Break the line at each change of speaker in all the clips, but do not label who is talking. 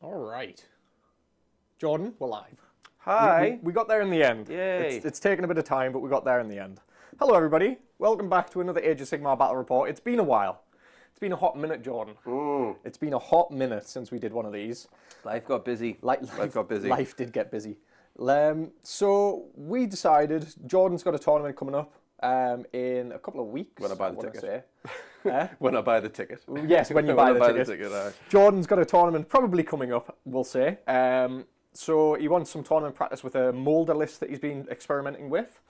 All right. Jordan, we're live.
Hi.
We got there in the end.
Yay.
It's taken a bit of time, but we got there in the end. Hello, everybody. Welcome back to another Age of Sigmar Battle Report. It's been a while. It's been a hot minute, Jordan. It's been a hot minute since we did one of these.
Life got busy.
Life
got busy.
Life did get busy. So we decided Jordan's got a tournament coming up in a couple of weeks.
When I buy the ticket.
Say.
When I buy the ticket.
Yes, when you buy the ticket.
Aye.
Jordan's got a tournament probably coming up, we'll say. So he wants some tournament practice with a molder list that he's been experimenting with.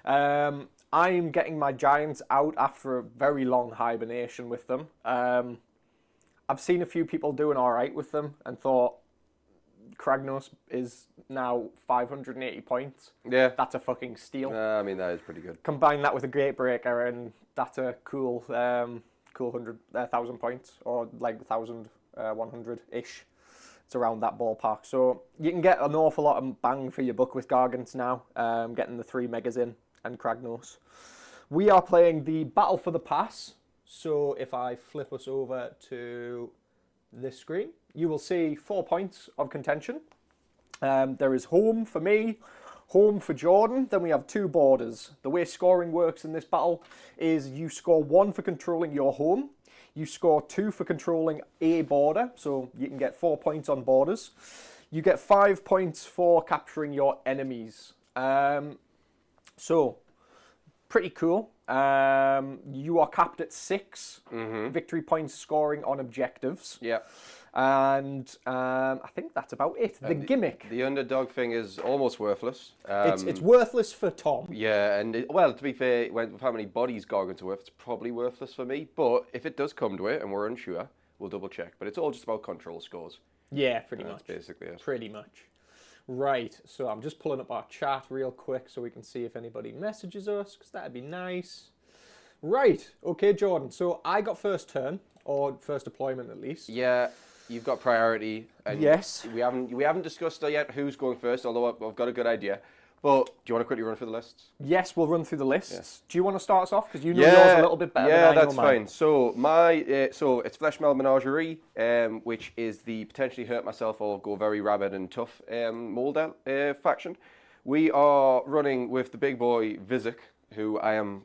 I'm getting my giants out after a very long hibernation with them. I've seen a few people doing all right with them and thought Kragnos is now 580 points.
Yeah.
That's a fucking steal.
I mean, that is pretty good.
Combine that with a Great Breaker and that's a cool 1,000 points, or like 1,100-ish. It's around that ballpark. So you can get an awful lot of bang for your buck with Gargants now, getting the 3 megas in and Kragnos. We are playing the Battle for the Pass. So if I flip us over to this screen, you will see 4 points of contention. There is home for me, home for Jordan, then we have 2 borders. The way scoring works in this battle is you score 1 for controlling your home, you score 2 for controlling a border, so you can get 4 points on borders. You get 5 points for capturing your enemies. So, pretty cool. You are capped at 6 victory points scoring on objectives.
Yeah.
And I think that's about it. The gimmick.
The underdog thing is almost worthless.
It's worthless for Tom.
Yeah, and well, to be fair, with how many bodies Gargants are worth, it's probably worthless for me. But if it does come to it and we're unsure, we'll double check. But it's all just about control scores.
Yeah, pretty much.
That's basically it.
Pretty much. Right, so I'm just pulling up our chat real quick so we can see if anybody messages us, because that'd be nice. Right, okay, Jordan. So I got first turn, or first deployment at least.
Yeah. You've got priority, and
yes,
we haven't discussed yet who's going first. Although I've got a good idea. But do you want to quickly run through the lists?
Yes, we'll run through the lists.
Yes.
Do you want to start us off because you know yours a little bit better?
Yeah,
than I
that's
know mine.
fine. So so it's Fleshmeld Menagerie, which is the potentially hurt myself or go very rabid and tough Molder faction. We are running with the big boy Vizik, who I am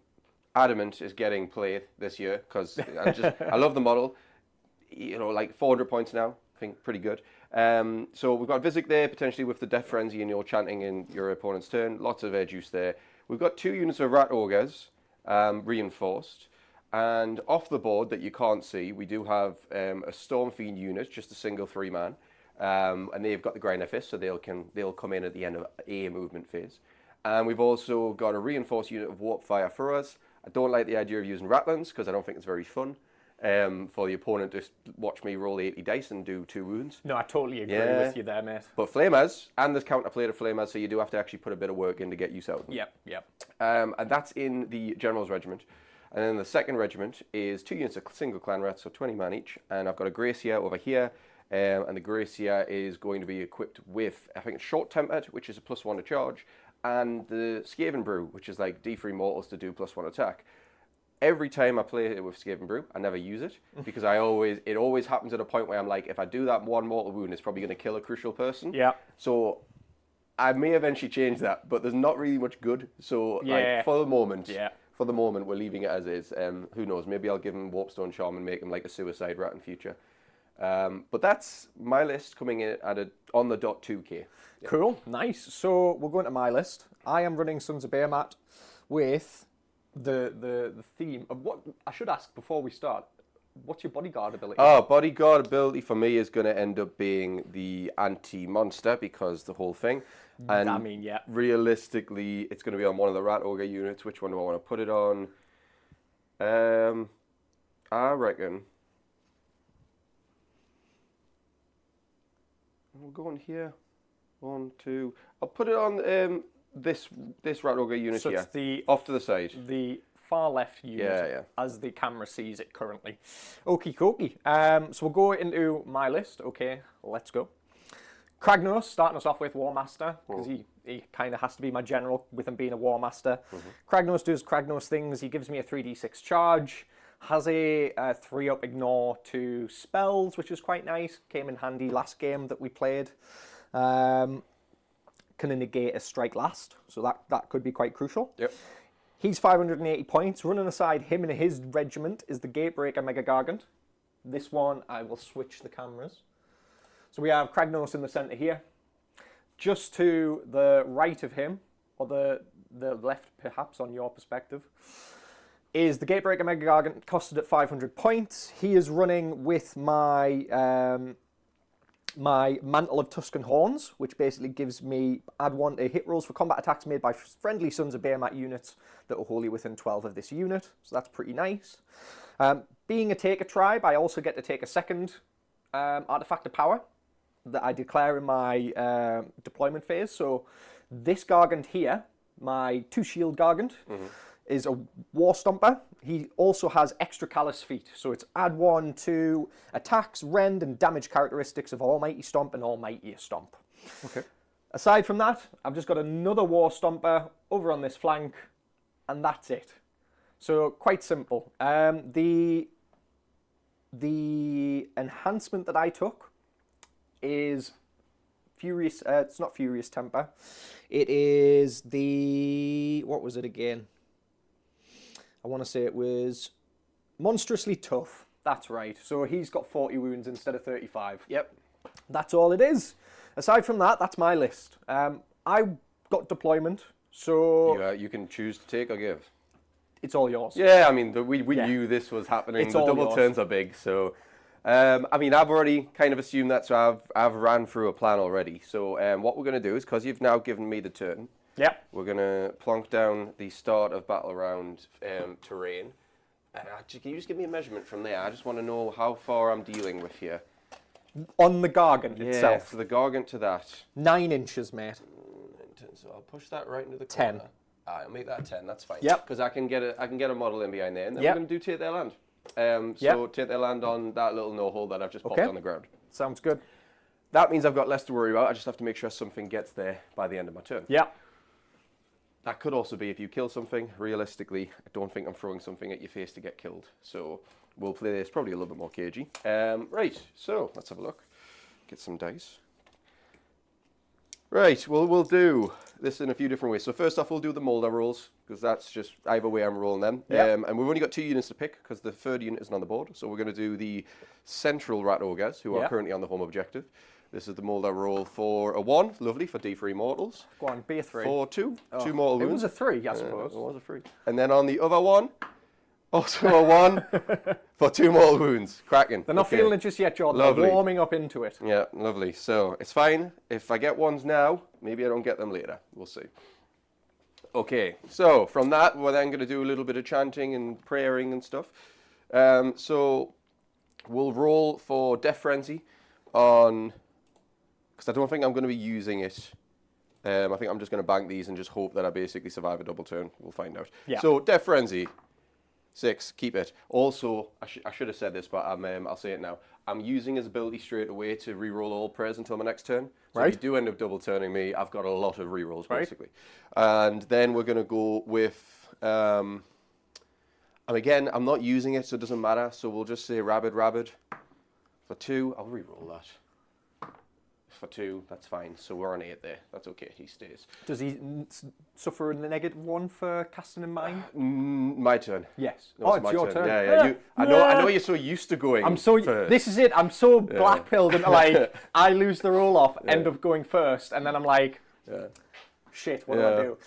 adamant is getting played this year because I love the model. You know, like 400 points now. I think pretty good. So we've got Vizik there, potentially with the Death Frenzy and your chanting in your opponent's turn. Lots of air juice there. We've got 2 units of Rat Ogres, reinforced. And off the board that you can't see, we do have a Storm Fiend unit, just a single 3-man. And they've got the Grind FS, so they'll come in at the end of a movement phase. And we've also got a reinforced unit of Warp Fire for us. I don't like the idea of using Ratlands because I don't think it's very fun. For the opponent to watch me roll 80 dice and do 2 wounds.
No, I totally agree with you there, mate.
But Flamers, and there's counterplay to Flamers, so you do have to actually put a bit of work in to get use out of them.
Yep.
And that's in the General's Regiment. And then the second regiment is 2 units of single clan rats, so 20 man each. And I've got a Gracia over here, and the Gracia is going to be equipped with, I think it's Short Tempered, which is a +1 to charge, and the Skaven Brew, which is like D3 mortals to do +1 attack. Every time I play it with Skaven Brew, I never use it because it always happens at a point where I'm like, if I do that 1 mortal wound, it's probably going to kill a crucial person.
Yeah.
So I may eventually change that, but there's not really much good. So like for the moment, we're leaving it as is. Who knows? Maybe I'll give him Warpstone Charm and make him like a suicide rat in future. But that's my list coming in at on the .2k.
Yeah. Cool, nice. So we're going to my list. I am running Sons of Behemat with the theme of what I should ask before we start. What's your bodyguard ability?
Oh, bodyguard ability for me is going to end up being the anti-monster because the whole thing. And
I mean, yeah.
Realistically, it's going to be on one of the Rat Ogre units. Which one do I want to put it on? I reckon we'll go on here. 1, 2. I'll put it on this Rat Ogre unit
so
here.
It's the
off to the side.
The far left unit,
yeah.
as the camera sees it currently. Okie dokie. So we'll go into my list. Okay, let's go. Kragnos, starting us off with War Master, because he kind of has to be my general with him being a War Master. Kragnos does Kragnos things. He gives me a 3d6 charge. Has a 3-up ignore to spells, which is quite nice. Came in handy last game that we played. Can negate a strike last, so that could be quite crucial.
Yep.
He's 580 points. Running aside him and his regiment is the Gatebreaker Mega Gargant. This one, I will switch the cameras. So we have Kragnos in the centre here. Just to the right of him, or the left perhaps on your perspective, is the Gatebreaker Mega Gargant, costed at 500 points. He is running with my my Mantle of Tuscan Horns, which basically gives me add 1 to hit rolls for combat attacks made by friendly Sons of Behemat units that are wholly within 12 of this unit. So that's pretty nice. Being a Taker tribe, I also get to take a second artifact of power that I declare in my deployment phase. So this Gargant here, my 2-shield Gargant, is a War Stomper. He also has extra Callous Feet, so it's add 1 to attacks, rend, and damage characteristics of Almighty Stomp and Almightier Stomp.
Okay. Aside
from that, I've just got another War Stomper over on this flank, and that's it. So quite simple. The enhancement that I took is Furious. It's not Furious Temper. It is the, what was it again? I want to say it was Monstrously Tough. That's right. So he's got 40 wounds instead of 35.
Yep.
That's all it is. Aside from that, that's my list. I got deployment, so
you can choose to take or give.
It's all yours.
Yeah, I mean, we knew this was happening.
It's
the
all
double
yours.
turns are big, so... I mean, I've already kind of assumed that, so I've ran through a plan already. So what we're going to do is, because you've now given me the turn,
Yep.
we're going to plonk down the start of battle round terrain. And can you just give me a measurement from there? I just want to know how far I'm dealing with here.
On the Gargant
Yeah,
itself.
so the Gargant to that.
9 inches, mate.
So I'll push that right into the
10.
corner. I'll make that 10, that's fine.
Yep.
Because I can get a model in behind there, and then
Yep.
we're going to do take their land.
Yep.
Take their land on that little no-hole that I've just popped
Okay.
on the ground.
Sounds good.
That means I've got less to worry about. I just have to make sure something gets there by the end of my turn.
Yep.
That could also be if you kill something. Realistically, I don't think I'm throwing something at your face to get killed. So we'll play this probably a little bit more cagey. Right, so let's have a look. Get some dice. Right, well, we'll do this in a few different ways. So first off, we'll do the Molder rolls, because that's just either way I'm rolling them.
Yep.
And we've only got 2 units to pick, because the third unit isn't on the board. So we're going to do the Central Rat Ogres, who are
Yep.
currently on the home objective. This is the Molder roll for a 1, lovely, for D3 mortals.
Go on, be a 3.
For 2, 2 mortal
It
wounds.
was a 3, I suppose.
It was a 3. And then on the other one, also a 1 for 2 mortal wounds. Cracking.
They're not feeling it just yet, Jordan.
Lovely.
They're warming up into it.
Yeah, lovely. So it's fine. If I get ones now, maybe I don't get them later. We'll see. Okay, so from that, we're then going to do a little bit of chanting and praying and stuff. So we'll roll for Death Frenzy on... Because I don't think I'm going to be using it. I think I'm just going to bank these and just hope that I basically survive a double turn. We'll find out.
Yeah.
So Death Frenzy. 6, keep it. Also, I should have said this, but I'll say it now. I'm using his ability straight away to reroll all prayers until my next turn. So
Right.
if you do end up double turning me, I've got a lot of rerolls,
Right.
basically. And then we're going to go with... and again, I'm not using it, so it doesn't matter. So we'll just say Rabid. For 2, I'll reroll that. For 2, that's fine. So we're on 8 there. That's okay. He stays.
Does he suffer a -1 for casting in mind?
My turn.
Yes.
No,
It's
my
your turn.
Yeah. I know you're so used to going.
I'm so.
first.
This is it. I'm so black-pilled and like I lose the roll off, end up going first, and then I'm like, shit. What do I do?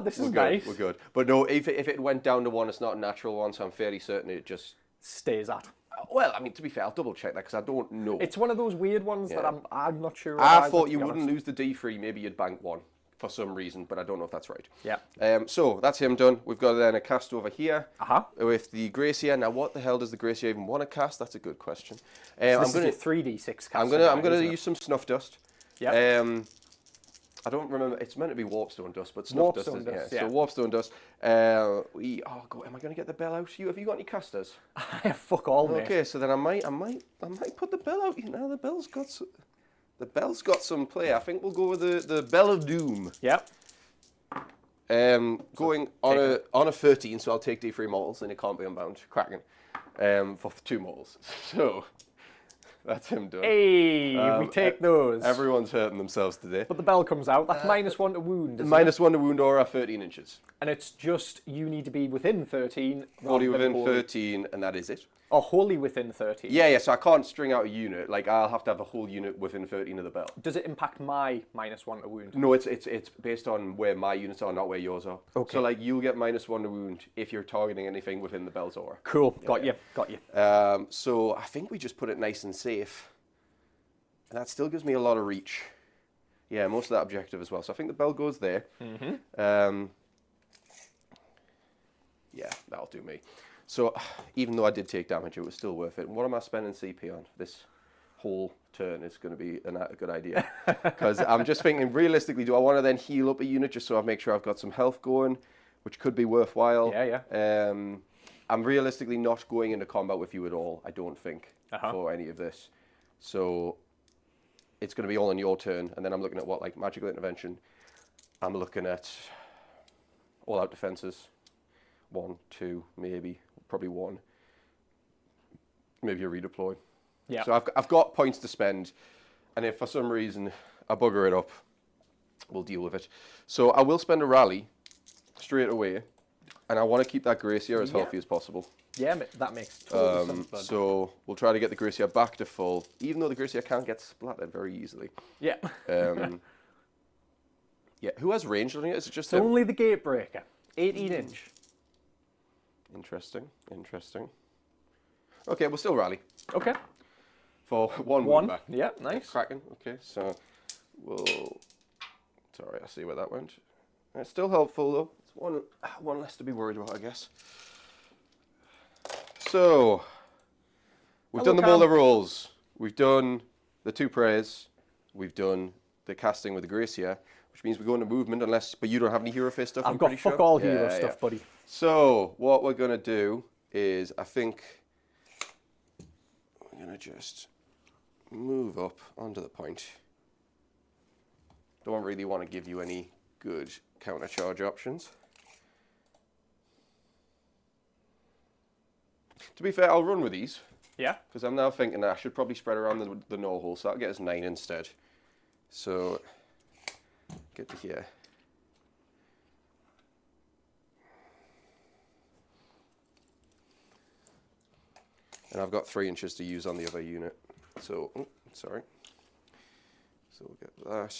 This is
we're good,
nice.
We're good. But no, if it went down to 1, it's not a natural one, so I'm fairly certain it just
Stays at.
Well, I mean, to be fair, I'll double check that because I don't know.
It's one of those weird ones that I'm not sure.
I thought you wouldn't lose the D3. Maybe you'd bank 1 for some reason, but I don't know if that's right.
Yeah.
So that's him done. We've got then a cast over here
Uh-huh.
with the Gracia. Now, what the hell does the Gracia even want to cast? That's a good question.
So this is a 3d6 cast.
I'm gonna use some Snuff Dust.
Yeah.
I don't remember. It's meant to be Warpstone Dust, but Snuff Dust is
yeah.
So Warpstone Dust. Am I gonna get the bell out? Have you got any casters?
Fuck all, mate.
Okay, so then I might put the bell out. You know, the bell's got some play. I think we'll go with the Bell of Doom.
Yep.
Going on a 13, so I'll take D3 models, and it can't be unbound. Cracking. For 2 models. So that's him done.
Hey, we take those.
Everyone's hurting themselves today.
But the bell comes out. That's -1 to wound.
-1 to wound aura, 13 inches.
And it's just you need to be within 13.
Wholly within 13, and that is it.
Or wholly within 13.
Yeah. So I can't string out a unit. Like I'll have to have a whole unit within 13 of the bell.
Does it impact my -1 to wound?
No, it's based on where my units are, not where yours are.
Okay.
So like you'll get -1 to wound if you're targeting anything within the bell's aura.
Cool. Got you.
So I think we just put it nice and safe. And that still gives me a lot of reach. Yeah, most of that objective as well. So I think the bell goes there. Yeah, that'll do me. So even though I did take damage, it was still worth it. And what am I spending CP on? This whole turn is going to be a good idea. Because I'm just thinking, realistically, do I want to then heal up a unit just so I make sure I've got some health going, which could be worthwhile.
Yeah.
I'm realistically not going into combat with you at all, I don't think, for any of this. So it's going to be all on your turn, and then I'm looking at what, like magical intervention. I'm looking at all-out defenses. 1, 2, maybe, probably 1. Maybe a redeploy.
Yeah.
So I've got points to spend, and if for some reason I bugger it up, we'll deal with it. So I will spend a rally straight away, and I want to keep that Gracier as healthy as possible.
Yeah, that makes total sense, bud.
So we'll try to get the Gracier back to full, even though the Gracier can get splattered very easily.
Yeah.
Yeah. Who has range on it? Is it just
It's only the Gatebreaker. 18-inch.
Interesting. Okay, we'll still rally.
Okay.
For one
One.
back.
Yeah, nice.
Cracking. Okay, so we'll... Sorry, I see where that went. It's still helpful, though. It's one less to be worried about, I guess. So, we've done the Molar rolls. We've done the 2 prayers. We've done the casting with the Gracier, which means we go into movement, but you don't have any Hero Face stuff,
I've got fuck all hero stuff, buddy.
So, what we're going to do is, I think, we're going to just move up onto the point. Don't really want to give you any good counter charge options. To be fair, I'll run with these.
Yeah.
Because I'm now thinking that I should probably spread around the no hole, so that'll get us 9 instead. So, get to here. And I've got 3 inches to use on the other unit. So, sorry. So we'll get that.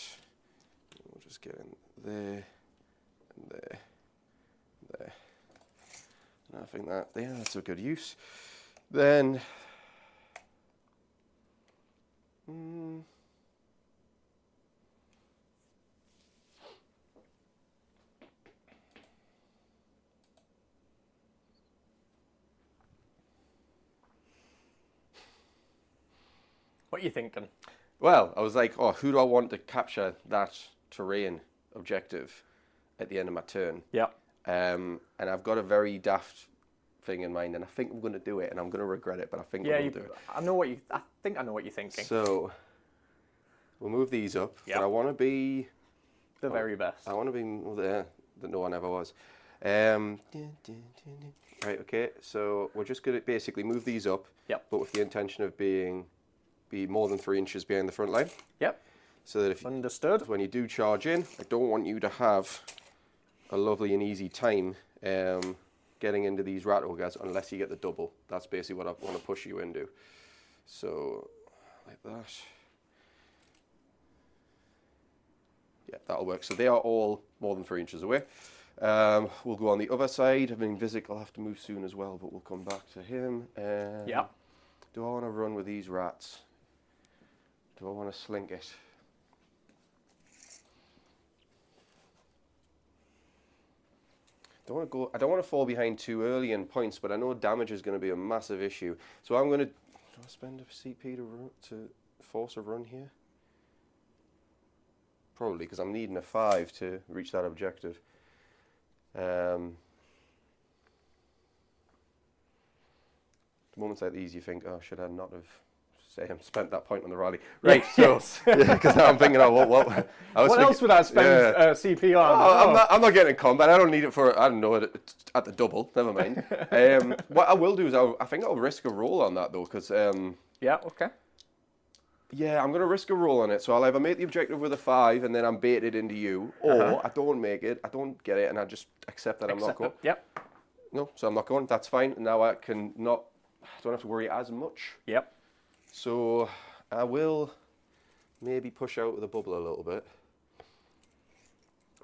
We'll just get in there, and there, there. And I think that, yeah, that's a good use. Then,
What are you thinking?
well, I was like, oh, who do I want to capture that terrain objective at the end of my turn?
Yeah.
And I've got a very daft thing in mind, and I think I'm going to do it, and I'm going to regret it, but I think I will do it.
I think I know what you're thinking.
So, we'll move these up.
Yeah.
But I want to be
The very best.
I want to be there that no one ever was. Right, okay, so we're just going to basically move these up, but with the intention of be more than 3 inches behind the front line.
Yep.
So that if
Understood.
when you do charge in, I don't want you to have a lovely and easy time getting into these rat ogres unless you get the double. That's basically what I want to push you into. So, like that. Yeah, that'll work. So they are all more than 3 inches away. We'll go on the other side. I mean, Vizic will have to move soon as well, but we'll come back to him.
Yeah.
Do I want to run with these rats? Do I want to slink it? I don't want to fall behind too early in points, but I know damage is going to be a massive issue. So I'm going to... Do I spend a CP to force a run here? Probably, because I'm needing a 5 to reach that objective. The moments like these, you think, oh, should I not have spent that point on the rally. Right, so because now I'm thinking, what
else would I spend CP on?
Oh, I'm not getting in combat. I don't need it for, I don't know, at the double. Never mind. What I will do is I think I'll risk a roll on that though, because
yeah, okay.
Yeah, I'm going to risk a roll on it. So I'll either make the objective with a 5 and then I'm baited into you, or I don't make it, I don't get it, and I just accept that I'm not going.
Yep.
No, so I'm not going. That's fine. Now I don't have to worry as much.
Yep.
So I will maybe push out of the bubble a little bit.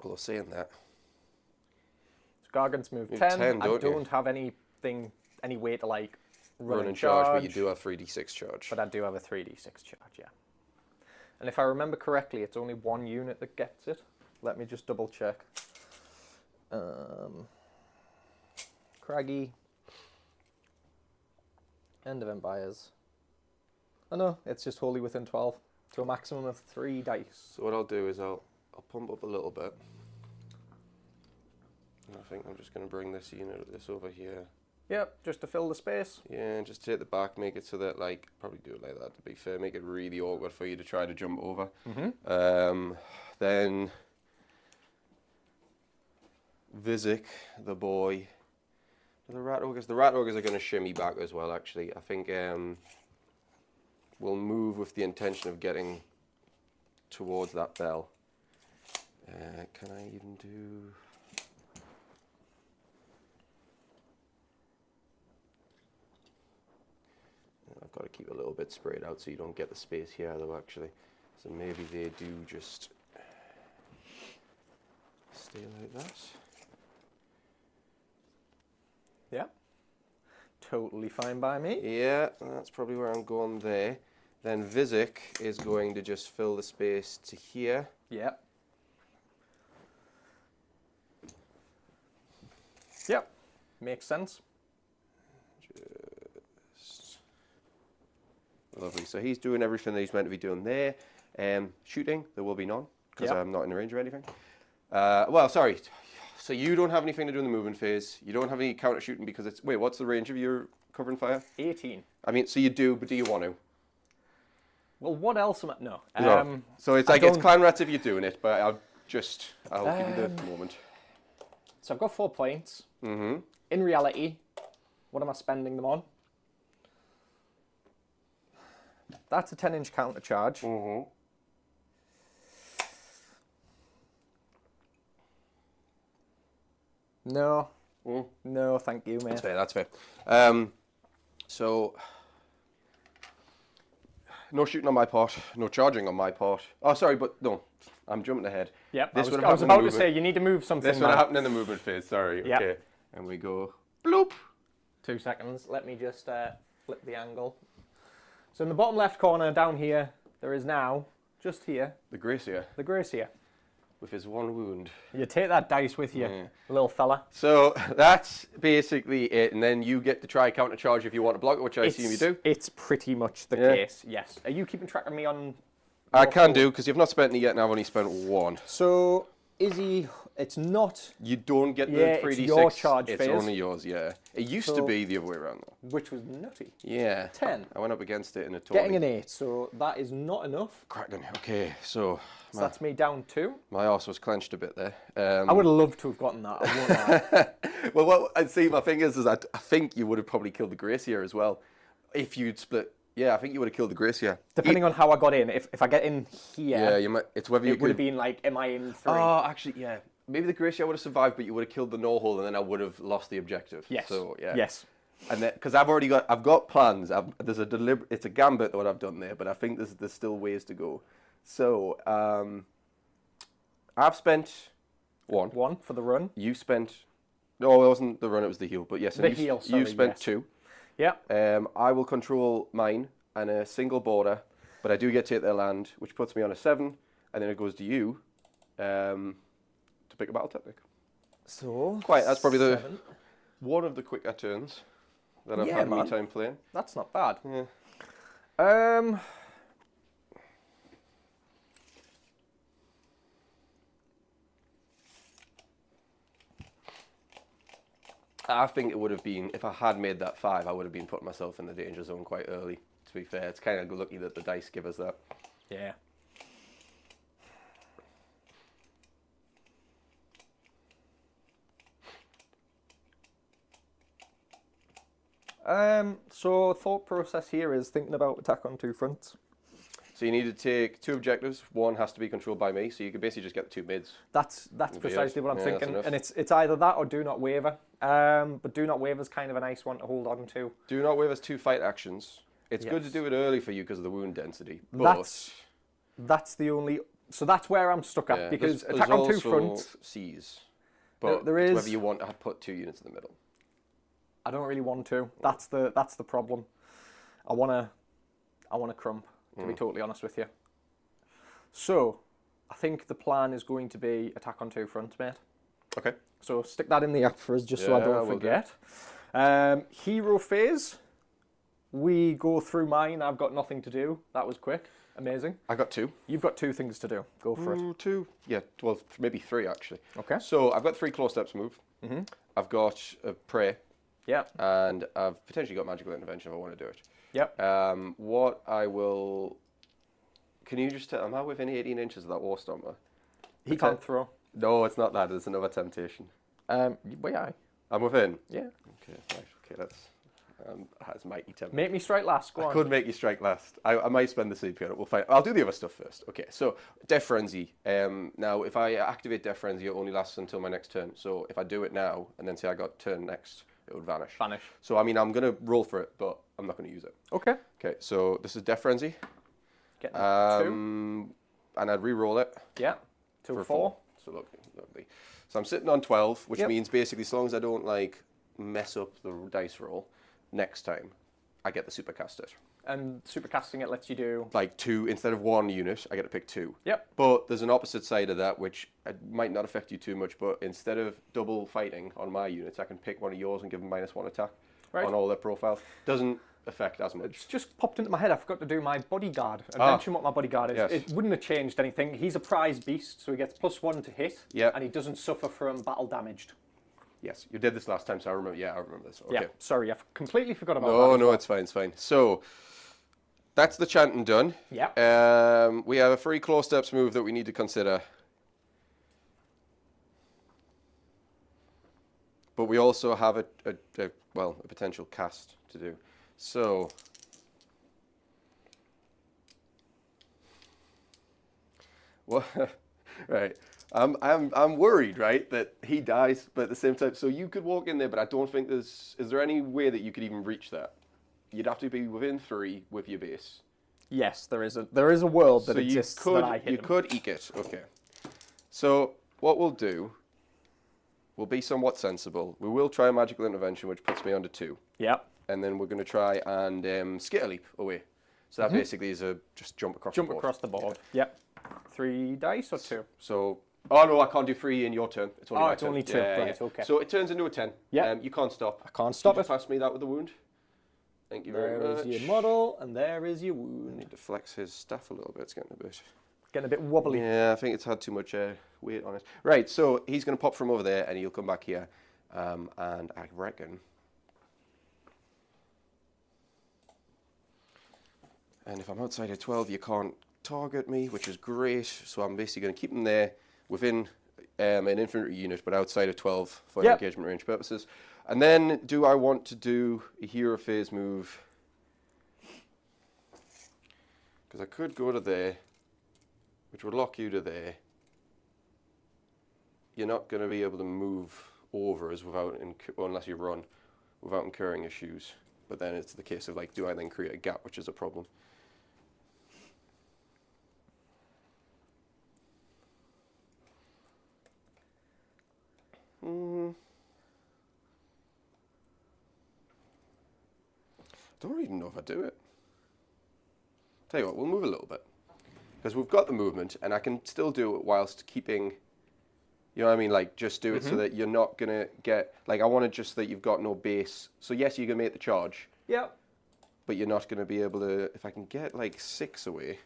Although saying that.
So Gargant's move 10. I don't have any way to like run and charge,
but you do have 3d6 charge.
But I do have a 3d6 charge, yeah. And if I remember correctly, it's only one unit that gets it. Let me just double check. Craggy. End of Empires. Oh no, it's just wholly within 12. To a maximum of 3 dice.
So what I'll do is I'll pump up a little bit. And I think I'm just going to bring this over here.
Yep, just to fill the space.
Yeah, just take the back, make it so that, like, probably do it like that to be fair, make it really awkward for you to try to jump over. Then Vizic, the boy. The rat ogres are going to shimmy back as well, actually. I think we'll move with the intention of getting towards that bell. Can I even do... I've got to keep a little bit sprayed out so you don't get the space here, though, actually. So maybe they do just stay like that.
Yeah. Totally fine by me.
Yeah, that's probably where I'm going there. Then Vizic is going to just fill the space to here.
Yep. Yep. Makes sense.
Lovely. So he's doing everything that he's meant to be doing there. Shooting, there will be none, because I'm not in the range or anything. Well, sorry. So you don't have anything to do in the movement phase. You don't have any counter shooting because it's... Wait, what's the range of your covering fire?
18.
I mean, so you do, but do you want to?
Well, what else am I... No.
No. So it's like, it's clan rats if you're doing it, but I'll give you the moment.
So I've got 4 points.
Mm-hmm.
In reality, what am I spending them on? That's a 10-inch counter charge.
Mm-hmm.
No. No, thank you, mate.
That's fair. So, no shooting on my part, no charging on my part. Oh, sorry, but no, I'm jumping ahead.
Yep, I was about to say, you need to move something.
This would have happened in the movement phase, sorry.
Yep.
Okay. And we go, bloop.
2 seconds. Let me just flip the angle. So in the bottom left corner down here, there is now, just here,
the Gracier.
The Gracier.
With his 1 wound.
You take that dice with you, little fella.
So that's basically it, and then you get to try counter charge if you want to block it, which I assume you do.
It's pretty much the case, yes. Are you keeping track of me on...
I can do, because you've not spent any yet, and I've only spent 1.
So, is he... It's not...
You don't get the 3d6.
It's your charge phase.
It's only yours, yeah. It used to be the other way around, though.
Which was nutty.
Yeah.
10.
I went up against it in a tournament.
Getting an 8, so that is not enough.
Cracking. Okay, so
that's me down 2.
My arse was clenched a bit there.
I would have loved to have gotten that. I won't lie.
Well, what I'd see, my thing is I think you would have probably killed the Gracier as well. If you'd split... Yeah, I think you would have killed the Gracier. Depending
on how I got in. If I get in here...
Yeah, you might... It's whether you
It would have been like, am I in 3?
Oh, actually, yeah. Maybe the Gracier would have survived, but you would have killed the no-hole, and then I would have lost the objective.
Yes.
So, yeah.
Yes.
And then, because I've got plans. It's a gambit what I've done there, but I think there's still ways to go. So, I've spent 1.
1 for the run.
You spent... No, it wasn't the run, it was the heal. But yes,
the heal, sorry,
you spent 2.
Yeah.
I will control mine and a single border, but I do get to take their land, which puts me on a 7, and then it goes to you to pick a battle technique.
So
that's probably
7.
One of the quicker turns that I've had me time playing.
That's not bad.
Yeah. I think it would have been, if I had made that 5, I would have been putting myself in the danger zone quite early, to be fair. It's kind of lucky that the dice give us that.
Yeah. So thought process here is thinking about attack on 2 fronts.
So you need to take 2 objectives. One has to be controlled by me, so you can basically just get the 2 mids.
That's precisely what I'm
Yeah,
thinking, and it's either that or do not waver. But do not waver is kind of a nice one to hold on to.
Do not waver has 2 fight actions. It's good to do it early for you because of the wound density. But
that's the only. So that's where I'm stuck at because attack on 2 fronts.
Seize, but
there is
whether you want to put 2 units in the middle.
I don't really want to. That's the problem. I wanna crump, to be totally honest with you. So, I think the plan is going to be attack on 2 fronts, mate.
Okay.
So stick that in the app for us, just so I don't forget. Hero phase. We go through mine. I've got nothing to do. That was quick. Amazing.
I got 2.
You've got 2 things to do. Go for it.
2. Yeah. Well, maybe 3 actually.
Okay.
So I've got 3 claw steps move. I've got a pray.
Yeah.
And I've potentially got magical intervention if I want to do it.
Yep.
What I will. Can you just tell? Am I within 18 inches of that war stomper?
He can't throw.
No, it's not that. It's another temptation.
Yeah.
I'm within.
Yeah.
Okay. Right. Okay. That's mighty tempting.
Make me strike last. Go on.
I could make you strike last. I might spend the CP on it. We'll find. I'll do the other stuff first. Okay. So Death Frenzy. Now, if I activate Death Frenzy, it only lasts until my next turn. So if I do it now and then say I got turn next, it would vanish. So I mean, I'm gonna roll for it, but I'm not gonna use it.
Okay.
Okay. So this is Death Frenzy.
Get 2.
And I'd re-roll it.
Yeah. 2
for
4.
So lovely. So I'm sitting on 12, which means basically, as long as I don't like mess up the dice roll, next time I get the supercast it.
And supercasting it lets you do
like 2 instead of 1 unit. I get to pick 2.
Yep.
But there's an opposite side of that, which might not affect you too much. But instead of double fighting on my units, I can pick one of yours and give them -1 attack on all their profiles. Doesn't affect as much.
It's just popped into my head. I forgot to do my bodyguard and mention what my bodyguard is.
Yes.
It wouldn't have changed anything. He's a prize beast, so he gets +1 to hit, and he doesn't suffer from battle damaged.
Yes, you did this last time, so I remember. Yeah, I remember this. Okay.
Yeah, sorry, I completely forgot about that.
No, it's fine, it's fine. So that's the chanting done.
Yeah.
We have a free claw steps move that we need to consider. But we also have a potential cast to do. So right. I'm worried, right, that he dies, but at the same time, so you could walk in there, but I don't think is there any way that you could even reach that? You'd have to be within 3 with your base.
Yes, there is a world that exists that I hit.
You could eke it. Okay. So what we'll do will be somewhat sensible. We will try a magical intervention, which puts me under 2.
Yep.
And then we're going to try and skitter leap away. So that basically is a just jump across the board.
Jump across the board. Yep. 3 dice or 2?
So, oh no, I can't do 3 in your turn. It's only my turn.
Only 2. Right, okay.
So it turns into a 10.
Yeah.
You can't stop.
I can't stop it.
Pass me that with the wound. Thank you very much.
There is your model, and there is your wound.
I need to flex his staff a little bit. It's
getting a bit wobbly.
Yeah, I think it's had too much weight on it. Right, so he's going to pop from over there, and he'll come back here. And I reckon. And if I'm outside of 12, you can't target me, which is great. So I'm basically going to keep him there within an infantry unit, but outside of 12 for engagement range purposes. And then, do I want to do a hero phase move? Because I could go to there, which would lock you to there. You're not going to be able to move over us unless you run, without incurring issues. But then it's the case of, like, do I then create a gap, which is a problem. I don't even know if I do it. Tell you what, we'll move a little bit. Because we've got the movement, and I can still do it whilst keeping, you know what I mean, like, just do it so that you're not going to get, like, I want to just that you've got no base. So yes, you can make the charge.
Yeah.
But you're not going to be able to, if I can get, like, 6 away.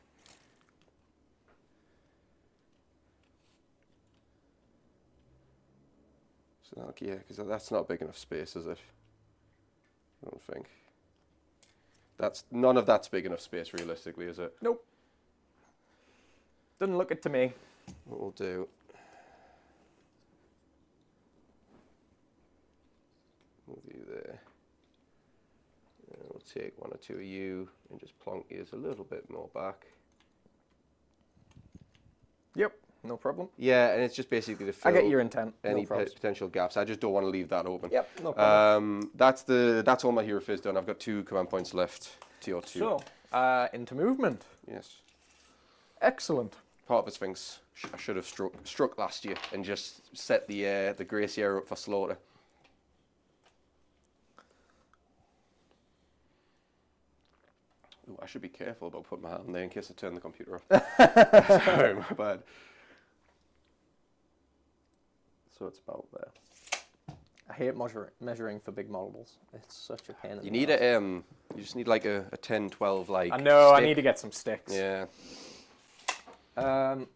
So Okay, yeah, because that's not big enough space, is it? I don't think. None of that's big enough space, realistically, is it?
Nope. Doesn't look it to me.
What we'll do... Move you there. We'll take one or two of you and just plonk you a little bit more back.
Yep, no problem.
Yeah, and it's just basically to fill
I get your intent.
any
No problems.
potential gaps. I just don't want to leave that open.
Yep, no problem.
That's all my hero phase done. I've got 2 command points left. TR2.
So, into movement.
Yes.
Excellent.
Part of Sphinx I should have struck last year and just set the Grey Sierra up for slaughter. Ooh, I should be careful about putting my hand there in case I turn the computer off. Sorry, my bad.
So it's about there. I hate measuring for big models. It's such a pain in the
You need
ass.
you just need like a 10, 12 like.
I know.
stick.
I need to get some sticks.
Yeah.
Um,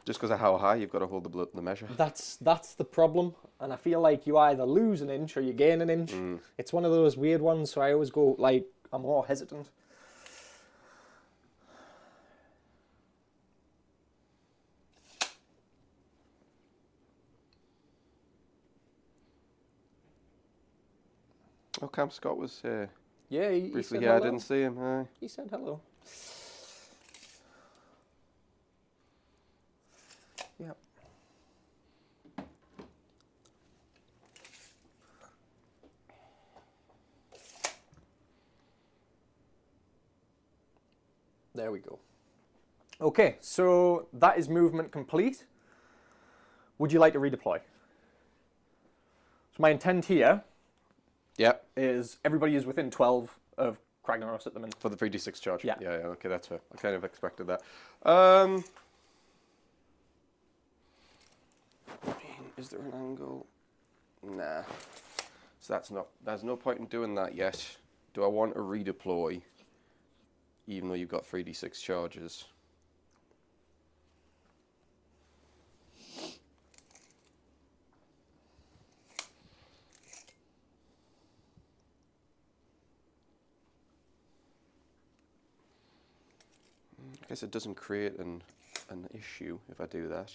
Just because of how high you've got to hold the measure.
that's the problem, and I feel like you either lose an inch or you gain an inch. It's one of those weird ones. So I always go like I'm more hesitant.
Oh, Cam Scott was
Yeah, he
briefly
said
here. I
hello.
didn't see him.
He said hello. Yep. There we go. Okay, so that is movement complete. Would you like to redeploy? So my intent here
Yep.
is everybody is within 12 of Kragnaros at the minute.
For the 3d6 charge.
Yeah.
Yeah. Okay, that's fair. I kind of expected that. Is there an angle? Nah. So there's no point in doing that yet. Do I want to redeploy, even though you've got 3d6 charges? I guess it doesn't create an issue if I do that.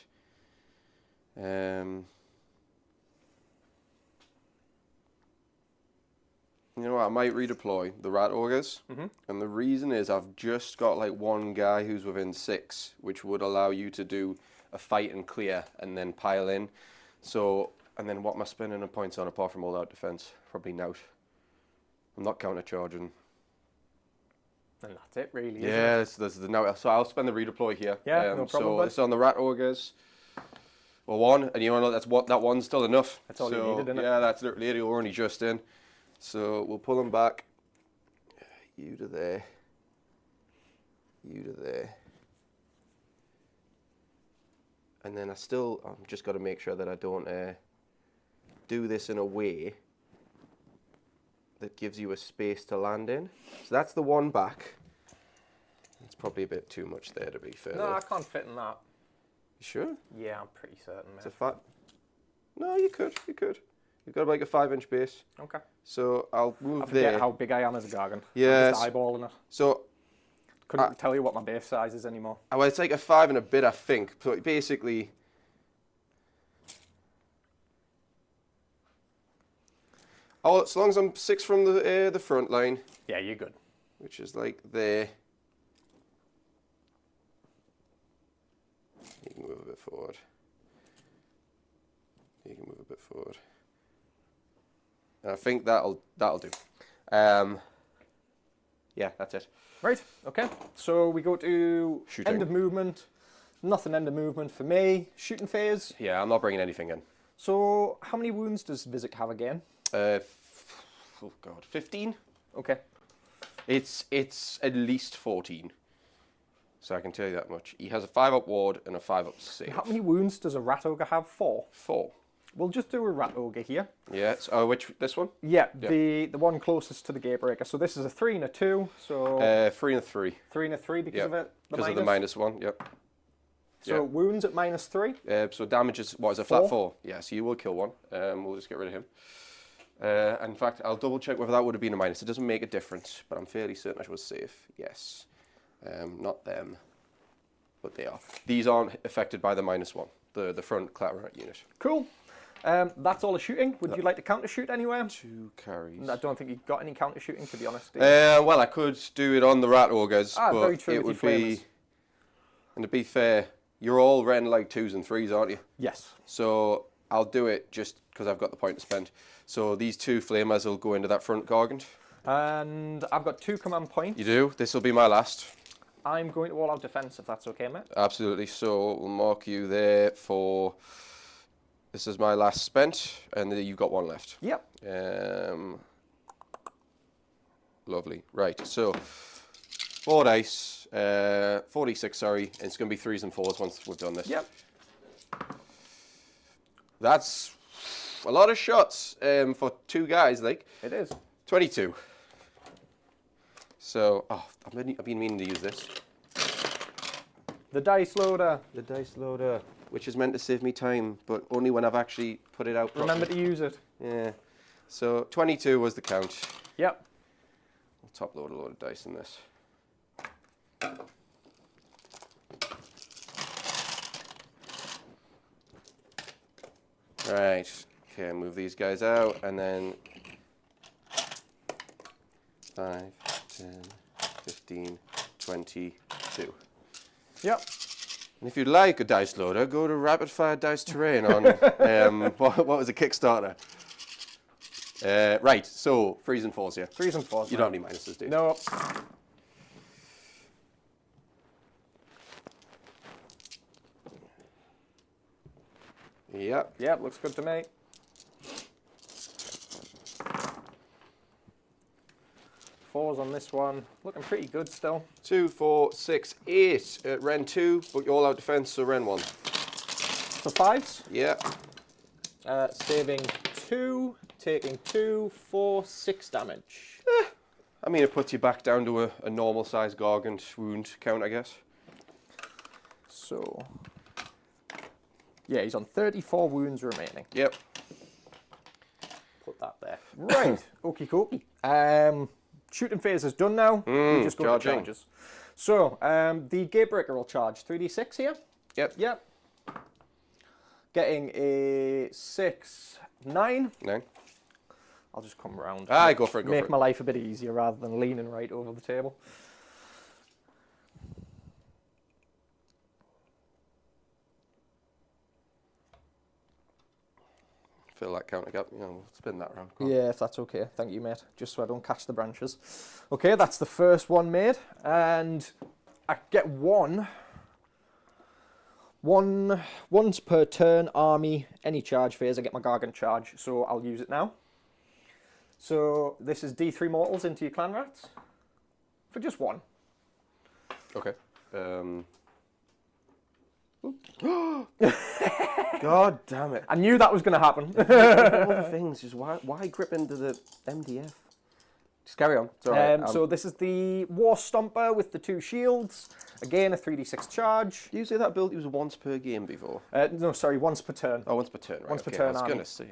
You know what, I might redeploy the Rat Ogres. And the reason is I've just got like one guy who's within 6, which would allow you to do a fight and clear and then pile in. So, and then what am I spending the points on apart from all out defense? Probably Nout. I'm not counter-charging.
And that's it, really.
Yeah, there's the Nout. So I'll spend the redeploy here.
Yeah, no problem,
So
bud.
it's on the Rat Ogres. Well, 1, and you know that one's still enough.
That's all you needed, isn't it?
Yeah, that's literally it. You're only just in. So we'll pull them back. You to there. You to there. And then I'm just got to make sure that I don't do this in a way that gives you a space to land in. So that's the one back. It's probably a bit too much there, to be fair.
No, I can't fit in that.
You sure?
Yeah, I'm pretty certain,
It's
mate.
a fat. No, you could. You've got like a 5-inch base.
Okay.
So I'll move
I forget
there.
how big I am as a gargan.
Yes.
I'm just eyeballing it.
So
Couldn't tell you what my base size is anymore.
well, it's like a 5 and a bit, I think. So basically, as long as I'm 6 from the front line,
Yeah, you're good.
which is like there. You can move a bit forward. You can move a bit forward. And I think that'll do. Yeah, that's it.
Right, okay. So we go to
Shooting.
end of movement. Nothing end of movement for me. Shooting phase.
Yeah, I'm not bringing anything in.
So how many wounds does Vizic have again?
Oh God, 15.
Okay.
It's at least 14. So I can tell you that much. He has a 5-up ward and a 5-up save.
How many wounds does a rat ogre have? 4.
4.
We'll just do a rat ogre here.
Yeah. This one?
Yeah,
Yeah.
the one closest to the gatebreaker. So this is a 3 and a 2. So
3 and a 3.
3 and a 3 because
Yeah.
of it.
Because of the -1. Yep.
So
Yeah.
wounds at -3.
So damage is, what is it, flat 4? Yeah, so you will kill one. We'll just get rid of him. In fact, I'll double check whether that would have been a minus. It doesn't make a difference, but I'm fairly certain I was safe. Yes. Not them, but they are. These aren't affected by the -1, the front clatter unit.
Cool. That's all the shooting. Would you like to counter shoot anywhere?
2 carries.
I don't think you've got any counter shooting, to be honest.
Well, I could do it on the rat ogres, but
very true
it
with
would
your
be,
flamers.
and to be fair, you're all running like 2s and 3s, aren't you?
Yes.
So I'll do it just because I've got the point to spend. So these 2 flamers will go into that front gargant.
And I've got 2 command points.
You do. This will be my last.
I'm going to all out defense, if that's okay, mate.
Absolutely. So we'll mark you there for. This is my last spent, and then you've got 1 left.
Yep.
Lovely. Right. So 4 dice, 46. Sorry, and it's going to be 3s and 4s once we've done this.
Yep.
That's a lot of shots for 2 guys. Like
It is.
22. So, I've been meaning to use this.
The dice loader.
The dice loader, which is meant to save me time, but only when I've actually put it out properly.
Remember to use it.
Yeah. So 22 was the count.
Yep.
I'll top load a load of dice in this. Right. Okay, move these guys out, and then 5, 10, 15, 22.
Yep.
And if you'd like a dice loader, go to Rapid Fire Dice Terrain on, what was a Kickstarter? Right, so 3s and 4s, yeah.
3s and 4s.
You don't have any minuses, do you?
No.
Yep.
Yep, looks good to me. 4s on this one. Looking pretty good still.
2, 4, 6, 8 at Ren 2, but you're all out defense, so Ren 1.
So 5s.
Yeah.
Saving 2, taking 2, 4, 6 damage.
I mean, it puts you back down to a normal size gargant wound count, I guess.
So, yeah, he's on 34 wounds remaining.
Yep.
Put that there. Right, okie dokie. Shooting phase is done now. We just go to
charging.
charges. So, the Gatebreaker will charge 3d6 here.
Yep.
Yep. Getting a 6, 9.
9.
I'll just come around.
Aye, go for it, go
Make
for it.
my life a bit easier rather than leaning right over the table.
Fill that counter gap, we'll spin that round. Go on.
Yeah, if that's okay. Thank you, mate. Just so I don't catch the branches. Okay, that's the first one made. And I get once per turn, army, any charge phase, I get my Gargant charge. So I'll use it now. So this is D3 mortals into your clan rats. For just 1.
Okay. God damn it.
I knew that was going to happen.
All the things, just why grip into the MDF? Just carry on. It's all right.
So this is the War Stomper with the 2 shields. Again, a 3d6 charge.
Did you say that ability was once per game before?
No, sorry, once per turn.
Oh, once per turn, right.
Once per
okay,
turn,
I was
army.
going to say.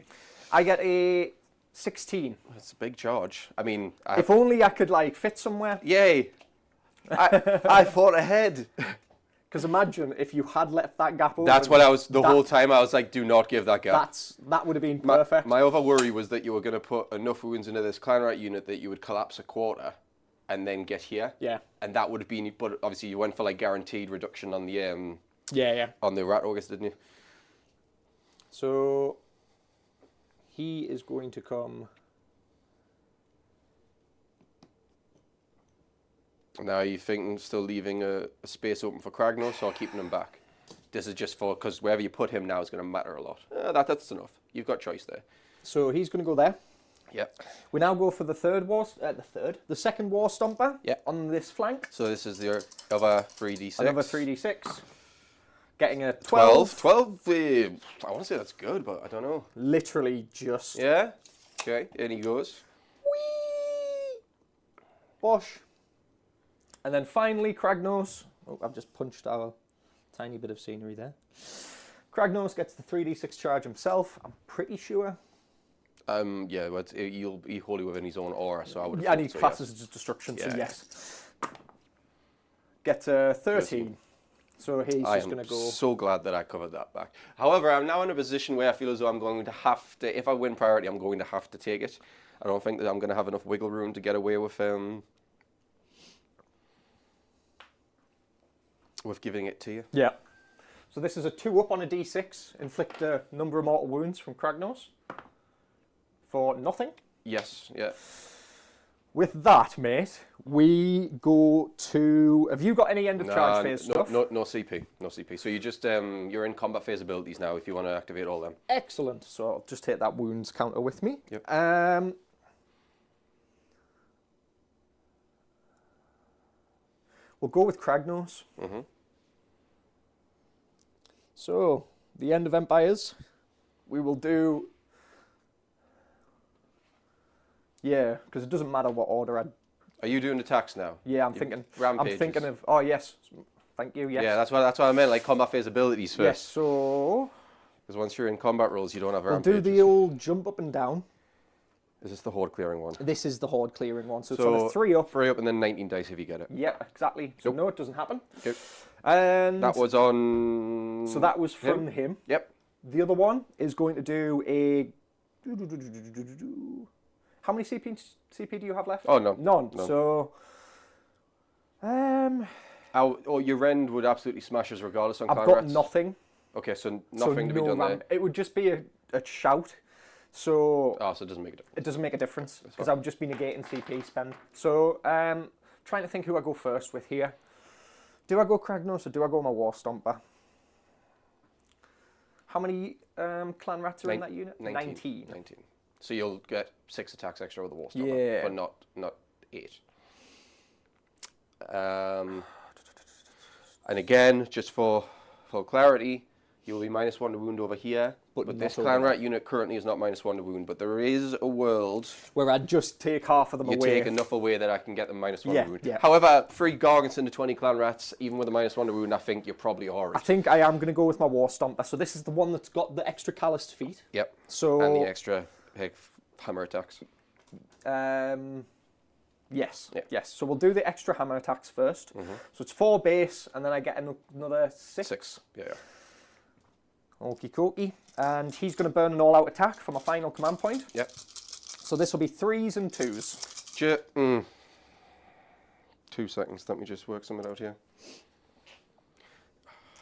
I get a 16.
That's a big charge. I mean,
If only I could like fit somewhere.
yay. I thought ahead.
Because imagine if you had left that gap open.
That's what I was, whole time I was like, do not give that gap.
That would have been perfect.
My other worry was that you were going to put enough wounds into this clan rat unit that you would collapse a quarter and then get here.
Yeah.
And that would have been, but obviously you went for like guaranteed reduction on the
Yeah.
on the rat august, didn't you?
So he is going to come.
Now are you thinking still leaving a space open for Kragnos or keeping him back? This is just for, because wherever you put him now is going to matter a lot. That's enough. You've got choice there.
So he's going to go there.
Yep.
We now go for the second War Stomper.
Yeah.
On this flank.
So this is the other 3d6.
Another 3d6. Getting a 12.
12. I want to say that's good, but I don't know.
Literally just.
Yeah. Okay. In he goes.
Whee! Bosh. And then finally, Kragnos. Oh, I've just punched our Tiny bit of scenery there. Kragnos gets the 3d6 charge himself, I'm pretty sure.
Yeah, but you'll be wholly within his own aura, so I would.
Yeah, and he
so,
classes as destruction, so
Yeah.
yes. Get a 13. So he's
I
just
am
going to go.
so glad that I covered that back. However, I'm now in a position where I feel as though I'm going to have to, if I win priority, I'm going to have to take it. I don't think that I'm going to have enough wiggle room to get away with giving it to you.
Yeah. So this is a 2-up on a d6. Inflict a number of mortal wounds from Kragnos for nothing.
Yes, yeah.
With that, mate, we go to. Have you got any end of charge phase stuff?
No CP, no CP. So you just you're in combat phase abilities now. If you want to activate all them.
Excellent. So I'll just take that wounds counter with me.
Yep.
We'll go with Kragnos.
Mm-hmm.
So the end of Empires, we will do. Yeah, because it doesn't matter what order I.
Are you doing attacks now?
Yeah, I'm thinking.
Rampages.
I'm thinking of. Oh yes, thank you. Yes.
Yeah, that's what I meant. Like combat phase abilities first.
Yes. So
Because once you're in combat roles, you don't have
we'll
rampages.
do the old jump up and down.
Is this the horde clearing one?
This is the horde clearing one. So it's on a 3-up.
3-up and then 19 dice if you get it.
Yeah, exactly. So
Nope.
no, it doesn't happen.
Yep.
And
That was on.
so that was from him.
Yep.
The other one is going to do a. How many CP do you have left?
Oh, none.
None.
None.
So.
Your rend would absolutely smash us regardless on
I've
clan
got
rats.
nothing.
Okay, so nothing to be
no
done there.
It would just be a shout. So
Oh, so it doesn't make a difference.
it doesn't make a difference because I've just been negating CP spend. So trying to think who I go first with here. Do I go Kragnos or do I go my War Stomper? How many clan rats are in that unit? 19.
19. So you'll get 6 attacks extra with the war stopper,
Yeah.
but not 8. And again, just for clarity, you'll be -1 to wound over here. But this
not
clan
over
rat unit currently is not -1 to wound. But there is a world
Where I just take half of them
you
away.
take enough away that I can get them -1
Yeah,
to wound.
yeah.
However, 3 Gargants into 20 clan rats, even with a -1 to wound, I think you're probably
I
alright.
think I am going to go with my War Stomper. So this is the one that's got the extra calloused feet.
Yep.
So
And the extra hammer attacks.
yes,
Yeah.
yes. So we'll do the extra hammer attacks first. So it's 4 base, and then I get another 6.
6. Yeah.
Okie dokie. And he's going to burn an all-out attack for my final command point.
Yep.
So this will be 3s and 2s.
2 seconds. Let me just work something out here.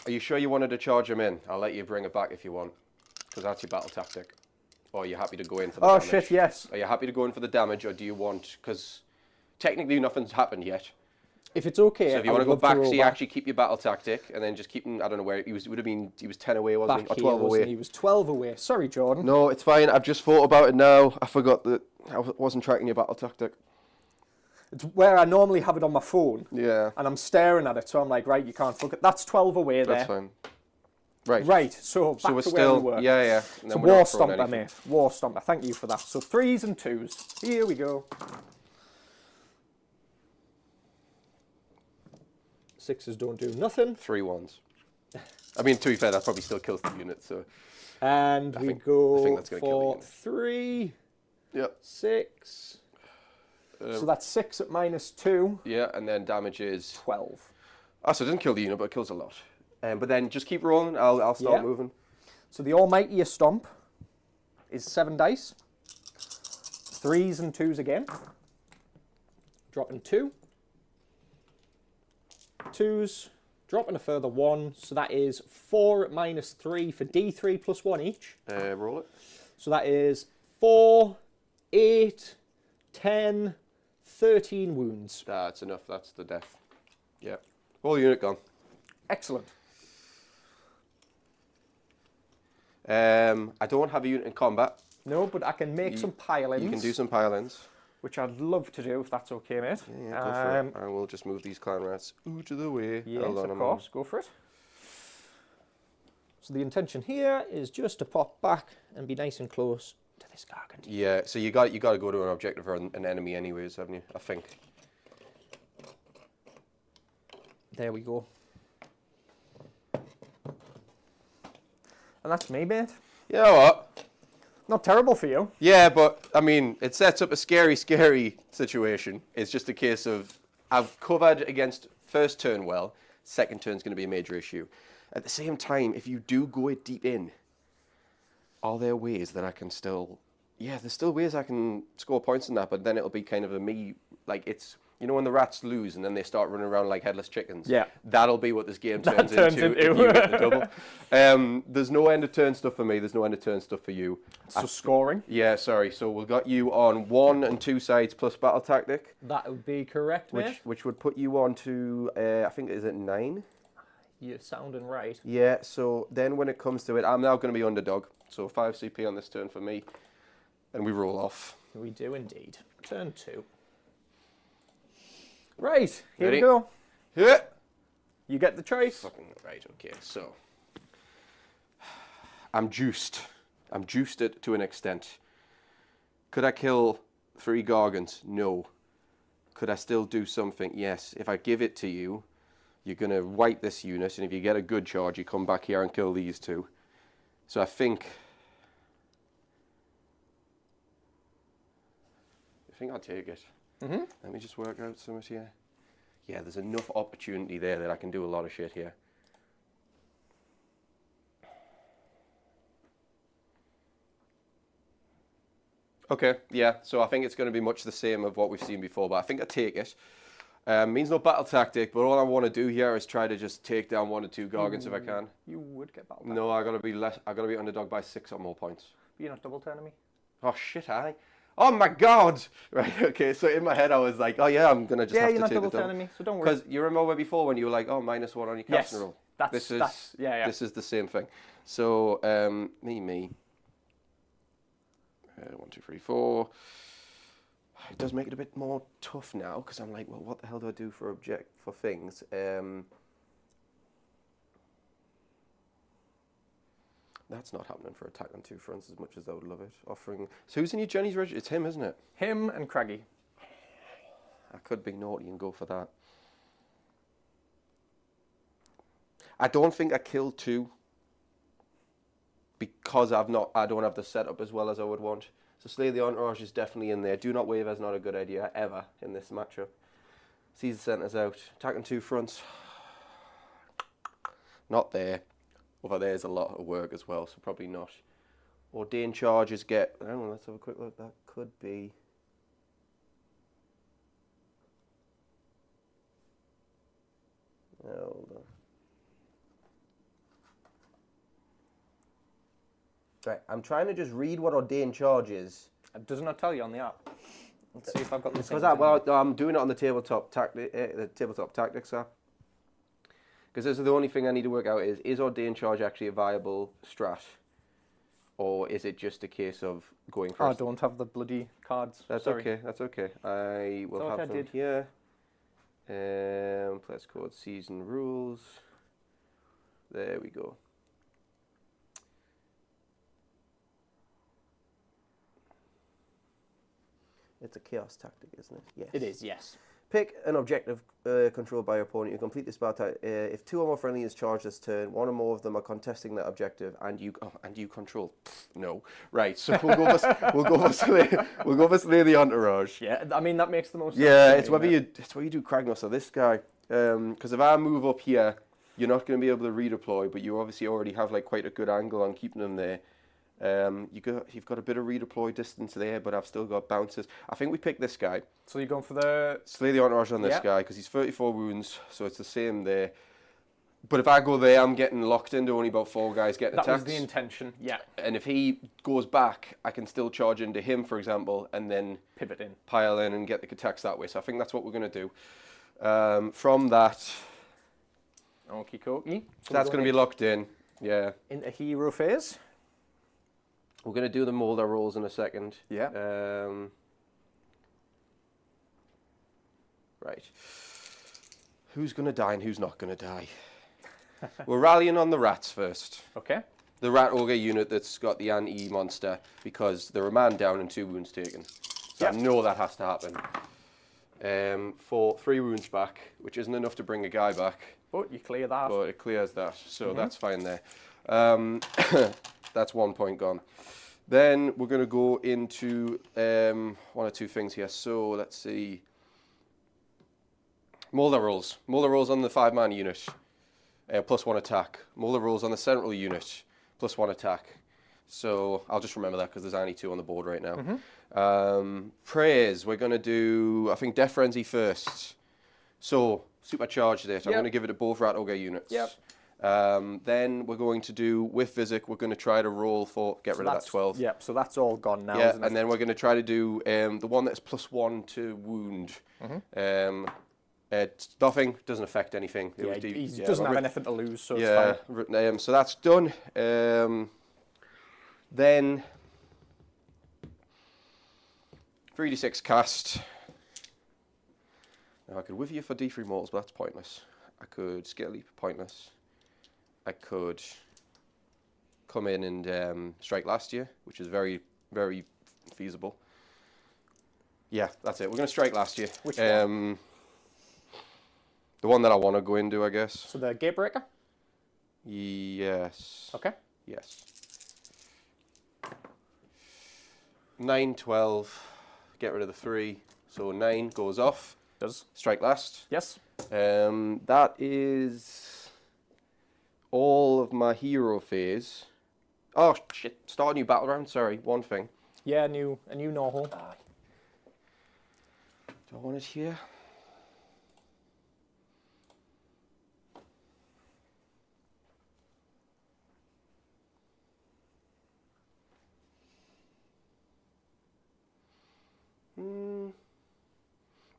Are you sure you wanted to charge him in? I'll let you bring it back if you want, because that's your battle tactic. Or are you happy to go in for the
Oh
damage?
shit, yes.
Are you happy to go in for the damage, or do you want? Because technically nothing's happened yet.
If it's okay,
So if you
I
want to
would
go
love
back, so you
roll
actually keep your battle tactic, and then just keep him. I don't know where he was. Would have been. He was 10 away, wasn't
back
he? Or
here,
12
wasn't
away.
he? Was 12 away. Sorry, Jordan.
No, it's fine. I've just thought about it now. I forgot that I wasn't tracking your battle tactic.
It's where I normally have it on my phone,
Yeah,
and I'm staring at it, so I'm like, right, you can't fuck it. That's 12 away there.
that's fine. Right.
Right, so back
So we're
to
still.
where we were.
Yeah. And
So
then we're
War
not throwing
Stomper,
anything.
mate. War Stomper. Thank you for that. So 3s and 2s. Here we go. 6s don't do nothing.
3 1s. I mean, to be fair, that probably still kills the unit. So.
And we
think
go
that's gonna kill the
for
unit.
3,
Yep.
6. So that's 6 at -2.
Yeah, and then damage is.
12.
So it doesn't kill the unit, but it kills a lot. But then just keep rolling. I'll start
Yeah.
moving.
So the Almighty Stomp is 7 dice. 3s and 2s again. Dropping 2. 2s. Dropping a further 1. So that is 4 at -3 for D3 plus 1 each.
Roll it.
So that is 4, 8, 10, 13 wounds.
That's enough. That's the death. Yeah. Whole unit gone.
Excellent.
I don't have a unit in combat.
No, but I can make some pile-ins.
You can do some pile-ins.
Which I'd love to do if that's okay, mate.
Yeah, go for it. I will just move these clan rats out of the way.
Yes,
Hold on a
of
moment.
course. Go for it. So the intention here is just to pop back and be nice and close to this gargant.
Yeah, so you got to go to an objective or an enemy anyways, haven't you? I think.
There we go. And that's me, mate.
You know what?
Not terrible for you.
Yeah, but, I mean, it sets up a scary, scary situation. It's just a case of, I've covered against first turn well, second turn's going to be a major issue. At the same time, if you do go it deep in, are there ways that I can still... Yeah, there's still ways I can score points in that, but then it'll be kind of a me... Like, it's... You know when the rats lose and then they start running around like headless chickens?
Yeah.
That'll be what this game turns into if you get the double. There's no end of turn stuff for me. There's no end of turn stuff for you.
So scoring?
Yeah, sorry. So we've got you on 1 and 2 sides plus battle tactic.
That would be correct, mate.
Which would put you on to, I think, is it 9?
You're sounding right.
Yeah, so then when it comes to it, I'm now going to be underdog. So 5 CP on this turn for me. And we roll off.
We do indeed. Turn 2. Right, here
Ready?
we go.
Yeah.
You get the choice.
Fucking right, okay, so. I'm juiced. I'm juiced it to an extent. Could I kill 3 Gargants? No. Could I still do something? Yes. If I give it to you, you're going to wipe this unit, and if you get a good charge, you come back here and kill these 2. So I think I'll take it. Let me just work out something here. Yeah, there's enough opportunity there that I can do a lot of shit here. Okay, yeah, so I think it's going to be much the same of what we've seen before, but I think I take it. Means no battle tactic, but all I want to do here is try to just take down 1 or 2 Gargants if I can.
You would get battle tactic.
No, I gotta be underdog by 6 or more points.
But you're not double turning me?
Oh shit, Oh my god! Right, okay, so in my head I was like, oh yeah, I'm gonna just have to take the double.
Yeah, you're not double turning me, so don't worry.
Because you remember before when you were like, oh, -1 on your casting roll?
This is
the same thing. So, me. 1, 2, 3, 4. It does make it a bit more tough now, because I'm like, well, what the hell do I do for things? That's not happening for attack on 2 fronts as much as I would love it. Offering. So who's in your Jenny's register? It's him, isn't it?
Him and Craggy.
I could be naughty and go for that. I don't think I killed 2 because I don't have the setup as well as I would want. So Slay the Entourage is definitely in there. Do not waver is not a good idea ever in this matchup. Seize the centers out. Attack on 2 fronts. Not there. Over there is a lot of work as well, so probably not. Ordained charges get... I don't know, let's have a quick look. That could be... Hold on. Right, I'm trying to just read what ordained charge is.
It does not tell you on the app. Let's see if I've got the same.
Well, I'm doing it on the tabletop tactics app. Because this is the only thing I need to work out is ordained charge actually a viable strat? Or is it just a case of going first?
Oh, I don't have the bloody cards.
That's
Sorry.
okay, that's okay. I will have them here. Let's go with season rules. There we go. It's a chaos tactic, isn't it? Yes.
It is, yes.
Pick an objective controlled by your opponent. You complete this battle. If 2 or more friendlies charge this turn, 1 or more of them are contesting that objective, and you control. No, right. So we'll go for Slay the Entourage.
Yeah, I mean that makes the most.
Yeah,
sense
it's whether you do Kragnos or this guy. Because if I move up here, you're not going to be able to redeploy, but you obviously already have like quite a good angle on keeping them there. You've got a bit of redeploy distance there, but I've still got bounces. I think we pick this guy.
So you're going for the...
Slay the Entourage on this guy, because he's 34 wounds, so it's the same there. But if I go there, I'm getting locked into only about 4 guys getting attacks.
That was the intention, yeah.
And if he goes back, I can still charge into him, for example, and then...
Pivot in.
Pile in and get the attacks that way. So I think that's what we're going to do. From that...
Okie dokie.
So that's going to be locked in, yeah.
Into hero phase.
We're going to do the Molder rolls in a second.
Yeah.
Right. Who's going to die and who's not going to die? We're rallying on the rats first.
Okay.
The rat ogre unit that's got the anti monster because they're a man down and 2 wounds taken. So I know that has to happen. for 3 wounds back, which isn't enough to bring a guy back.
But you clear that.
But it clears that, so that's fine there. That's 1 point gone. Then we're going to go into 1 or 2 things here. So let's see. Molder rolls. Molder rolls on the 5-man unit, plus 1 attack. Molder rolls on the central unit, plus 1 attack. So I'll just remember that because there's only 2 on the board right now. Praise, we're going to do, I think, Death Frenzy first. So, supercharged it. I'm going to give it to both Rat Ogre units. Then we're going to do, with Physic, we're going to try to roll for, get rid of that 12.
Yep, so that's all gone now,
Yeah,
isn't it?
and then we're going to try to do the one that's plus 1 to wound. Nothing, doesn't affect anything.
He doesn't have anything to lose, so it's fine.
So that's done. Then 3d6 cast. Now I could With You for D3 mortals, but that's pointless. I could Scale Leap, pointless. I could come in and Strike Last Year, which is very, very feasible. Yeah, that's it. We're going to Strike Last Year.
Which one?
The one that I want to go into, I guess.
So the Gatebreaker?
Yes.
Okay.
Yes. 9, 12. Get rid of the 3. So 9 goes off.
Does.
Strike last.
Yes.
That is all of my hero phase. Oh, shit. Start a new battle round. Sorry, one thing.
Yeah, a new no-hole.
Do I want it here?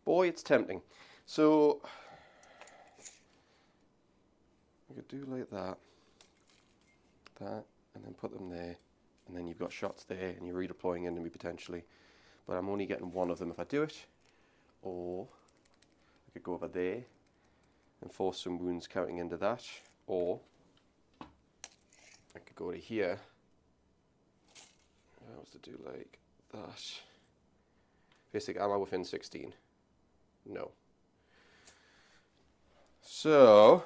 Boy, it's tempting. So we could do like that, and then put them there, and then you've got shots there, and you're redeploying enemy potentially. But I'm only getting 1 of them if I do it. Or I could go over there and force some wounds counting into that, or I could go to here. I was to do like that. Basic ammo within 16. No. So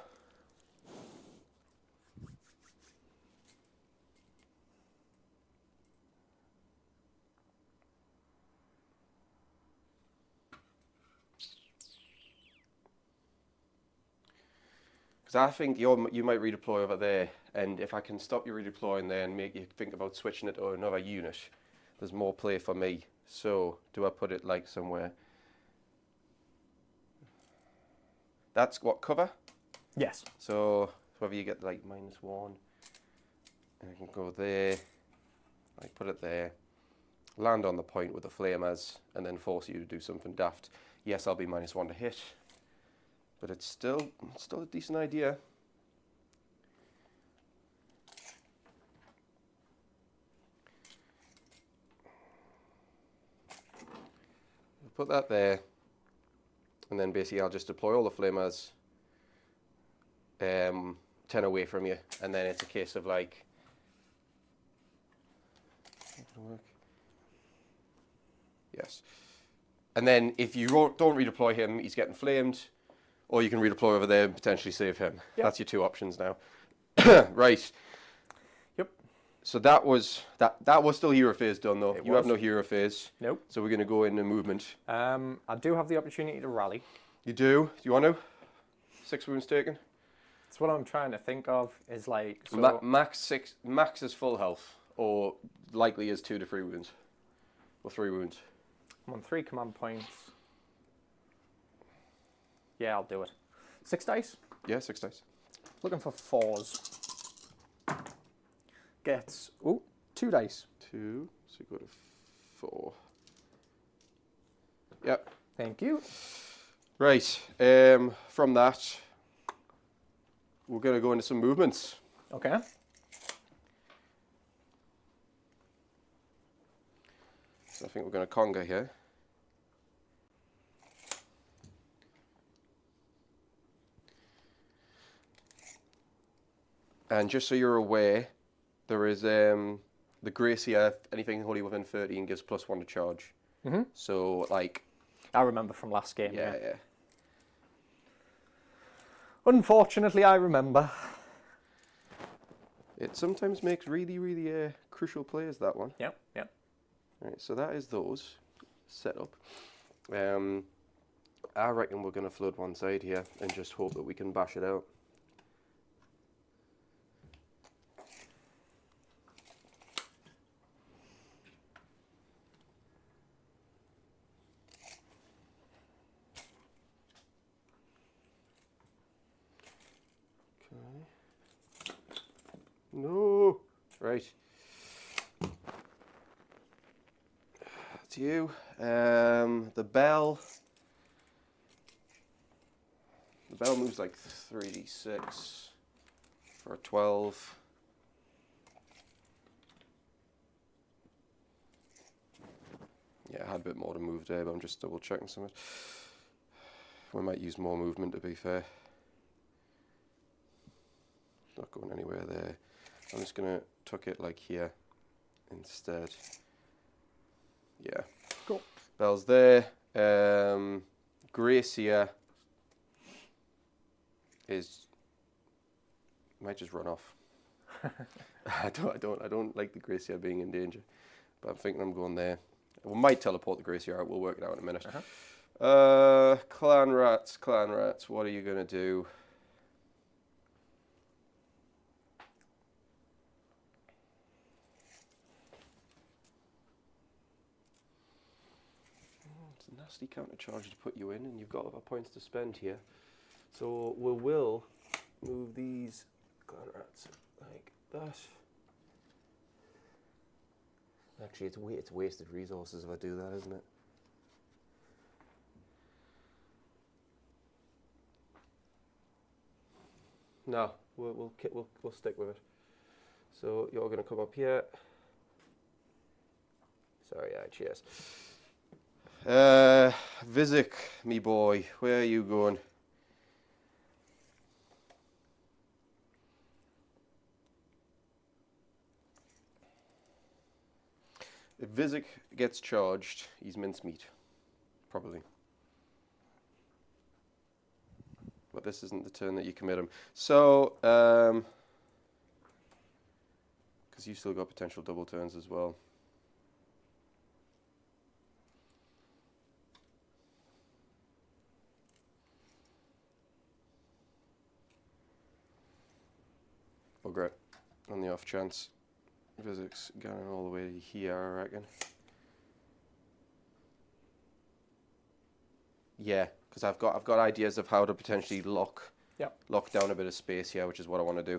because I think you might redeploy over there, and if I can stop you redeploying there and make you think about switching it to another unit, there's more play for me. So do I put it like somewhere? That's what, cover?
Yes.
So whether you get like -1, and I can go there, like put it there, land on the point with the flamers, and then force you to do something daft. Yes, I'll be -1 to hit, but it's still a decent idea. Put that there. And then basically I'll just deploy all the flamers 10 away from you, and then it's a case of like yes. And then if you don't redeploy him, he's getting flamed, or you can redeploy over there and potentially save him. Yep. That's your 2 options now. Right.
Yep.
So that was still hero phase done though. You have no hero phase.
Nope.
So we're going to go into movement.
I do have the opportunity to rally.
You do? Do you want to? 6 wounds taken.
That's what I'm trying to think of. Is like so
max is full health, or likely is 2 to 3 wounds, or 3 wounds.
I'm on 3 command points. Yeah, I'll do it. 6 dice.
Yeah, 6 dice.
Looking for 4s. Gets 2 dice.
2, so you go to 4. Yep.
Thank you.
Right. From that, we're going to go into some movements.
Okay.
So I think we're going to conga here. And just so you're aware, there is the grace here. Anything wholly within 13 gives +1 to charge. So like,
I remember from last game.
Yeah,
Yeah.
yeah.
Unfortunately, I remember.
It sometimes makes really, really crucial plays, that one.
Yep, yep.
Right, so that is those set up. I reckon we're going to flood one side here and just hope that we can bash it out. Okay. No! Right. That's you. The bell. The bell moves like 3d6 for a 12. Yeah, I had a bit more to move there, but I'm just double checking something. We might use more movement, to be fair. Not going anywhere there. I'm just going to tuck it like here instead. Yeah.
Cool.
Bell's there. Gracia might just run off. I don't like the Gracia being in danger, but I'm thinking I'm going there. We might teleport the Gracia out. We'll work it out in a minute. Clan rats. What are you gonna do? It's a nasty counter charge to put you in, and you've got other points to spend here. So we will move these clan rats like that. Actually, it's wasted resources if I do that, isn't it? No, we'll stick with it. So you're going to come up here. Sorry, cheers. Vizik, me boy, where are you going? If Vizik gets charged, he's mincemeat, probably. But this isn't the turn that you commit him. So, because you still got potential double turns as well. Oh, great. On the off chance. Vizik's going all the way here, I reckon. Yeah, because I've got ideas of how to potentially lock down a bit of space here, which is what I want to do.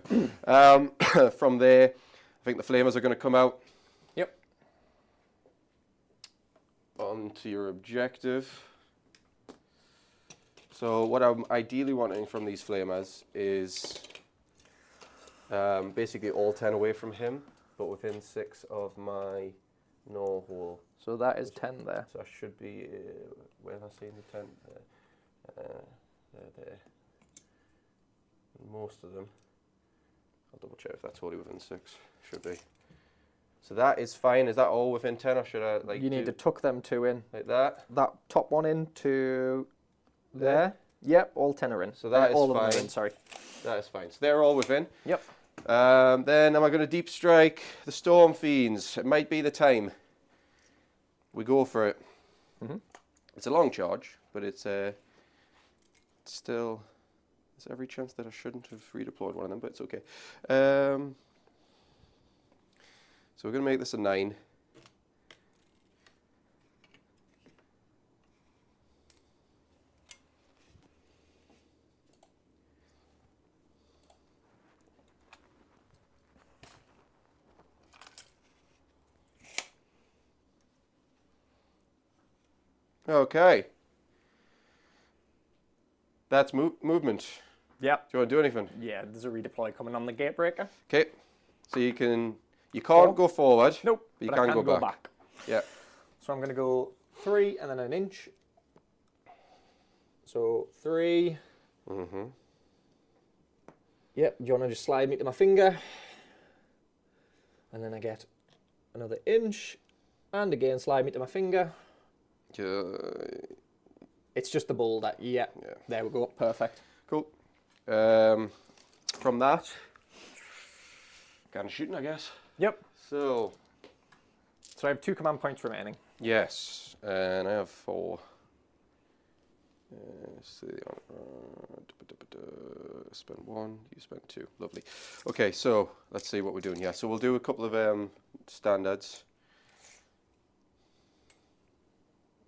From there, I think the flamers are going to come out.
Yep.
On to your objective. So what I'm ideally wanting from these flamers is basically all 10 away from him, but within 6 of my gnaw hole.
So that is 10 there.
So I should be, where have I seen the 10? There. Most of them. I'll double check if that's totally within 6. Should be. So that is fine. Is that all within 10, or should I like?
You need to tuck them 2 in.
Like that.
That top one in to there. Yep, all 10 are in.
So that is
all
fine.
of them are in. Sorry.
That is fine. So they're all within.
Yep.
Then am I going to deep strike the Storm Fiends? It might be the time. We go for it.
Mm-hmm.
It's a long charge, but it's still. There's every chance that I shouldn't have redeployed one of them, but it's okay. So we're going to make this a 9. Okay. That's movement.
Yep.
Do you want to do anything?
Yeah, there's a redeploy coming on the gate breaker.
Okay. So you can't go forward.
Nope.
But you
I
can go back. Yeah.
So I'm going to go 3 and then an inch. So 3.
Mm-hmm.
Yep. Do you want to just slide me to my finger? And then I get another inch. And again, slide me to my finger. It's just the boulder. Yeah. There we go. Perfect.
Cool. From that, kind of shooting, I guess.
Yep.
So
I have 2 command points remaining.
yes, and I have 4. Spend 1, you spend 2. Lovely. Okay, so let's see what we're doing here. So we'll do a couple of standards.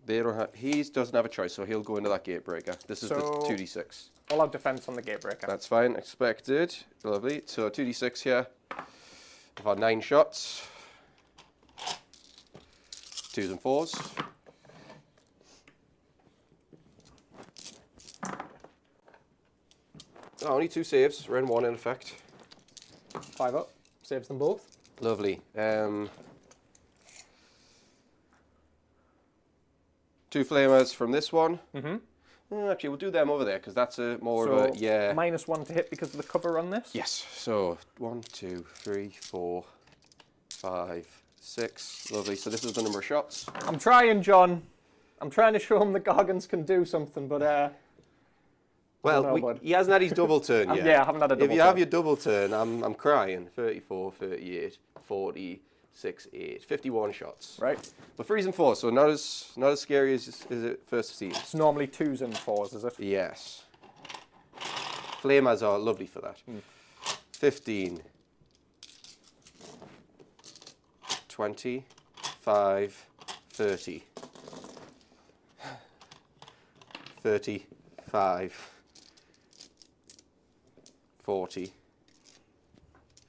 They don't have. He doesn't have a choice, so he'll go into that gate breaker. This is the 2d6.
All out defense on the gate breaker.
That's fine. Expected. Lovely. So 2d6 here. I've had 9 shots. 2s and 4s. Oh, only 2 saves. Ren 1 in effect.
5 up. Saves them both.
Lovely. 2 flamers from this one. Actually, we'll do them over there because that's a more of a
-1 to hit because of the cover on this.
Yes. So 1, 2, 3, 4, 5, 6. Lovely. So this is the number of shots.
I'm trying, John. I'm trying to show him the Gargants can do something, but
well, he hasn't had his double turn yet.
Yeah, I haven't had a double turn.
If you have your double turn, I'm crying. 34, 38, 40. 6, 8, 51 shots.
Right.
But 3s and 4s, so not as scary as it first seems.
It's normally 2s and 4s, is it?
Yes. Flamers are lovely for that. 15, 20, 5, 30, 35, 40,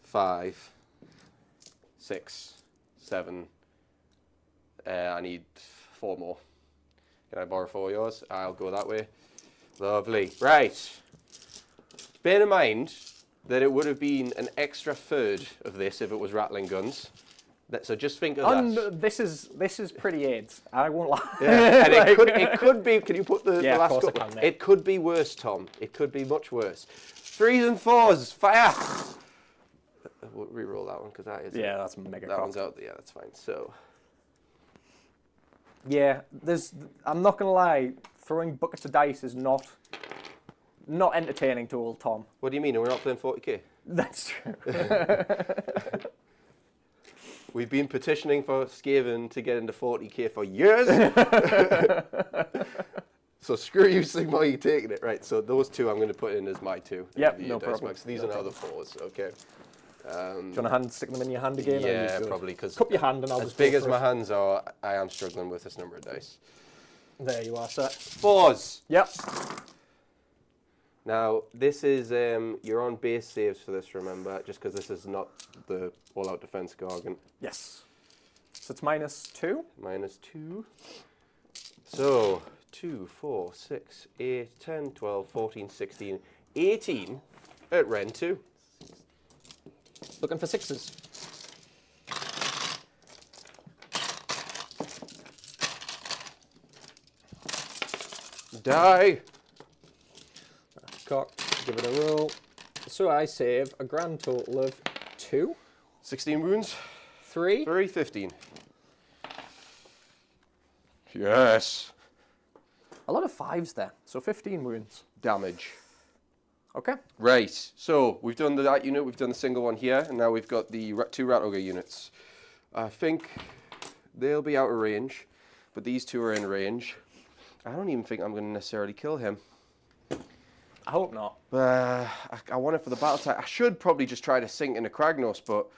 5, 6, 7. I need 4 more. Can I borrow 4 of yours? I'll go that way. Lovely. Right. Bear in mind that it would have been an extra third of this if it was rattling guns. So just think of that.
This is pretty AIDS. I won't lie.
Yeah. And it could be. Can you put the
Yeah,
last
of course
couple?
I can, mate.
It could be worse, Tom. It could be much worse. 3s and 4s. Fire. We'll re-roll that one because that is.
Yeah, that's mega.
That one's out. Yeah, that's fine. So.
Yeah, I'm not gonna lie. Throwing buckets of dice is not entertaining to old Tom.
What do you mean? We're not playing 40k?
That's true.
We've been petitioning for Skaven to get into 40k for years. So screw you, Sigmar, you're taking it. Right, so those 2 I'm going to put in as my 2.
Yep, no problem.
So these are now the 4s, okay.
Do you want to stick them in your hand again?
Yeah, probably, because
cup your hand and I'll
as
just
big as my hands are, I am struggling with this number of dice.
There you are, sir.
4s.
Yep.
Now, this is, you're on base saves for this, remember, just because this is not the all-out defense Gargant.
Yes. So it's -2?
-2. So, 2, 4, 6, 8, 10, 12, 14, 16, 18 at Ren 2.
Looking for 6s.
Die!
Cock, give it a roll. So I save a grand total of 2.
16 wounds.
3.
3, 15. Yes.
A lot of 5s there. So 15 wounds.
Damage.
Okay.
Right, so we've done that unit, we've done the single one here, and now we've got the 2 Rat Ogre units. I think they'll be out of range, but these 2 are in range. I don't even think I'm going to necessarily kill him.
I hope not.
I want it for the battle type. I should probably just try to sink into Kragnos, but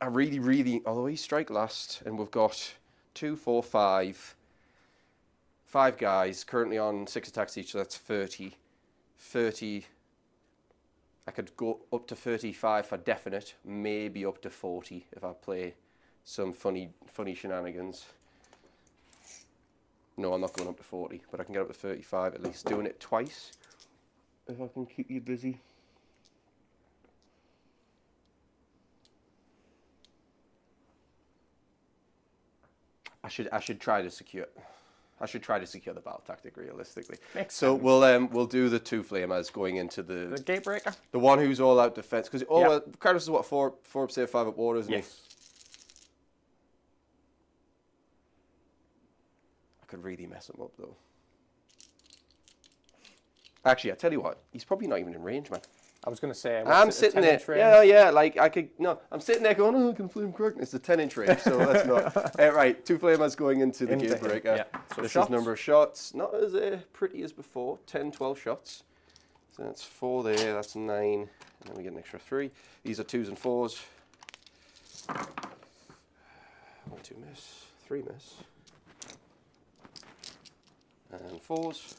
I really, although he strike last, and we've got 2, 4, 5 guys currently on 6 attacks each, so that's 30. 30. I could go up to 35 for definite, maybe up to 40 if I play some funny shenanigans. No, I'm not going up to 40, but I can get up to 35 at least, doing it twice if I can keep you busy. I should try to secure. I should try to secure the battle tactic realistically.
Makes
so
sense.
we'll do the 2 flamers going into
The gatebreaker?
the one who's all out defense, because Kratos is what 4 up save 5 up water, isn't he? I could really mess him up though. Actually, I tell you what, he's probably not even in range, man.
I was going to say,
I'm sitting there. Yeah, like I could. No, I'm sitting there going, oh, I can flame crack. It's a 10-inch range, so that's not. Right, 2 flamers going into the gate breaker.
Yeah. So
this
shots.
is number of shots. Not as pretty as before. 10, 12 shots. So that's 4 there. That's 9. And then we get an extra 3. These are 2s and 4s. 1, 2 miss. 3 miss. And 4s.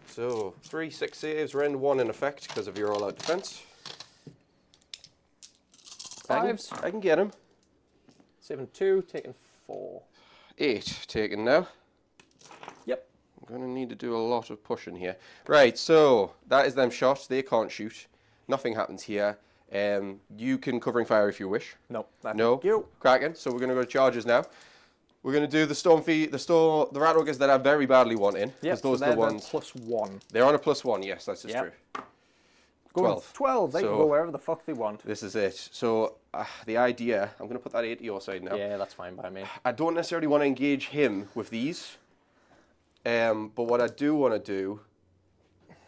So 3 6 saves, rend 1 in effect because of your all-out defense.
5s.
I can get him.
Saving 2, taking 4.
8 taken now.
Yep.
I'm going to need to do a lot of pushing here. Right, so that is them shots. They can't shoot. Nothing happens here. You can covering fire if you wish.
No.
No. Cracking. So we're going to go to charges now. We're going to do the rat ogres that I very badly want in.
Yes,
those
so
are the ones.
+1.
They're on a +1, yes, that's just true. 12.
12, they can go wherever the fuck they want.
This is it. So the idea, I'm going to put that 8 to your side now.
Yeah, that's fine by me.
I don't necessarily want to engage him with these. But what I do want to do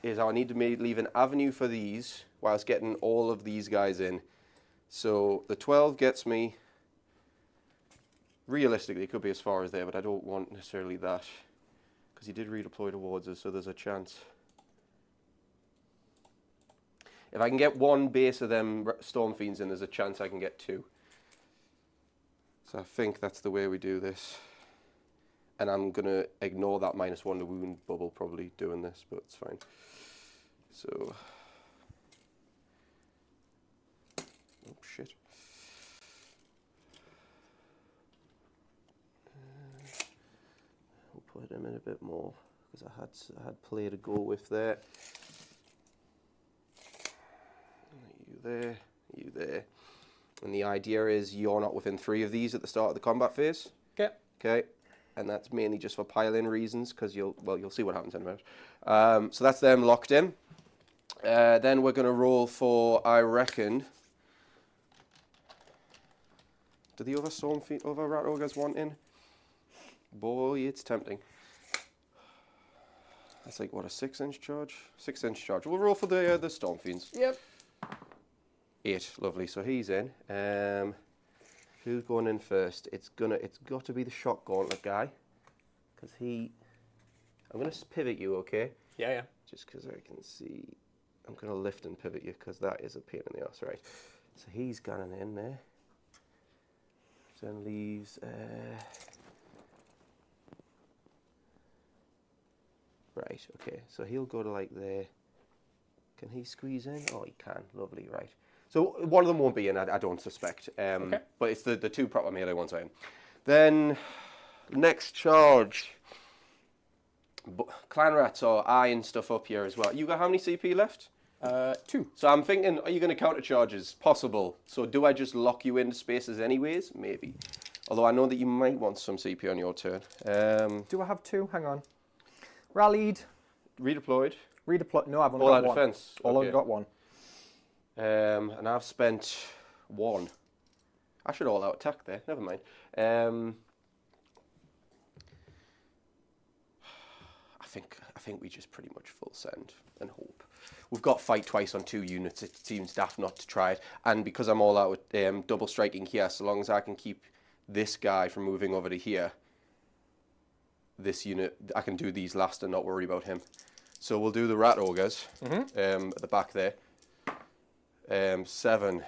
is I need to leave an avenue for these whilst getting all of these guys in. So the 12 gets me. Realistically, it could be as far as there, but I don't want necessarily that. Because he did redeploy towards us, so there's a chance. If I can get 1 base of them Storm Fiends in, there's a chance I can get 2. So I think that's the way we do this. And I'm going to ignore that -1 to wound bubble probably doing this, but it's fine. So... oh, shit. Put him in a bit more because I had play to go with there. You there, you there, and the idea is you're not within 3 of these at the start of the combat phase.
Okay.
Okay, and that's mainly just for pile-in reasons because you'll see what happens in a minute. So that's them locked in. Then we're going to roll for, I reckon. Do the other rat ogres want in? Boy, it's tempting. That's like, what, a 6-inch charge? 6-inch charge. We'll roll for the Storm Fiends.
Yep.
8, lovely. So he's in. Who's going in first? It's got to be the Shock Gauntlet guy. Because I'm going to pivot you, okay?
Yeah.
Just because I can see. I'm going to lift and pivot you because that is a pain in the ass, right? So he's gone in there. Then leaves... right, okay, so he'll go to like there. Can he squeeze in? Oh, he can. Lovely, right. So one of them won't be in, I don't suspect.
Okay.
But it's the 2 proper melee ones are in. Then, next charge. Clan rats are eyeing stuff up here as well. You got how many CP left?
2.
So I'm thinking, are you going to counter charges? Possible. So do I just lock you into spaces anyways? Maybe. Although I know that you might want some CP on your turn.
Do I have 2? Hang on. Rallied.
Redeployed.
Redeployed. No, I've only
All
got
out
1.
defense.
Only got 1.
And I've spent 1. I should all out attack there. Never mind. I think we just pretty much full send and hope. We've got fight twice on 2 units. It seems daft not to try it. And because I'm all out with double striking here, so long as I can keep this guy from moving over to here, this unit, I can do these last and not worry about him. So we'll do the rat ogres at the back there. 7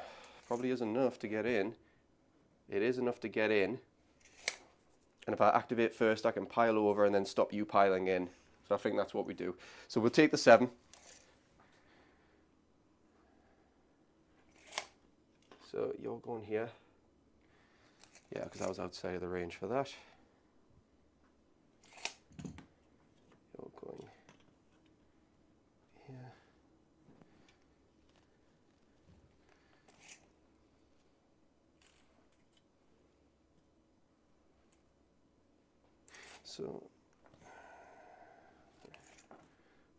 probably is enough to get in. It is enough to get in. And if I activate first, I can pile over and then stop you piling in. So I think that's what we do. So we'll take the 7. So you're going here. Yeah, because I was outside of the range for that. You're going here. So,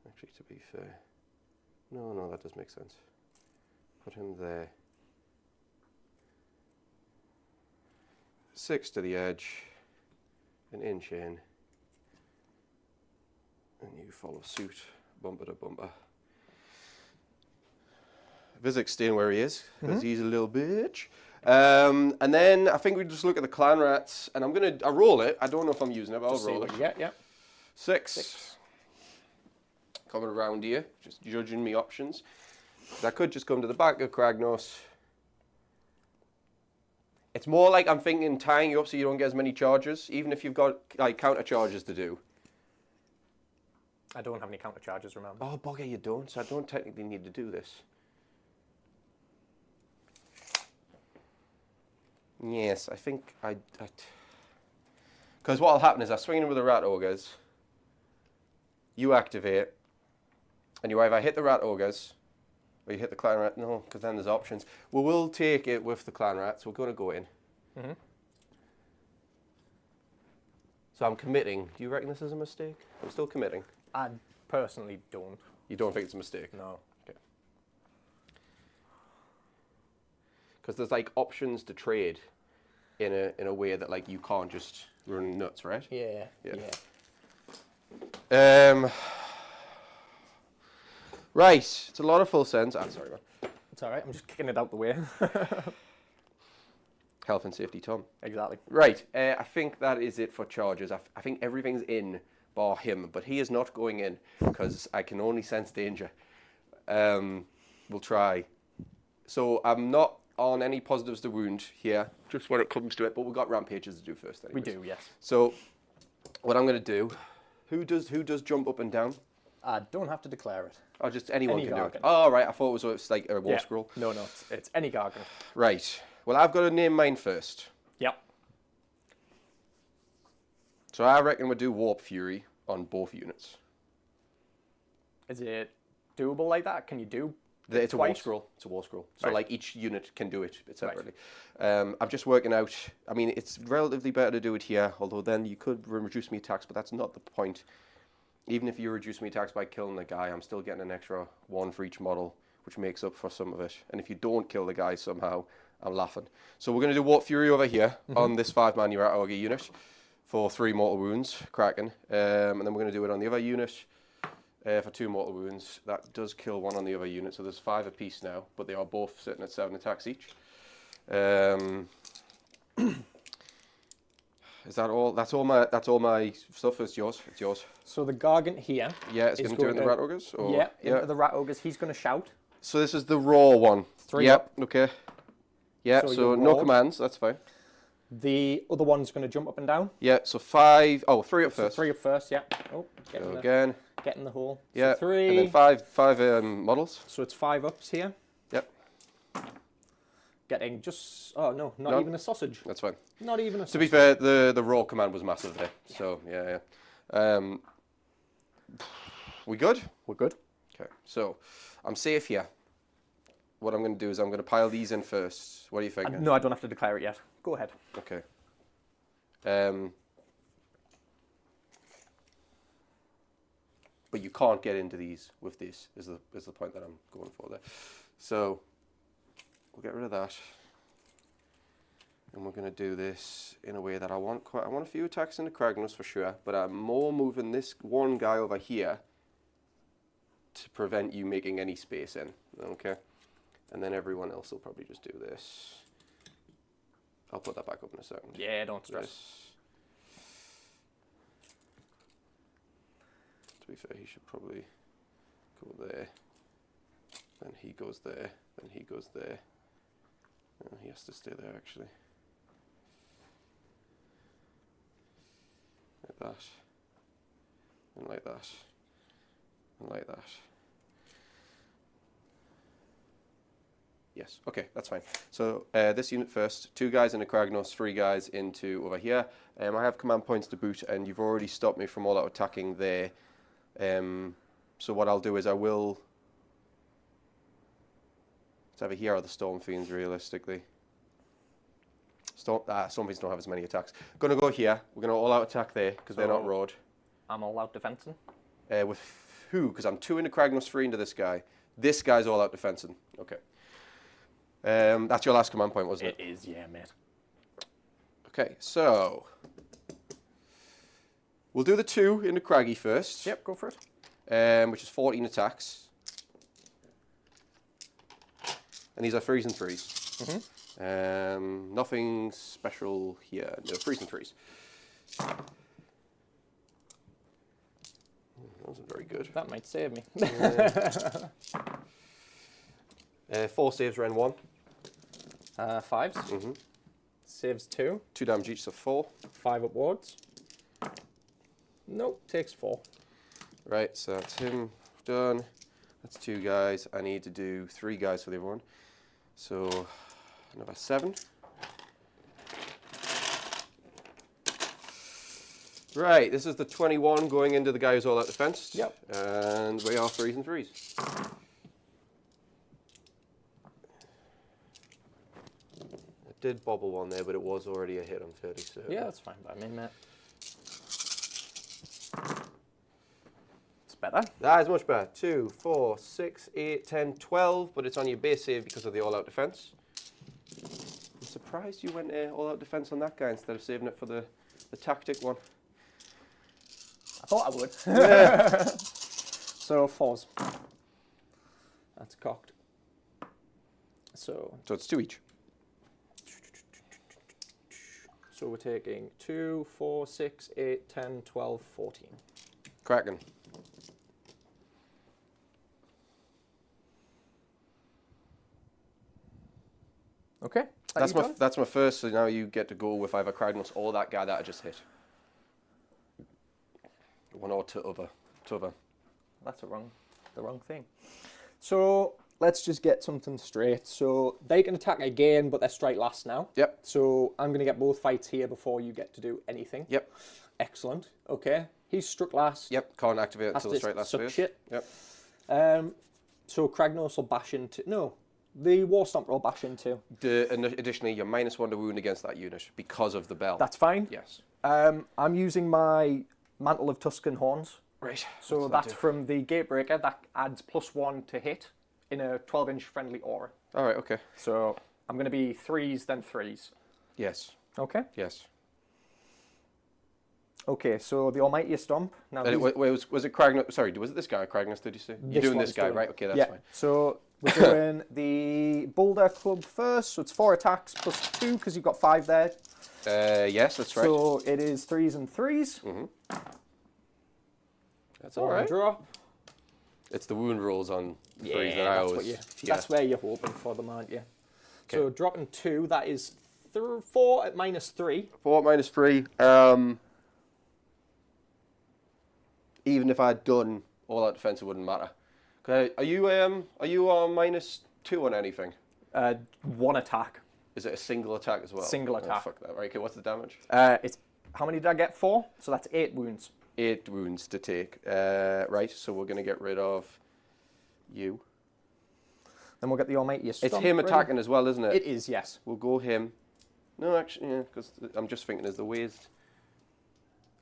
actually, to be fair, no, that does make sense. Put him there. 6 to the edge, an inch in, and you follow suit. Bumper to bumper. Vizik's staying where he is, because he's a little bitch. And then I think we just look at the clan rats, and I roll it. I don't know if I'm using it, but I'll roll it.
Yeah.
6. Coming around here, just judging me options. I could just come to the back of Kragnos. It's more like I'm thinking tying you up so you don't get as many charges, even if you've got like counter charges to do.
I don't have any counter charges, remember?
Oh, bugger, you don't, so I don't technically need to do this. Yes, I think I because what'll happen is I swing in with the rat ogres, you activate, and you either hit the rat ogres, or you hit the clan rat. No, because then there's options. We will take it with the clan rats. We're going to go in. So I'm committing. Do you reckon this is a mistake? I'm still committing.
I personally don't.
You don't think it's a mistake?
No.
Okay. Because there's like options to trade in a way that like you can't just run nuts, right?
Yeah.
Right, it's a lot of full sends. Sorry, man.
It's all right. I'm just kicking it out the way.
Health and safety, Tom.
Exactly.
Right, I think that is it for charges. I think everything's in bar him, but he is not going in because I can only sense danger. We'll try. So I'm not on any positives to wound here, just when it comes to it, but we've got rampages to do first anyways.
We do, yes.
So what I'm going to do, who does jump up and down?
I don't have to declare it.
Or just anyone
Any
can
Gargant.
do it? Oh, right, I thought it was like a war scroll.
No, it's any Gargant.
Right, well, I've got to name mine first.
Yep.
So I reckon we'll do Warp Fury on both units.
Is it doable like that? Can you do
It's a war
twice?
scroll. It's a war scroll. So
Right.
like each unit can do it separately. I'm just working out. I mean, it's relatively better to do it here, although then you could reduce me attacks, but that's not the point. Even if you reduce me attacks by killing the guy, I'm still getting an extra 1 for each model, which makes up for some of it. And if you don't kill the guy somehow, I'm laughing. So we're going to do Warp Fury over here on this 5-man Rat Ogre unit for 3 mortal wounds, cracking. And then we're going to do it on the other unit for 2 mortal wounds. That does kill 1 on the other unit, so there's 5 apiece now, but they are both sitting at 7 attacks each. Is that all? That's all my stuff. It's yours. It's yours.
So the Gargant here.
Yeah, it's going to do it in the Rat Ogres? Or?
Yeah, into the Rat Ogres. He's going to shout.
So this is the raw one.
3
yep,
up.
okay. Yeah, so
you're
no
rolled.
commands, that's fine.
The other one's going to jump up and down.
Yeah, so 5, 3 up
So
first.
3 up first, yeah. Oh,
Go again.
get in the hole.
Yeah,
So 3.
and then 5 models.
So it's 5 ups here.
Yep,
Getting just, oh no, not
None.
even a sausage.
that's fine.
Not even a
To be
sausage.
fair, the raw command was massive there. So, yeah. We good?
We're good.
Okay, so I'm safe here. What I'm going to do is I'm going to pile these in first. What do you think?
No, I don't have to declare it yet. Go ahead.
Okay. But you can't get into these with this, is the point that I'm going for there. So we'll get rid of that. And we're going to do this in a way that I want a few attacks into Kragnos for sure, but I'm more moving this one guy over here to prevent you making any space in. Okay? And then everyone else will probably just do this. I'll put that back up in a second.
Yeah, don't stress.
To be fair, he should probably go there. Then he goes there. Then he goes there. Oh, he has to stay there actually. Like that. And like that. And like that. Yes, okay, that's fine. So this unit first, 2 guys in a Kragnos, 3 guys into over here. I have command points to boot, and you've already stopped me from all out attacking there. So what I'll do is I will... It's either here or the Storm Fiends, realistically. Storm Fiends don't have as many attacks. Going to go here. We're going to all out attack there, because they're not road.
I'm all out defensing.
With who? Because I'm 2 into Kragnos, 3 into this guy. This guy's all out defensing. Okay. That's your last command point, wasn't it?
It is, yeah, mate.
Okay, so we'll do the 2 into Craggy first.
Yep, go for it.
which is 14 attacks. And these are 3s and 3s. Nothing special here. No, 3s and 3s. That wasn't very good.
That might save me.
4 saves, round 1.
5s. Saves 2.
2 damage each, so 4.
5 upwards. Nope, takes 4.
Right, so that's him done. That's 2 guys. I need to do 3 guys for the other one. So another 7. Right, this is the 21 going into the guy who's all out defense.
Yep.
And we are 3s and 3s. I did bobble one there, but it was already a hit on 30. So
Yeah, that's fine by me, mate. It's better.
that is much better. 2, 4, 6, 8, 10, 12, but it's on your base save because of the all-out defense. I'm surprised you went all-out defense on that guy instead of saving it for the tactic one.
I thought I would.
Yeah.
So 4s. That's cocked. So
So it's 2 each.
we're taking 2, 4, 6, 8, 10, 12, 14.
Cracking.
Okay.
That's my first, so now you get to go with either Kragnos or that guy that I just hit. One or t'other.
That's the wrong thing. So let's just get something straight. So they can attack again, but they're strike last now.
Yep.
So I'm going to get both fights here before you get to do anything.
Yep.
Excellent. Okay. He's struck last.
Yep. Can't activate
Has
until
to
the straight last
suck
phase.
shit.
Yep.
So Kragnos will bash into... No. The War Stomper will bash into.
Additionally, you're -1 to wound against that unit because of the bell.
That's fine.
Yes.
I'm using my Mantle of Tuscan Horns.
Right.
So that's from the Gatebreaker. That adds +1 to hit in a 12-inch friendly aura.
All right. Okay.
So I'm going to be 3s, then 3s.
Yes.
Okay.
Yes.
Okay, so the Almighty Stomp. Now
Was it Kragnos? Sorry, was it this guy, Kragnos, did you say? You're doing this guy, right? Okay, that's fine.
So we're doing the Boulder Club first. So it's 4 attacks +2 because you've got 5 there.
Yes, that's right.
So it is 3s and 3s.
That's all right.
Drop.
It's the wound rolls on 3s that I always...
That's where you're hoping for them, aren't you? Okay. So dropping 2, that is 4 at -3.
4 -3. Even if I'd done all out defense, it wouldn't matter. Are you on -2 on anything?
1 attack.
Is it a single attack as well?
Single attack.
Fuck that. Right. Okay. What's the damage?
It's how many did I get? 4. So that's 8 wounds.
8 wounds to take. Right. So we're gonna get rid of you.
Then we'll get the Almighty Stomp.
It's him attacking as well, isn't it?
It is, yes.
We'll go him. No, actually, yeah, because I'm just thinking there's the ways.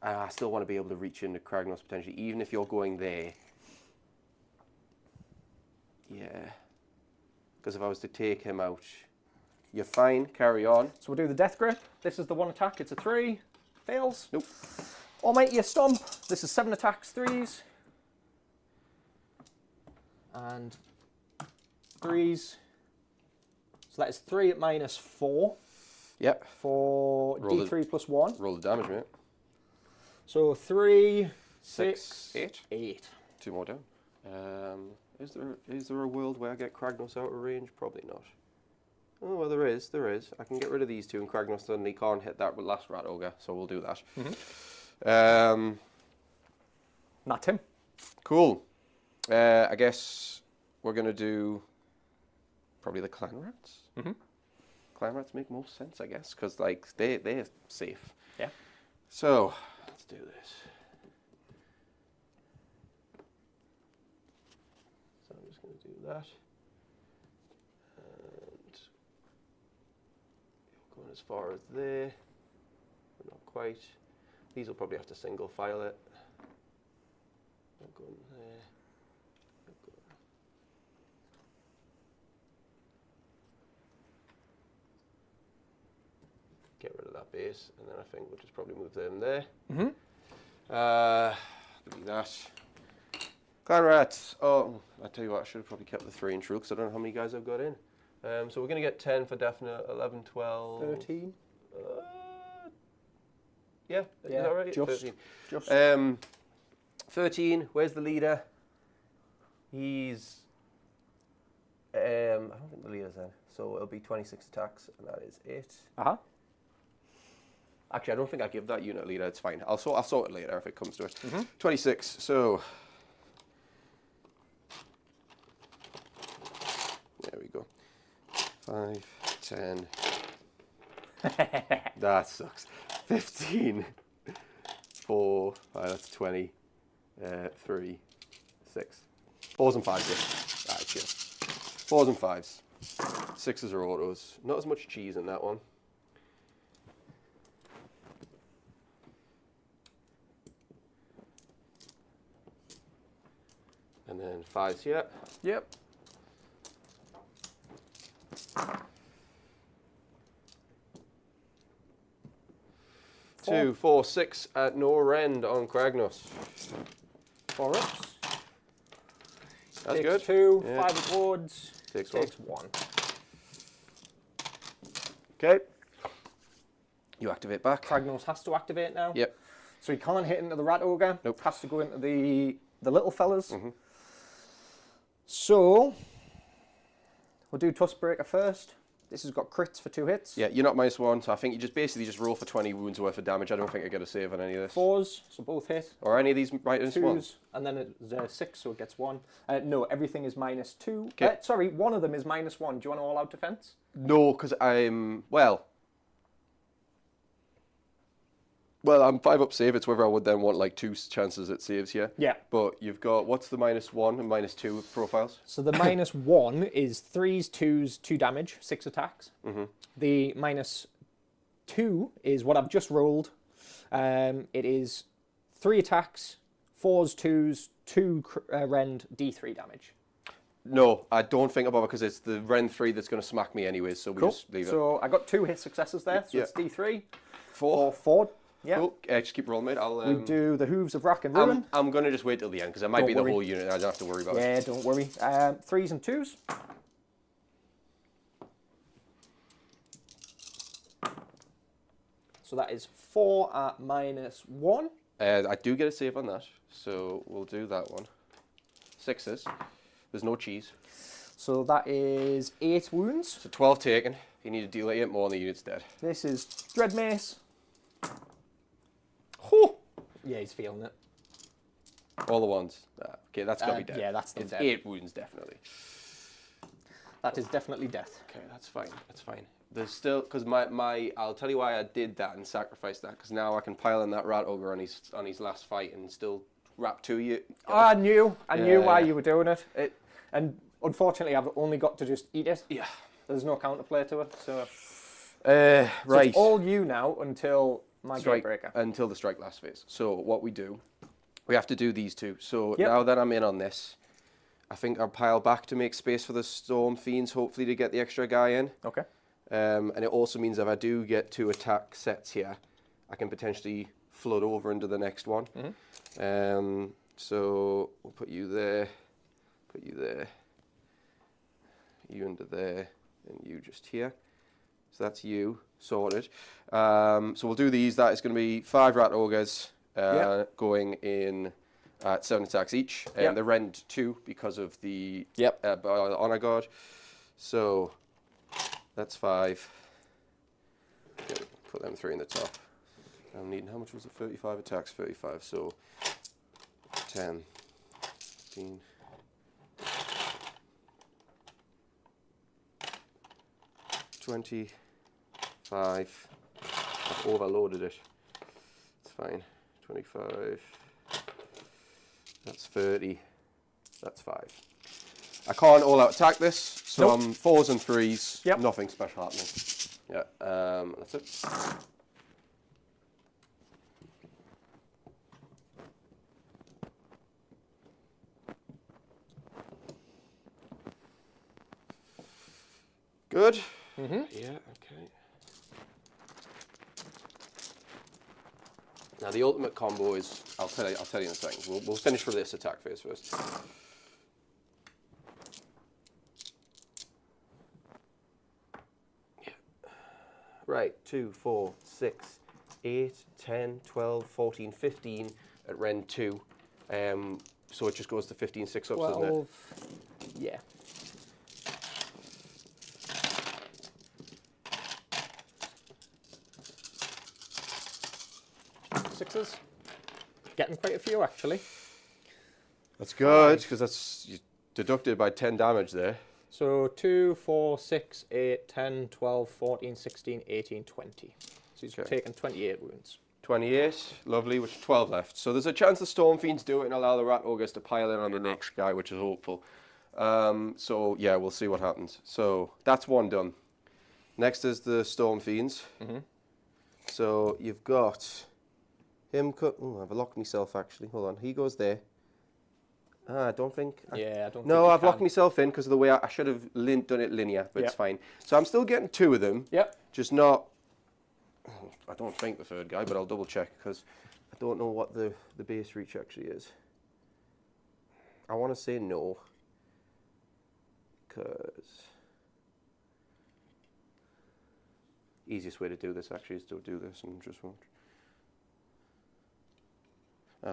I still want to be able to reach into Kragnos potentially, even if you're going there. Yeah. Because if I was to take him out, you're fine, carry on.
So we'll do the Death Grip. This is the 1 attack, it's a 3. Fails.
Nope.
Almighty Stomp. This is 7 attacks, 3s. And 3s. So that is 3 at -4.
Yep.
For D3 +1.
Roll the damage, mate.
So 3,
6,
8.
2 more down. Is there a world where I get Kragnos out of range? Probably not. Oh, well, there is. I can get rid of these 2, and Kragnos suddenly can't hit that last Rat Ogre, so we'll do that.
Not him.
Cool. I guess we're going to do probably the Clan Rats. Clan Rats make most sense, I guess, because like, they're safe.
Yeah.
So, let's do this. So I'm just going to do that. And you're going as far as there, but not quite. These will probably have to single file it. Not going there. Not going. Get rid of that base, and then I think we'll just probably move them there. Do that. Clan rats. Oh, I tell you what, I should have probably kept the 3-inch rule because I don't know how many guys I've got in. So we're going to get 10 for definite, 11, 12...
13.
Yeah, is that right?
Just.
13, where's the leader? He's... I don't think the leader's in. So it'll be 26 attacks, and that is it.
Uh-huh.
Actually, I don't think I give that unit a leader. It's fine. I'll sort it later if it comes to it. 26, so... There we go. 5, 10... That sucks. 15, 4, that's 20, 3, 6. 4s and 5s, yeah. Alright, chill. 4s and 5s. 6s are autos. Not as much cheese in that one. And then 5s here.
Yep.
2, 4, 6 at no end on Kragnos.
4 ups.
That's
Takes
good.
2,
Yeah.
5 aboards.
Takes
Takes 1.
Okay. You activate back.
Kragnos has to activate now.
Yep.
So he can't hit into the rat ogre.
Nope.
Has to go into the little fellas. So we'll do Tuskbreaker first. This has got crits for 2 hits.
Yeah, you're not -1, so I think you just basically roll for 20 wounds worth of damage. I don't think I get a save on any of this.
4s, so both hit.
Or any of these -1s?
2s, and then it's 6, so it gets 1. No, everything is -2.
Okay.
Sorry, one of them is -1. Do you want all out defense?
No, because well, I'm 5 up save. It's whether I would then want like 2 chances at saves here.
Yeah.
But you've got, what's the -1 and -2 profiles?
So the -1 is 3s, 2s, 2 damage, 6 attacks. The -2 is what I've just rolled. It is 3 attacks, 4s, 2s, 2 rend, D3 damage.
No, I don't think about it because it's the Ren 3 that's going to smack me anyways, so we just leave it.
So I got 2 hit successes there, so
Yeah.
it's D3.
4.
4. Yeah.
Cool. Just keep rolling, mate.
We do the Hooves of Rack and Ruin.
I'm going to just wait till the end because it might
Don't
be
worry.
the whole unit. I don't have to worry about it.
Yeah, don't worry. 3s and 2s. So that is 4 at -1.
I do get a save on that, so we'll do that one. 6s. There's no cheese.
So that is 8 wounds.
So 12 taken. You need to deal 8 more and the unit's dead.
This is Dread Mace.
Whew.
Yeah, he's feeling it.
All the ones. Okay, that's got to be dead.
yeah, that's the
it's
dead.
8 wounds, definitely.
That is definitely death.
Okay, that's fine. That's fine. There's still, because I'll tell you why I did that and sacrificed that, because now I can pile in that rat ogre on his last fight and still wrap 2 you.
Oh, I knew why
Yeah.
you were doing it. And unfortunately, I've only got to just eat it.
Yeah.
There's no counterplay to it, so
Right.
So it's all you now until my
Strike
Gatebreaker.
until the strike last phase. So what we do, we have to do these 2. So
Yep.
now that I'm in on this, I think I'll pile back to make space for the Storm Fiends, hopefully to get the extra guy in.
Okay.
And it also means if I do get 2 attack sets here, I can potentially flood over into the next one. So we'll put you there, you under there, and you just here. So that's you, sorted. So we'll do these. That is going to be 5 rat ogres going in at 7 attacks each. And the rend 2 because of the honor guard. So that's 5. Okay, put them 3 in the top. I'm needing, how much was it? 35 attacks, 35. So 10, 15. 25. I've overloaded it. It's fine. 25. That's 30. That's 5. I can't all out attack this, so
Nope.
I'm 4s and 3s.
Yep.
Nothing special happening. Yeah, that's it. Good? Yeah, okay. Now the ultimate combo is, I'll tell you in a second. We'll finish with this attack phase first. Yeah. Right, 2, 4, 6, 8, 10, 12, 14, 15 at Rend 2. So it just goes to 15 6 ups, doesn't it?
Yeah. Sixes. Getting quite a few, actually.
That's good, because that's you deducted by 10 damage there.
So 2, 4, 6, 8, 10, 12, 14, 16, 18, 20. So he's taken 28 wounds.
28, lovely, which is 12 left. So there's a chance the Storm Fiends do it and allow the Rat Ogres to pile in on the next guy, which is hopeful. So yeah, we'll see what happens. So that's one done. Next is the Storm Fiends. So you've got him cut. Oh, I've locked myself actually. Hold on, he goes there. I don't think.
Yeah, I don't.
No, I've locked myself in because of the way I should have done it linear, but it's fine. So I'm still getting 2 of them.
Yep.
Just not. I don't think the third guy, but I'll double check because I don't know what the base reach actually is. I want to say no. Because easiest way to do this actually is to do this and just watch.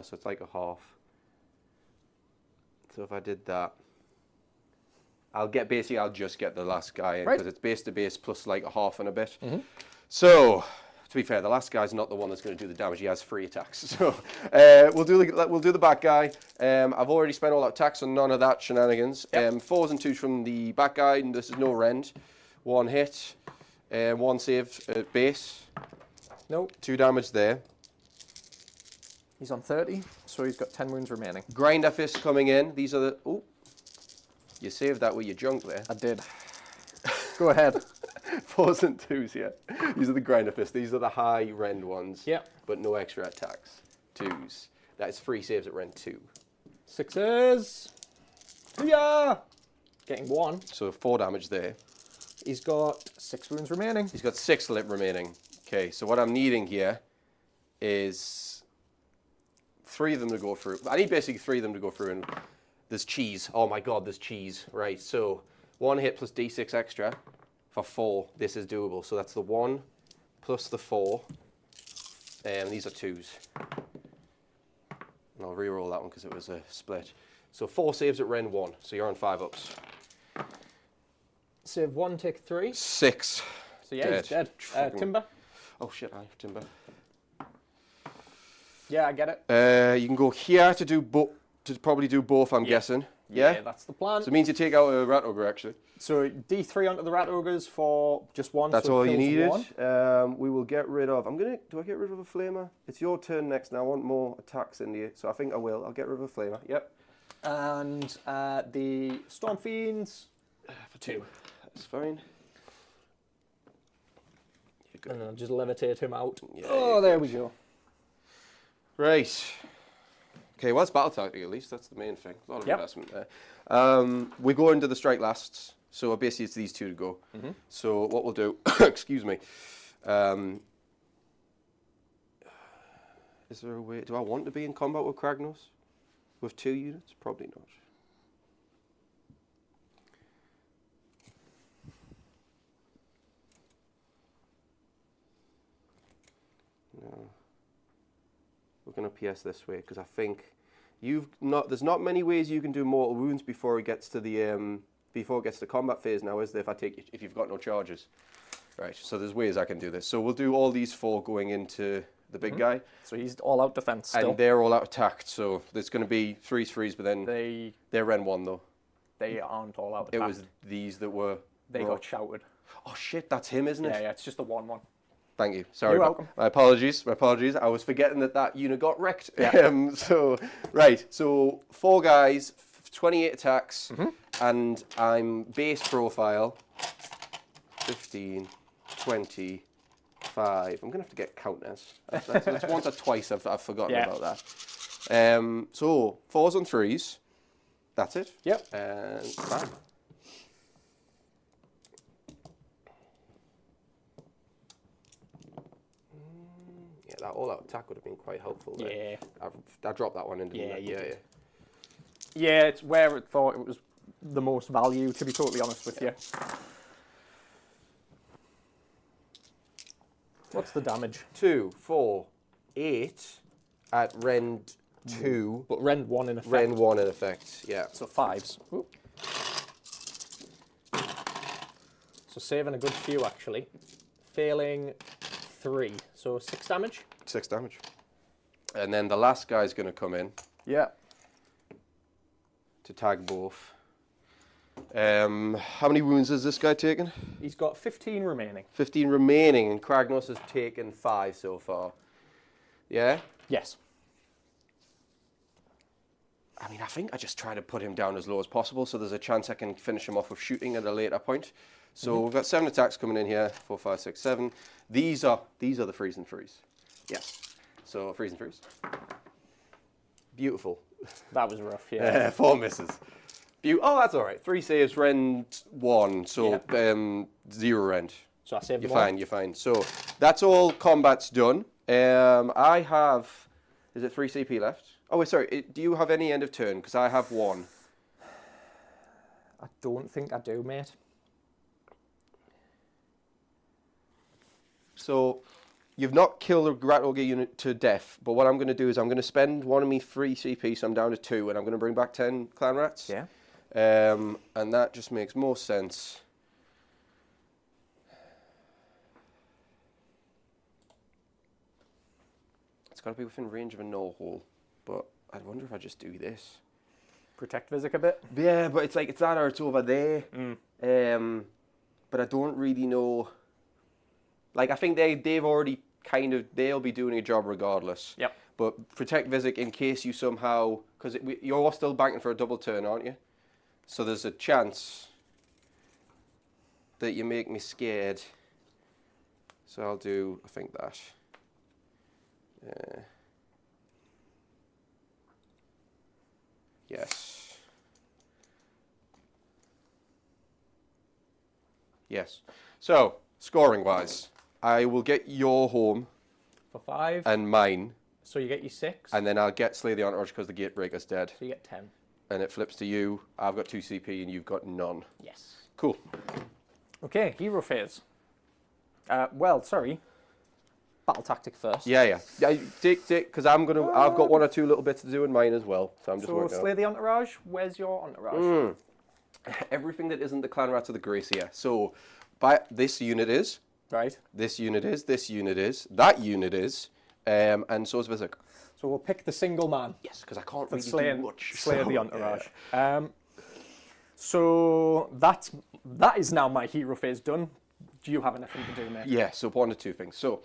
So it's like a half. So if I did that, I'll just get the last guy in because it's base to base plus like a half and a bit. So to be fair, the last guy's not the one that's going to do the damage. He has 3 attacks. So we'll do the back guy. I've already spent all that attacks on none of that shenanigans. 4s and 2s from the back guy, and this is no rend. 1 hit, 1 save at base.
Nope.
2 damage there.
He's on 30, so he's got 10 wounds remaining.
Grinder Fist coming in. These are the... Oh, you saved that with your junk there.
I did. Go ahead.
4s and 2s, yeah. These are the Grinder Fist. These are the high rend ones.
Yep.
But no extra attacks. 2s. That is 3 saves at rend 2.
6s. Yeah. Getting 1.
So 4 damage there.
He's got 6 wounds remaining.
He's got 6 lip remaining. Okay, so what I'm needing here is 3 of them to go through. I need basically 3 of them to go through, and there's cheese. Oh my god, there's cheese. Right, so 1 hit plus d6 extra for 4. This is doable. So that's the 1 plus the 4. And these are 2s. And I'll re-roll that one because it was a split. So 4 saves at Rend 1. So you're on 5 ups.
Save 1, take 3.
6.
So yeah, he's dead. Timber.
Oh shit, I have timber.
Yeah, I get it.
You can go here to probably do both, I'm guessing. Yeah?
That's the plan.
So it means you take out a Rat Ogre, actually.
So D3 onto the Rat Ogres for just 1.
That's
so
all you needed.
1.
We will get rid of... Do I get rid of a Flamer? It's your turn next now. I want more attacks into you, so I think I will. I'll get rid of a Flamer. Yep.
And the Storm Fiends
for 2. That's fine.
And I'll just levitate him out.
Yeah,
oh, there we go.
Right. Okay, well, it's battle tactic at least. That's the main thing. A lot of investment there. We go into the strike lasts. So basically it's these 2 to go. So what we'll do, excuse me. Is there a way, do I want to be in combat with Kragnos? With 2 units? Probably not. No. We're going to PS this way because I think there's not many ways you can do mortal wounds before it gets to the combat phase now, is there? If you've got no charges, right? So there's ways I can do this. So we'll do all these 4 going into the big guy.
So he's all out defense still.
And they're all out attacked. So there's going to be 3s, but then they're Ren 1 though.
They aren't all out attacked.
It was these that were.
They got shouted.
Oh shit, that's him, isn't it?
Yeah, it's just the 1/1.
Thank you. Sorry.
You're welcome.
My apologies. I was forgetting that unit got wrecked. Yeah. Right. So 4 guys, 28 attacks, and I'm base profile 15, 20, 5. I'm gonna have to get counters. That's once or twice I've forgotten about that. So 4s and 3s. That's it.
Yep.
And bam. that all-out attack would have been quite helpful there.
Yeah.
I dropped that one in, didn't I?
You did.
Yeah.
Yeah, it's where it thought it was the most value, to be totally honest with you. What's the damage?
2, 4, 8 at rend 2.
But rend 1 in effect.
Rend 1 in effect, yeah.
So 5s. Ooh. So saving a good few, actually. Failing 3. So 6 damage.
6 damage. And then the last guy's going to come in
Yeah.
to tag both. How many wounds has this guy taken?
He's got 15 remaining.
15 remaining, and Kragnos has taken 5 so far. Yeah?
Yes.
I mean, I think I just try to put him down as low as possible, so there's a chance I can finish him off with shooting at a later point. So we've got 7 attacks coming in here, 4, 5, 6, 7. These are the freeze and freeze. Yes. So freeze and freeze. Beautiful.
That was rough, yeah.
4 misses. Oh, that's all right. 3 saves, rend 1, so 0 rend.
So I saved
You're
them all.
fine, you're fine. So that's all combat's done. I have, is it 3 CP left? Oh, wait, sorry. Do you have any end of turn? Because I have 1.
I don't think I do, mate.
So you've not killed a Gratogre unit to death, but what I'm going to do is I'm going to spend one of me 3 CP, so I'm down to 2, and I'm going to bring back 10 clan rats.
Yeah.
And that just makes more sense. It's got to be within range of a no hole, but I wonder if I just do this.
Protect Vizek a bit.
Yeah, but it's like it's that or it's over there. But I don't really know. Like, I think they've already they'll be doing a job regardless.
Yep.
But protect Vizek in case you somehow, because you're still banking for a double turn, aren't you? So there's a chance that you make me scared. So I'll do, I think that. Yes. Yes. So, scoring wise, I will get your home
For 5.
and mine,
So you get your 6.
and then I'll get Slay the Entourage because the Gatebreaker's dead.
So you get 10.
And it flips to you. I've got 2 CP and you've got none.
Yes.
Cool.
Okay, hero phase. Well, sorry. Battle tactic first.
Yeah. Take, because I've got 1 or 2 little bits to do in mine as well. So I'm just
So
working
slay
out.
the entourage. Where's your entourage?
Everything that isn't the Clan Rats of the Gracia. So, this unit is,
Right.
this unit is, this unit is, that unit is, and so is Vizek.
So we'll pick the single man.
Yes, because I can't
For
really do much.
Slay
so,
the entourage. So that is now my hero phase done. Do you have anything to do, mate?
Yeah, so 1 or 2 things. So,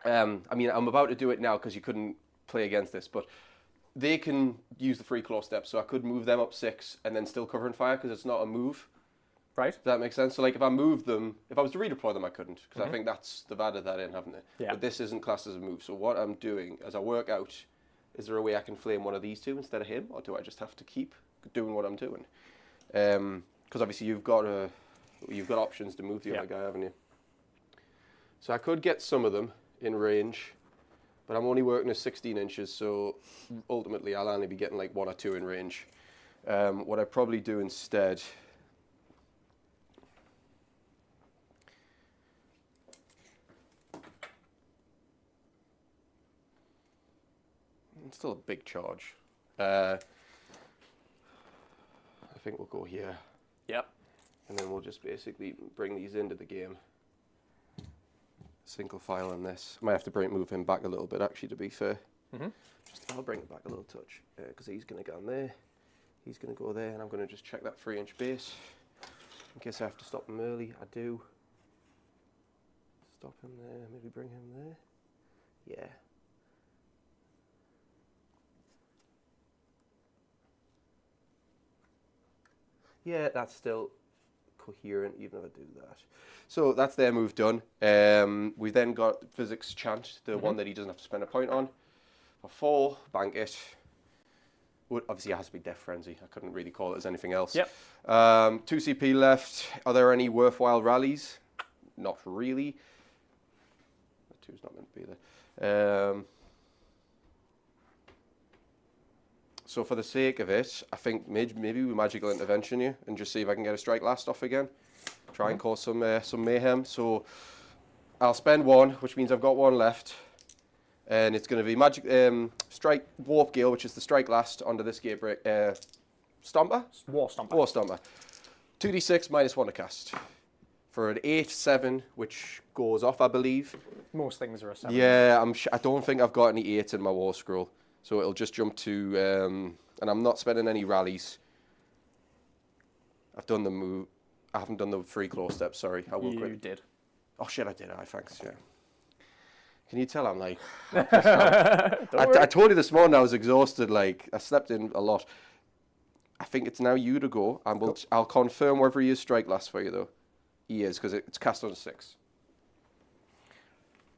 I mean, I'm about to do it now because you couldn't play against this, but they can use the free claw step, so I could move them up 6 and then still cover in fire because it's not a move.
Right.
Does that make sense? So, like, if I moved them, if I was to redeploy them, I couldn't because I think they've added that in, haven't they?
Yeah.
But this isn't classed as a move. So what I'm doing as I work out, is there a way I can flame one of these 2 instead of him, or do I just have to keep doing what I'm doing? Because obviously you've got options to move the other guy, haven't you? So I could get some of them in range, but I'm only working at 16 inches, so ultimately I'll only be getting like 1 or 2 in range. What I probably do instead, it's still a big charge. I think we'll go here.
Yep.
And then we'll just basically bring these into the game. Single file on this. I might have to move him back a little bit, actually, to be fair. I'll bring it back a little touch, because he's going to go on there. He's going to go there, and I'm going to just check that 3-inch base. In case I have to stop him early, I do. Stop him there, maybe bring him there. Yeah. Yeah, that's still coherent, even if I do that. So that's their move done. We've then got Physics Chant, the one that he doesn't have to spend a point on. For 4, bank it. Obviously, it has to be Death Frenzy. I couldn't really call it as anything else.
Yep.
2 CP left. Are there any worthwhile rallies? Not really. The 2's not meant to be there. So for the sake of it, I think maybe we magical intervention you and just see if I can get a strike last off again. Try and cause some mayhem. So I'll spend one, which means I've got one left. And it's going to be magic strike warp gale, which is the strike last onto this gatebreak stomper.
War Stomper.
War stomper. 2d6 -1 to cast for an 8/7, which goes off, I believe.
Most things are a 7.
Yeah, I don't think I've got any 8s in my war scroll, so it'll just jump to. And I'm not spending any rallies. I've done the move. I haven't done the free claw steps. Sorry, I will
You
quit.
did.
Oh shit, I did. Thanks. Yeah. Can you tell I'm like?
Don't
I
worry.
told you this morning I was exhausted. Like I slept in a lot. I think it's now you to go, and I'll confirm whether he is strike last for you though. He is because it's cast on a 6.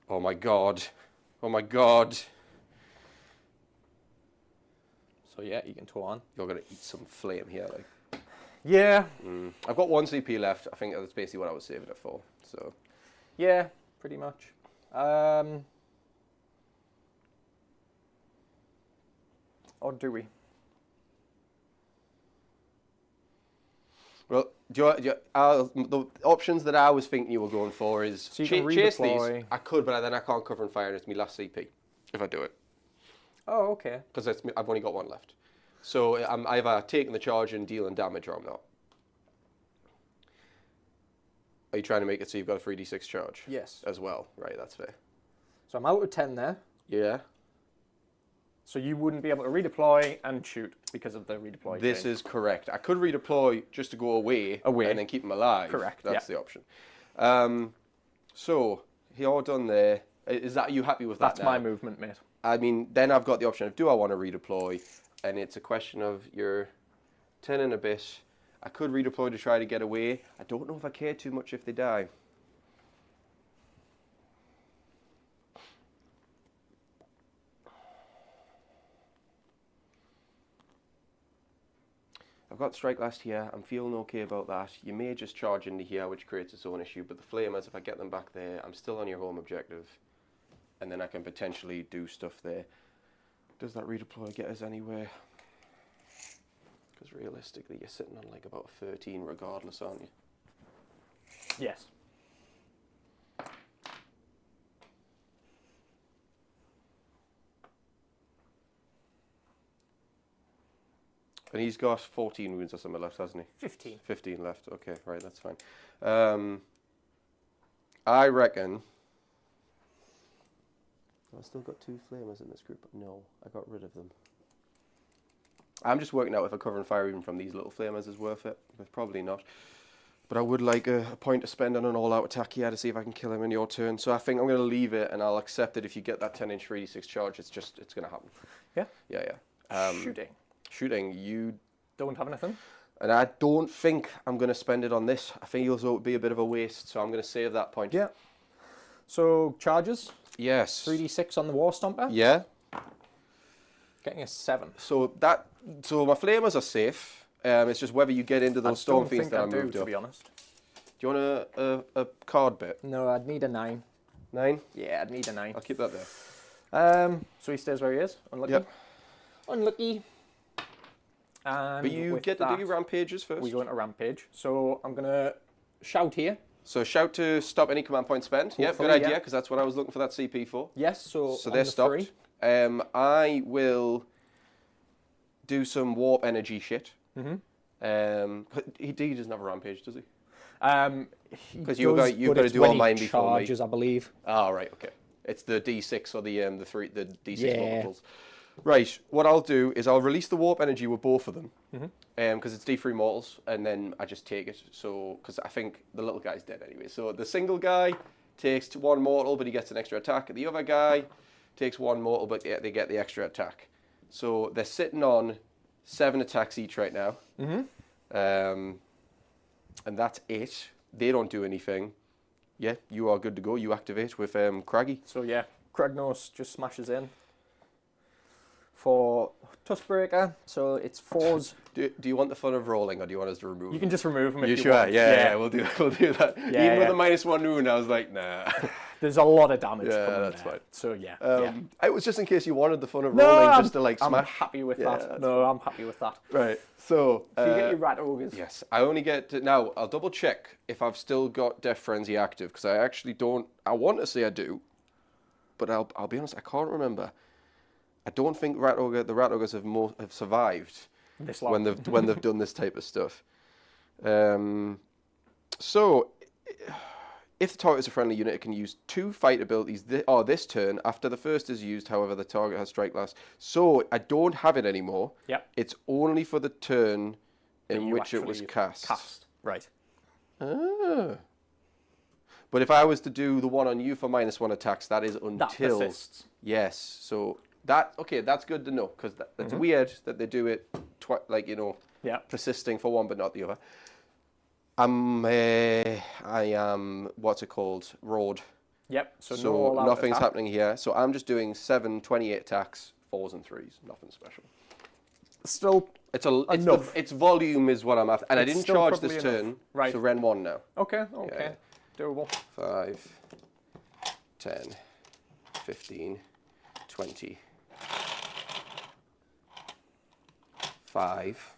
Oh my god! Oh my god!
So yeah, you can tow on.
You're gonna eat some flame here, like.
Yeah.
I've got 1 CP left. I think that's basically what I was saving it for. So.
Yeah, pretty much. Or do we?
Well, the options that I was thinking you were going for is
So you can
chase
redeploy.
these. I could, but then I can't cover and fire, and it's my last CP if I do it.
Oh, okay.
Because I've only got 1 left. So I'm either taking the charge and dealing damage, or I'm not. Are you trying to make it so you've got a 3d6 charge?
Yes.
As well. Right, that's fair.
So I'm out of 10 there.
Yeah.
So you wouldn't be able to redeploy and shoot because of the redeploy.
This
chain.
is correct. I could redeploy just to go away.
Away.
And then keep them alive.
Correct,
That's
yeah.
the option. So, you're done there. Is that, are you happy with that
That's
now?
my movement, mate.
I mean, then I've got the option of do I want to redeploy? And it's a question of your 10 and a bit. I could redeploy to try to get away. I don't know if I care too much if they die. I've got strike last here. I'm feeling okay about that. You may just charge into here, which creates its own issue. But the flamers, if I get them back there, I'm still on your home objective. And then I can potentially do stuff there. Does that redeploy get us anywhere? Because realistically, you're sitting on like about 13 regardless, aren't you?
Yes.
And he's got 14 wounds or something left, hasn't he?
15.
15 left. Okay, right, that's fine. I reckon... Have I still got 2 flamers in this group? No, I got rid of them. I'm just working out if a cover and fire even from these little flamers is worth it. But probably not. But I would like a point to spend on an all-out attack here to see if I can kill him in your turn. So I think I'm going to leave it, and I'll accept it if you get that 10-inch 3d6 charge. It's going to happen.
Yeah?
Yeah.
Shooting.
Shooting, you...
Don't have anything?
And I don't think I'm going to spend it on this. I think it'll be a bit of a waste, so I'm going to save that point.
Yeah. So, charges?
Yes.
3d6 on the War Stomper?
Yeah.
Getting a 7.
So my flamers are safe. It's just whether you get into those storm fiends that I moved
to
up.
be honest.
Do you want a card bit?
No, I'd need a 9.
9?
Yeah, I'd need a 9.
I'll keep that there.
So he stays where he is. Unlucky.
Yep.
Unlucky. And
But you
with
get to
that,
do your rampages first.
we go into rampage. So I'm going to shout here.
So shout to stop any command point spend. Yep, good
Hopefully,
idea,
yeah.
because that's what I was looking for that CP for.
Yes, so
So
on
they're
the
stopped.
3.
I will do some warp energy shit. He doesn't have a rampage, does he?
Because
you've got to do all mine before me.
charges, I believe.
Ah, right, okay. It's the D6 or the D6
Yeah.
multiples. Right, what I'll do is I'll release the warp energy with both of them, because it's D3 mortals, and then I just take it. So, because I think the little guy's dead anyway. So the single guy takes 1 mortal, but he gets an extra attack. The other guy takes 1 mortal, but they get the extra attack. So they're sitting on 7 attacks each right now, and that's it. They don't do anything. Yeah, you are good to go. You activate with Craggy.
So yeah, Kragnos just smashes in for Tuskbreaker. So it's 4s.
Do you want the fun of rolling, or do you want us to remove
You
them?
can just remove them if
You
you
sure?
want.
Yeah, we'll do that.
Yeah,
Even with
yeah.
a -1 wound, I was like, nah.
There's a lot of damage
Yeah,
coming
that's
there.
fine.
So yeah.
It was just in case you wanted the fun of
No,
rolling just to like
I'm
smash.
happy with
Yeah,
that.
that's
No, I'm happy with that.
Right. So,
So you get your rat ogres.
yes, I only get to, now. I'll double check if I've still got Death Frenzy active because I actually don't. I want to say I do, but I'll be honest. I can't remember. I don't think the rat ogres have survived
This long.
when they've done this type of stuff. So, if the target is a friendly unit, it can use 2 fight abilities this turn. After the first is used, however, the target has strike last. So, I don't have it anymore.
Yep.
It's only for the turn in which it was cast.
Right.
Ah. But if I was to do the one on you for -1 attacks, that is until...
That persists.
Yes. So, that's good to know, because that's weird that they do it,
Yeah.
persisting for one but not the other. I am, what's it called? Road.
Yep. So
So
no
nothing's
attack.
happening here. So I'm just doing 7 28 attacks, 4s and 3s. Nothing special.
Still enough.
Its volume is what I'm after. And I
It's
didn't
still
charge this
probably
turn.
enough. Right.
So Ren 1 now.
Okay.
Yeah.
Doable.
5, 10, 15, 20. 5,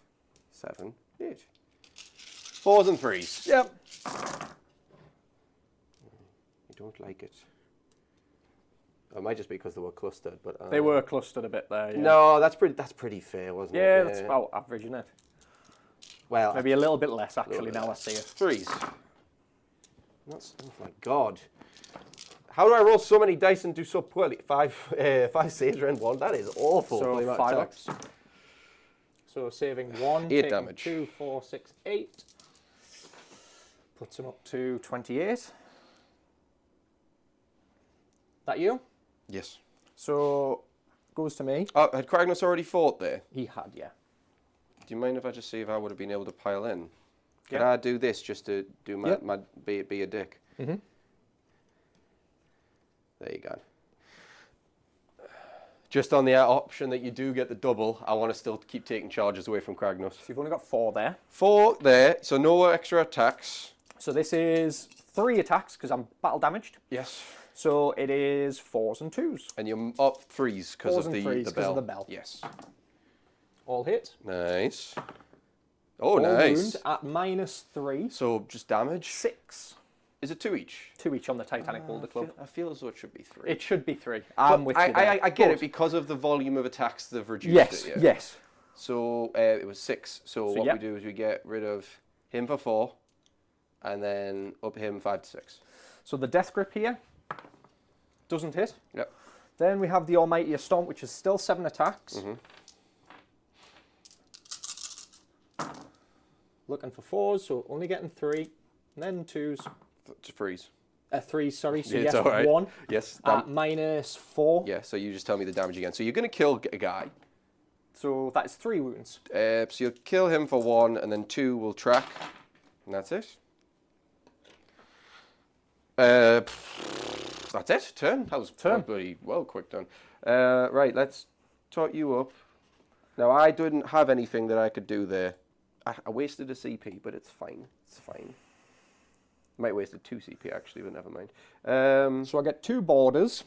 7, 8. 4s and 3s.
Yep.
I don't like it. It might just be because they were clustered, but
They were clustered a bit there. Yeah.
No, that's pretty fair, wasn't it?
Yeah, that's about average, isn't it?
Well,
Maybe a little bit less actually.
bit
Now I
less.
see it.
3s. That's, oh my god. How do I roll so many dice and do so poorly? 5 saves round 1. That is awful. for the
So
amount of
5
attacks.
ups. So saving 1,
8
taking
damage.
2, 4, 6, 8. Puts him up to 28. That you?
Yes.
So goes to me.
Oh, had Kragnos already fought there?
He had, yeah.
Do you mind if I just see if I would have been able to pile in? Could
Yeah.
I do this just to do my,
Yep.
my be a dick?
Mm-hmm.
There you go. Just on the option that you do get the double, I want to still keep taking charges away from Kragnos.
So you've only got 4 there.
4 there, so no extra attacks.
So this is 3 attacks because I'm battle damaged.
Yes.
So it is 4s and 2s.
And you're up 3s because
4s
of
and
the
3s
the
'cause
bell.
of the bell.
Yes.
All hit.
Nice. Oh,
All
nice.
wound at -3.
So just damage.
6.
Is it 2 each?
2 each on the Titanic Boulder Club.
I feel as though it should be 3.
It should be 3. I'm with you there.
I get
But-
it because of the volume of attacks they've reduced
Yes,
it. Yeah.
yes.
So it was 6. So what
yep.
we do is we get rid of him for 4, and then up him 5 to 6.
So the Death Grip here doesn't hit.
Yep.
Then we have the Almighty Stomp, which is still 7 attacks.
Mm-hmm.
Looking for 4s, so only getting 3. And then 2s.
To freeze.
3s, sorry. So
Yeah,
yes,
it's all right.
1
Yes.
at -4.
Yeah. So you just tell me the damage again. So you're going to kill a guy.
So that is 3 wounds.
So you'll kill him for 1, and then 2 will track, and that's it. That's it. Turn. That was pretty well quick done. Right. Let's tot you up. Now I didn't have anything that I could do there. I wasted a CP, but it's fine. It's fine. Might have wasted 2 CP actually, but never mind.
So I get 2 borders.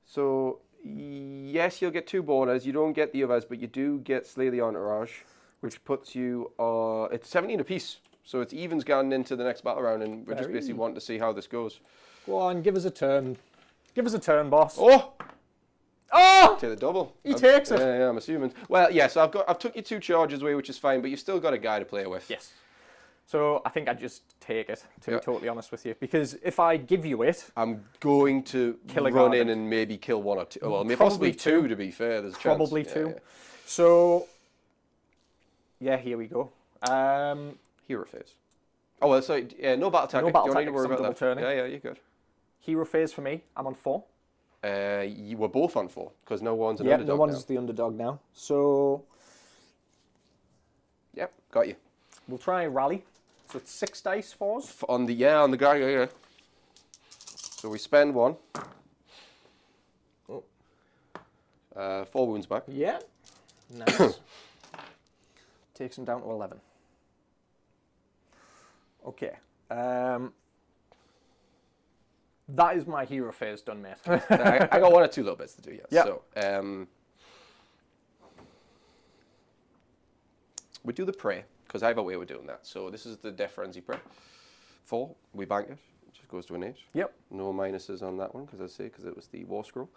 So yes, you'll get 2 borders. You don't get the others, but you do get Slay the Entourage, which puts you. It's 17 apiece, so it's evens gone into the next battle round, and we're just basically wanting to see how this goes.
Go on, give us a turn. Give us a turn, boss.
Oh!
Oh!
Take the double.
He takes it.
Yeah, I'm assuming. Well, yeah. So I've took you 2 charges away, which is fine, but you've still got a guy to play with.
Yes. So I think I just take it, to
Yeah.
be totally honest with you, because if I give you it,
I'm going to
Kill a
run
guard.
in and maybe kill 1 or 2. Well, maybe
Probably
possibly 2 to be fair. There's a chance.
probably
Yeah,
2.
yeah.
So yeah, here we go.
Hero phase. Oh well, so no battle tactic.
No battle
You don't need to
tactic,
worry
I'm
about
double
that.
turning.
Yeah, you're good.
Hero phase for me. I'm on 4.
You were both on 4 because no one's an
Yeah,
underdog
no one's the underdog now. So
now. Yep, got you.
we'll try rally. So it's 6 dice 4s.
On the guy. Yeah. So we spend 1. Oh. 4 wounds back.
Yeah. Nice. Takes him down to 11. Okay. That is my hero phase done, mate.
I got 1 or 2 little bits to do, yes.
Yep.
So, we do the prey, because I have a way of doing that. So this is the Death Frenzy prey. 4, we bank it. It just goes to an 8.
Yep.
No minuses on that one, because it was the War Scroll.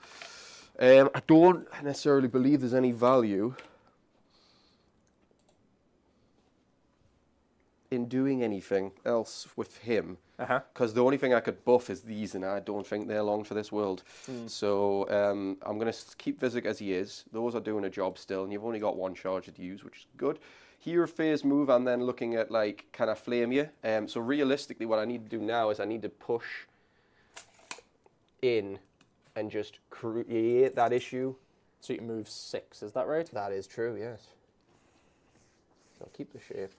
I don't necessarily believe there's any value in doing anything else with him, because the only thing I could buff is these, and I don't think they're long for this world. So I'm going to keep Vizig as he is. Those are doing a job still, and you've only got 1 charge to use, which is good. Hero phase move, I'm then looking at, like, kind of flame you. So realistically, what I need to do now is I need to push in and just create that issue.
So you can move 6, is that right?
That is true, yes. So I'll keep the shape.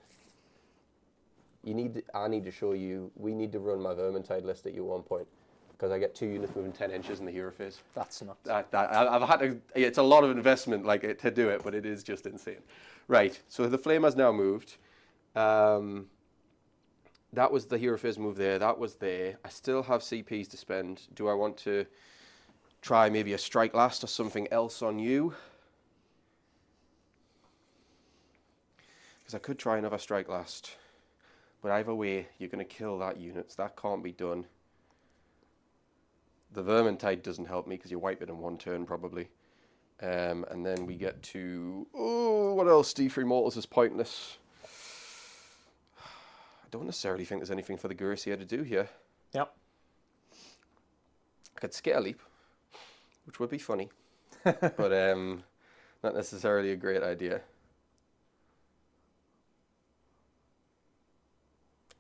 I need to show you, we need to run my Vermintide list at you 1 point, because I get 2 units moving 10 inches in the hero phase.
That's nuts.
I've had to, it's a lot of investment to do it, but it is just insane. Right, so the flame has now moved. That was the hero phase move there, that was there. I still have CPs to spend. Do I want to try maybe a strike last or something else on you? Because I could try another strike last. But either way, you're going to kill that unit, so that can't be done. The Vermintide doesn't help me because you wipe it in 1 turn probably. And then we get to, what else? D3 Mortals is pointless. I don't necessarily think there's anything for the Gursier to do here.
Yep.
I could Scare Leap, which would be funny, but not necessarily a great idea.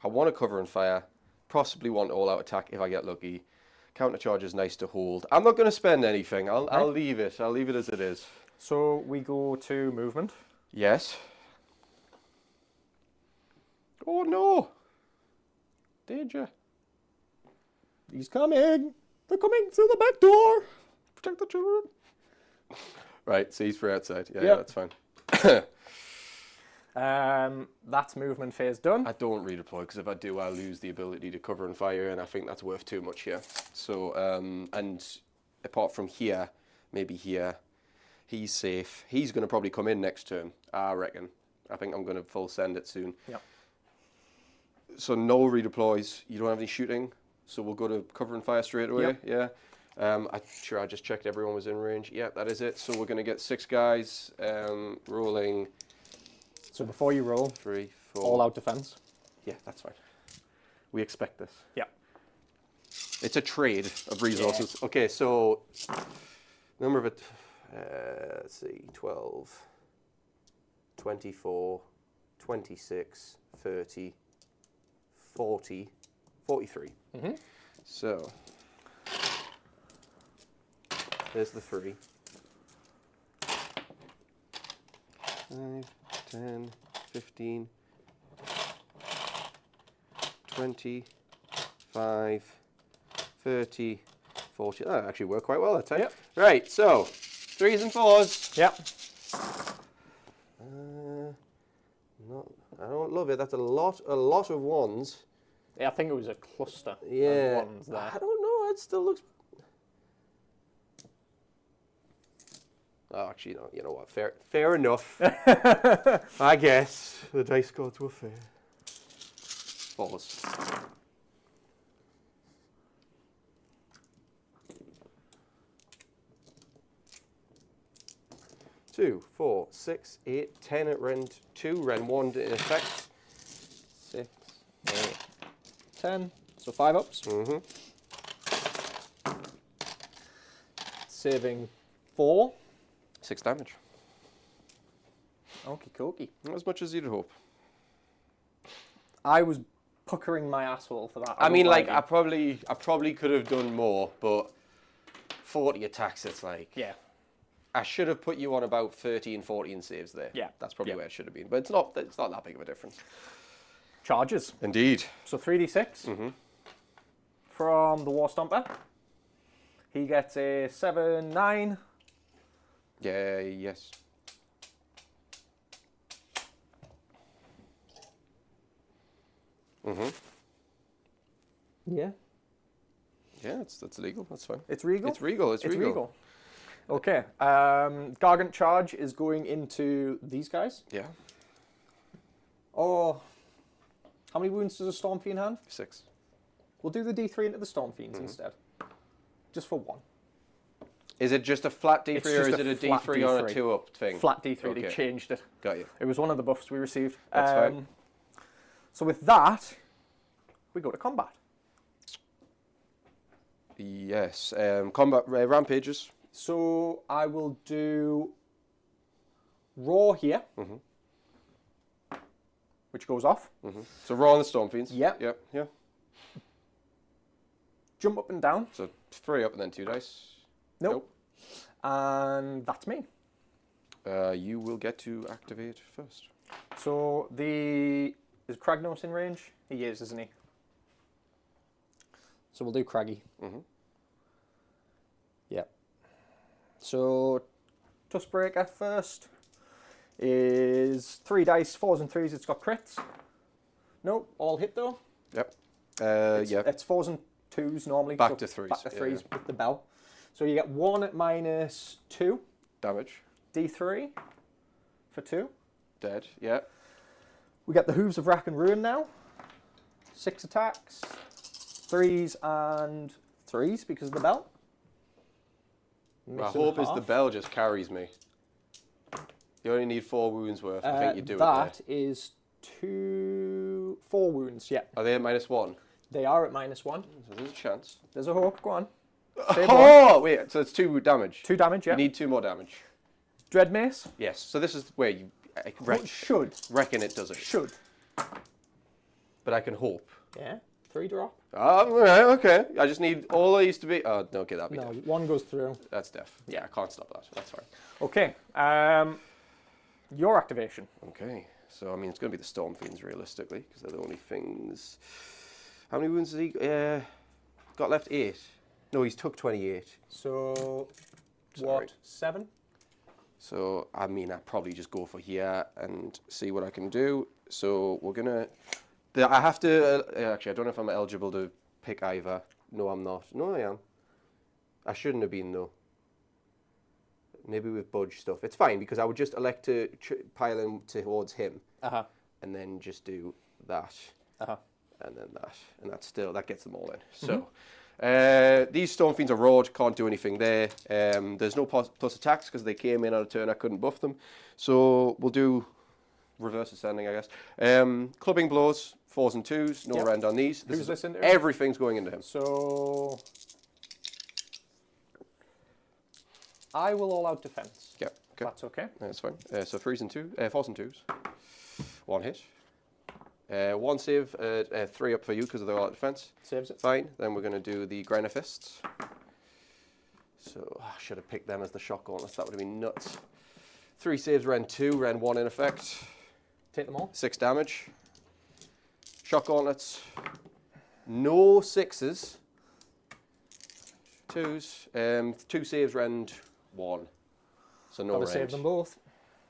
I want to cover and fire, possibly want all-out attack if I get lucky. Counter charge is nice to hold. I'm not going to spend anything. I'll leave it. I'll leave it as it is.
So we go to movement.
Yes. Oh no! Danger.
He's coming. They're coming through the back door.
Protect the children. Right, so he's for outside. Yeah,
Yep.
that's fine.
That's movement phase done.
I don't redeploy, because if I do, I lose the ability to cover and fire, and I think that's worth too much here. So, and apart from here, maybe here, he's safe. He's going to probably come in next turn, I reckon. I think I'm going to full send it soon.
Yep.
So no redeploys. You don't have any shooting, so we'll go to cover and fire straight away.
Yep.
Yeah. I just checked everyone was in range. Yeah, that is it. So we're going to get 6 guys rolling.
So before you roll,
3, 4.
all out defense.
Yeah, that's fine. We expect this.
Yeah.
It's a trade of resources. Yeah. Okay, so number of it, let's see, 12, 24, 26, 30, 40, 43.
Mm-hmm.
So there's the 3. 5, 10, 15, 20, 5, 30, 40. That actually worked quite well that time.
Yep.
Right, so 3s and 4s.
Yep.
I don't love it. That's a lot of 1s.
Yeah, I think it was a cluster
Yeah.
of ones there.
I don't know. It still looks. Oh, actually, no. You know what? Fair enough. I guess the dice gods were fair. 4s. Two, 4, 6, 8, 10 at rend 2, rend 1 in effect. 6,
8, 10. So 5 ups.
Mm-hmm.
Saving 4.
6 damage.
Okie dokie.
Not as much as you'd hope.
I was puckering my asshole for that.
I mean,
won't
like,
lie
I
to you.
probably could have done more, but 40 attacks, it's like...
Yeah.
I should have put you on about 13, 14 saves there.
Yeah.
That's probably
Yeah.
where it should have been. But it's not that big of a difference.
Charges.
Indeed.
So 3d6 from the War Stomper. He gets a 7, 9.
Yeah, yes.
Yeah.
Yeah, that's legal. That's fine.
It's regal?
It's regal. It's regal.
Okay. Gargant Charge is going into these guys.
Yeah.
Oh, how many wounds does a Storm Fiend have?
6.
We'll do the D3 into the Storm Fiends instead. Just for 1.
Is it just a flat D3
It's
or is
just
it
a
a
flat
D3 on a
D3.
2-up thing?
Flat D3,
Okay.
they changed it.
Got you.
It was one of the buffs we received.
That's fine.
So with that, we go to combat.
Yes. Combat rampages.
So I will do Raw here, which goes off.
So raw on the Storm Fiends.
Yep.
Yep. Yeah.
Jump up and down.
So 3 up and then 2 dice.
Nope. And that's me.
You will get to activate first.
So is Kragnos in range? He is, isn't he? So we'll do Craggy. Yep. So Tuskbreaker first is 3 dice, 4s and 3s. It's got crits. Nope, all hit though.
Yep.
It's 4s and 2s normally.
Back to 3s.
Back to 3s with the bell. So you get 1 at -2.
Damage.
D3 for 2.
Dead. Yeah.
We get the Hooves of Rack and Ruin now. 6 attacks. 3s and 3s because of the bell.
My hope is the bell just carries me. You only need 4 wounds worth. I think you do it there.
That is 4 wounds, yeah.
Are they at -1?
They are at -1.
So there's a chance.
There's a hope, go on. Save
Oh, wait, so it's 2 damage.
2 damage, yeah.
You need 2 more damage.
Dread Mace.
Yes, so this is where you reckon it does it.
Should.
But I can hope.
Yeah, 3 drop.
Right, okay. I just need all these to be... Oh, no, okay, that'd be
No,
deaf.
1 goes through.
That's deaf. Yeah, I can't stop that. That's fine.
Okay, your activation.
Okay, so I mean, it's going to be the Storm Fiends, realistically, because they're the only things... How many wounds has he got left? 8. No, he's took 28.
So,
Sorry.
what, 7?
So, I mean, I'd probably just go for here and see what I can do. So, we're going to... I have to... actually, I don't know if I'm eligible to pick either. No, I'm not. No, I am. I shouldn't have been, though. Maybe with budge stuff. It's fine, because I would just elect to pile in towards him. And then just do that. And then that. And that gets them all in. So... these Storm Fiends are roared, can't do anything there. There's no plus attacks because they came in on a turn I couldn't buff them. So we'll do reverse ascending, I guess. Clubbing blows, 4s and 2s, no rend on these.
Who's this into?
Everything's going into him.
So I will all out defense.
Yeah, okay.
That's okay.
That's fine. So 4s and 2s. 1 hit. 1 save, 3 up for you because of the all-out defense.
Saves it.
Fine. Then we're going to do the Grinder Fists. So I should have picked them as the shock gauntlets. That would have been nuts. 3 saves, Rend 2, Rend 1 in effect.
Take them all.
6 damage. Shock gauntlets. No 6s. 2s. 2 saves, Rend 1. So no
Gotta
rend.
save them both.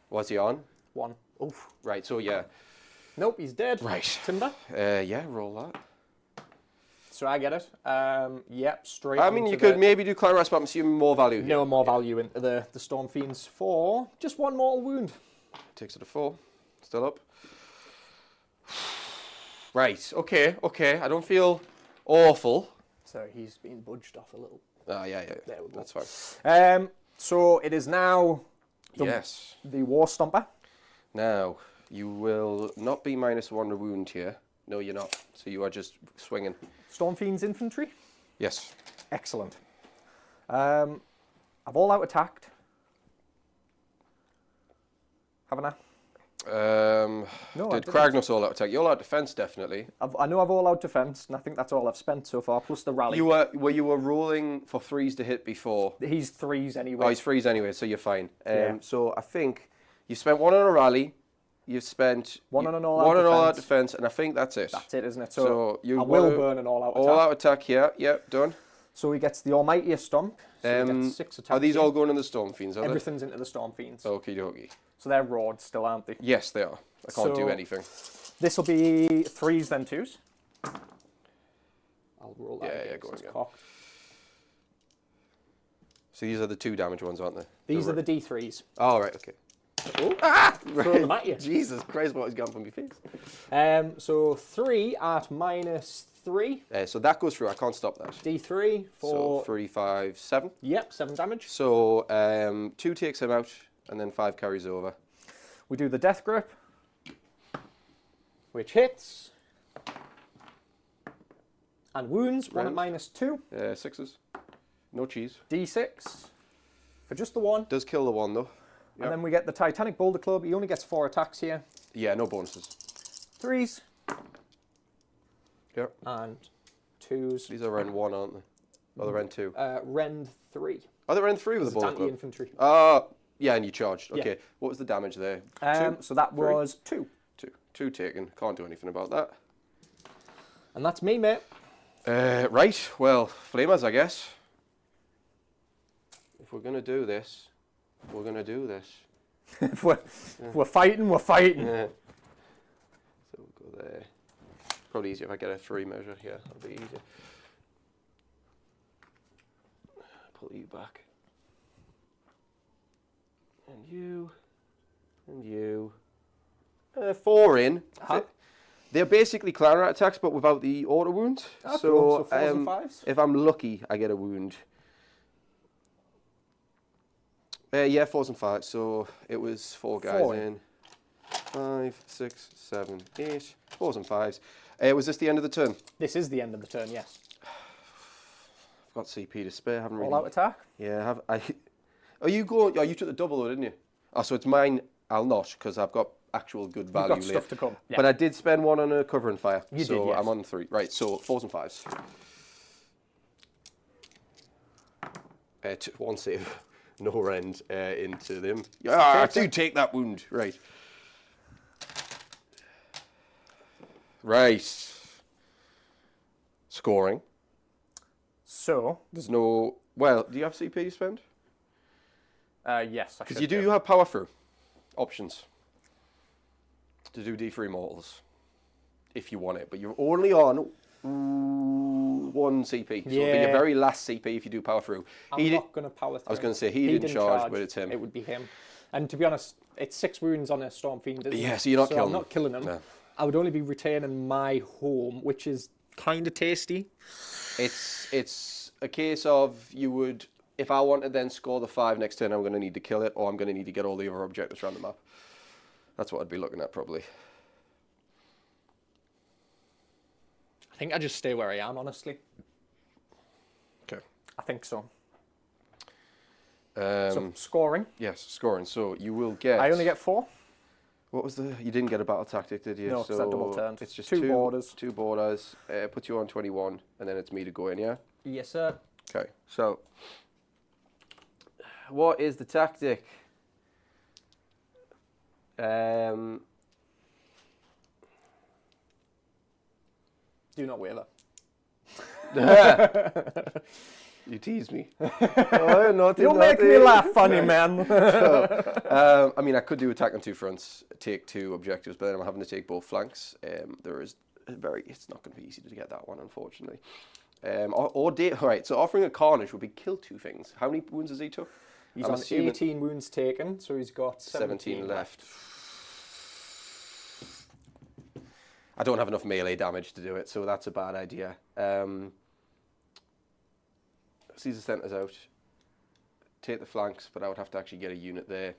Was he on?
1.
Oof. Right, so yeah.
Nope, he's dead.
Right.
Timber.
Yeah, roll that.
So I get it. Yep, straight.
I mean, you could maybe do Clan Rasp, but I'm assuming more value here.
No more value into the Storm Fiends for just 1 mortal wound.
Takes it to 4. Still up. Right, okay. I don't feel awful.
So he's been budged off a little.
Yeah.
There we go.
That's fine.
So it is now the War Stomper.
Now, you will not be -1 wound here. No, you're not. So you are just swinging.
Storm Fiends infantry.
Yes.
Excellent. I've all out attacked. Haven't I?
No, did Kragnos all out attack? You all out defense, definitely.
I know I've all out defense, and I think that's all I've spent so far, plus the rally.
You were rolling for 3s to hit before.
He's 3s anyway.
Oh, he's 3s anyway, so you're fine.
Yeah.
So I think you spent 1 on a rally. You've spent
1 on an all-out
defense, and I think that's it.
That's it, isn't it?
So
I will burn an all-out attack.
All-out attack here. Yep, done.
So he gets the Almightiest Stomp. So he gets 6 attacks.
Are these all going in the Storm Fiends?
Everything's into the Storm Fiends.
Okie dokie.
So they're roared still, aren't they?
Yes, they are. I can't do anything.
This will be 3s then 2s. I'll roll that.
Yeah, go on again. So these are the 2 damage ones, aren't they?
These are the D3s.
Oh, right, okay.
Oh,
Right.
throw them at you.
Jesus Christ, what has gone from my face?
So 3 at -3.
So that goes through. I can't stop that.
D3 for...
So 3, 5, 7.
Yep, 7 damage.
So 2 takes him out, and then 5 carries over.
We do the Death Grip, which hits. And wounds, 1 at -2.
6s. No cheese.
D6 for just the 1.
Does kill the 1, though. Yep.
And then we get the Titanic Boulder Club. He only gets 4 attacks here.
Yeah, no bonuses.
3s.
Yep.
And 2s.
These are Rend 1, aren't they? Oh, they're Rend 2.
Rend 3.
Oh, they're Rend 3 with the
It's
Boulder Club.
anti-infantry.
Yeah, and you charged. Okay.
Yeah.
What was the damage there? 2?
So that
3?
was 2.
2. 2 taken. Can't do anything about that.
And that's me, mate.
Right. Well, Flamers, I guess. If we're going to do this, we're going to do this.
if we're fighting, we're fighting.
Yeah. So we'll go there. Probably easier if I get a 3 measure here. That'll be easier. Pull you back. And you. And you. 4 in. They're basically claret attacks, but without the auto wound.
Oh, cool. So 4s and 5s?
If I'm lucky, I get a wound. Yeah, 4s and 5s. So it was 4 guys
4
in. 5, 6, 7, 8. 4s and 5s. Was this the end of the turn?
This is the end of the turn, yes.
I've got CP to spare. Haven't
All out attack?
Yeah, have I? Are you going? Oh, you took the double though, didn't you? Oh, so it's mine. I'll not because I've got actual good value.
You've got stuff to come. Yeah.
But I did spend 1 on a cover and fire.
You
so
did, yes.
I'm on 3. Right. So 4s and 5s. 1 save. No rend into them. I do take that wound. Right. Right. Scoring.
So,
There's no. Well, do you have CP to spend?
yes, I
Because
should
you do have power through options to do D3 mortals if you want it, but you're only on 1 CP. So it'll be your
Yeah.
very last CP if you do power through.
I'm not going to power through.
I was going to say he didn't charge, but it's him.
It would be him. And to be honest, it's 6 wounds on a Storm Fiend, isn't it?
Yeah, so you're not killing
I'm not killing him.
No.
I would only be retaining my home, which is kind of tasty.
It's a case of you would, if I want to then score the 5 next turn, I'm going to need to kill it, or I'm going to need to get all the other objectives around the map. That's what I'd be looking at probably.
I think I just stay where I am, honestly.
Okay.
I think so. So scoring.
Yes, scoring. So you will get.
I only get 4.
What was the? You didn't get a battle tactic, did you?
No, because I double turned.
It's just
2 borders.
2 borders. Puts you on 21, and then it's me to go in. Yeah.
Yes, sir.
Okay. So, what is the tactic?
Do not waver.
You tease me. Oh, naughty,
You'll make me laugh, funny man.
So, I mean, I could do attack on 2 fronts, take 2 objectives, but then I'm having to take both flanks. There is it's not going to be easy to get that one, unfortunately. All right, so offering a carnage would be kill 2 things. How many wounds has he took?
He's
I'm
on
assuming
18 wounds taken, so he's got 17
left. I don't have enough melee damage to do it, so that's a bad idea. Caesar centers out. Take the flanks, but I would have to actually get a unit there.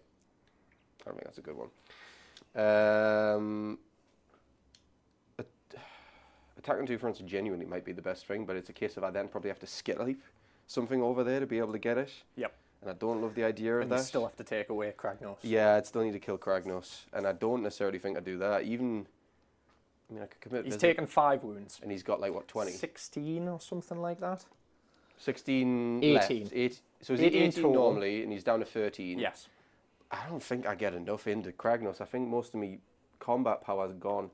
I don't think that's a good one. Attack on 2 fronts genuinely might be the best thing, but it's a case of I then probably have to skittle heap something over there to be able to get it.
Yep.
And I don't love the idea of
And
that.
you still have to take away Kragnos.
Yeah, I'd still need to kill Kragnos, and I don't necessarily think I'd do that. Even, I mean, I could commit.
He's
visit,
taken 5 wounds.
and he's got like what 20,
16 or something like that.
16
18.
left. So he's
18
18
total.
normally, and he's down to 13.
Yes.
I don't think I get enough into Kragnos. I think most of me combat power is gone.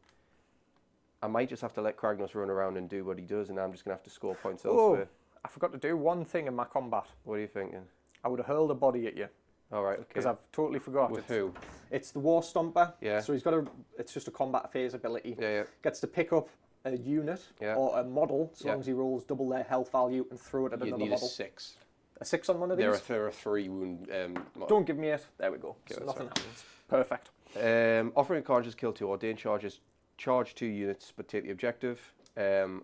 I might just have to let Kragnos run around and do what he does, and I'm just going to have to score points elsewhere.
I forgot to do one thing in my combat.
What are you thinking?
I would have hurled a body at you.
All right, okay.
Because I've totally forgot.
With who?
It's the War Stomper.
Yeah.
So he's got it's just a combat phase ability.
Yeah, yeah.
Gets to pick up a unit
Yeah.
or a model, as
Yeah.
long as he rolls double their health value and throw it at
You
another
need
model.
a 6.
a 6 on one of these.
There are 3 wound.
Don't give me 8. There we go.
Okay,
So
that's
nothing
right.
happens. Perfect.
Offering unconscious, kill 2 ordained charges, charge 2 units, but take the objective. Don't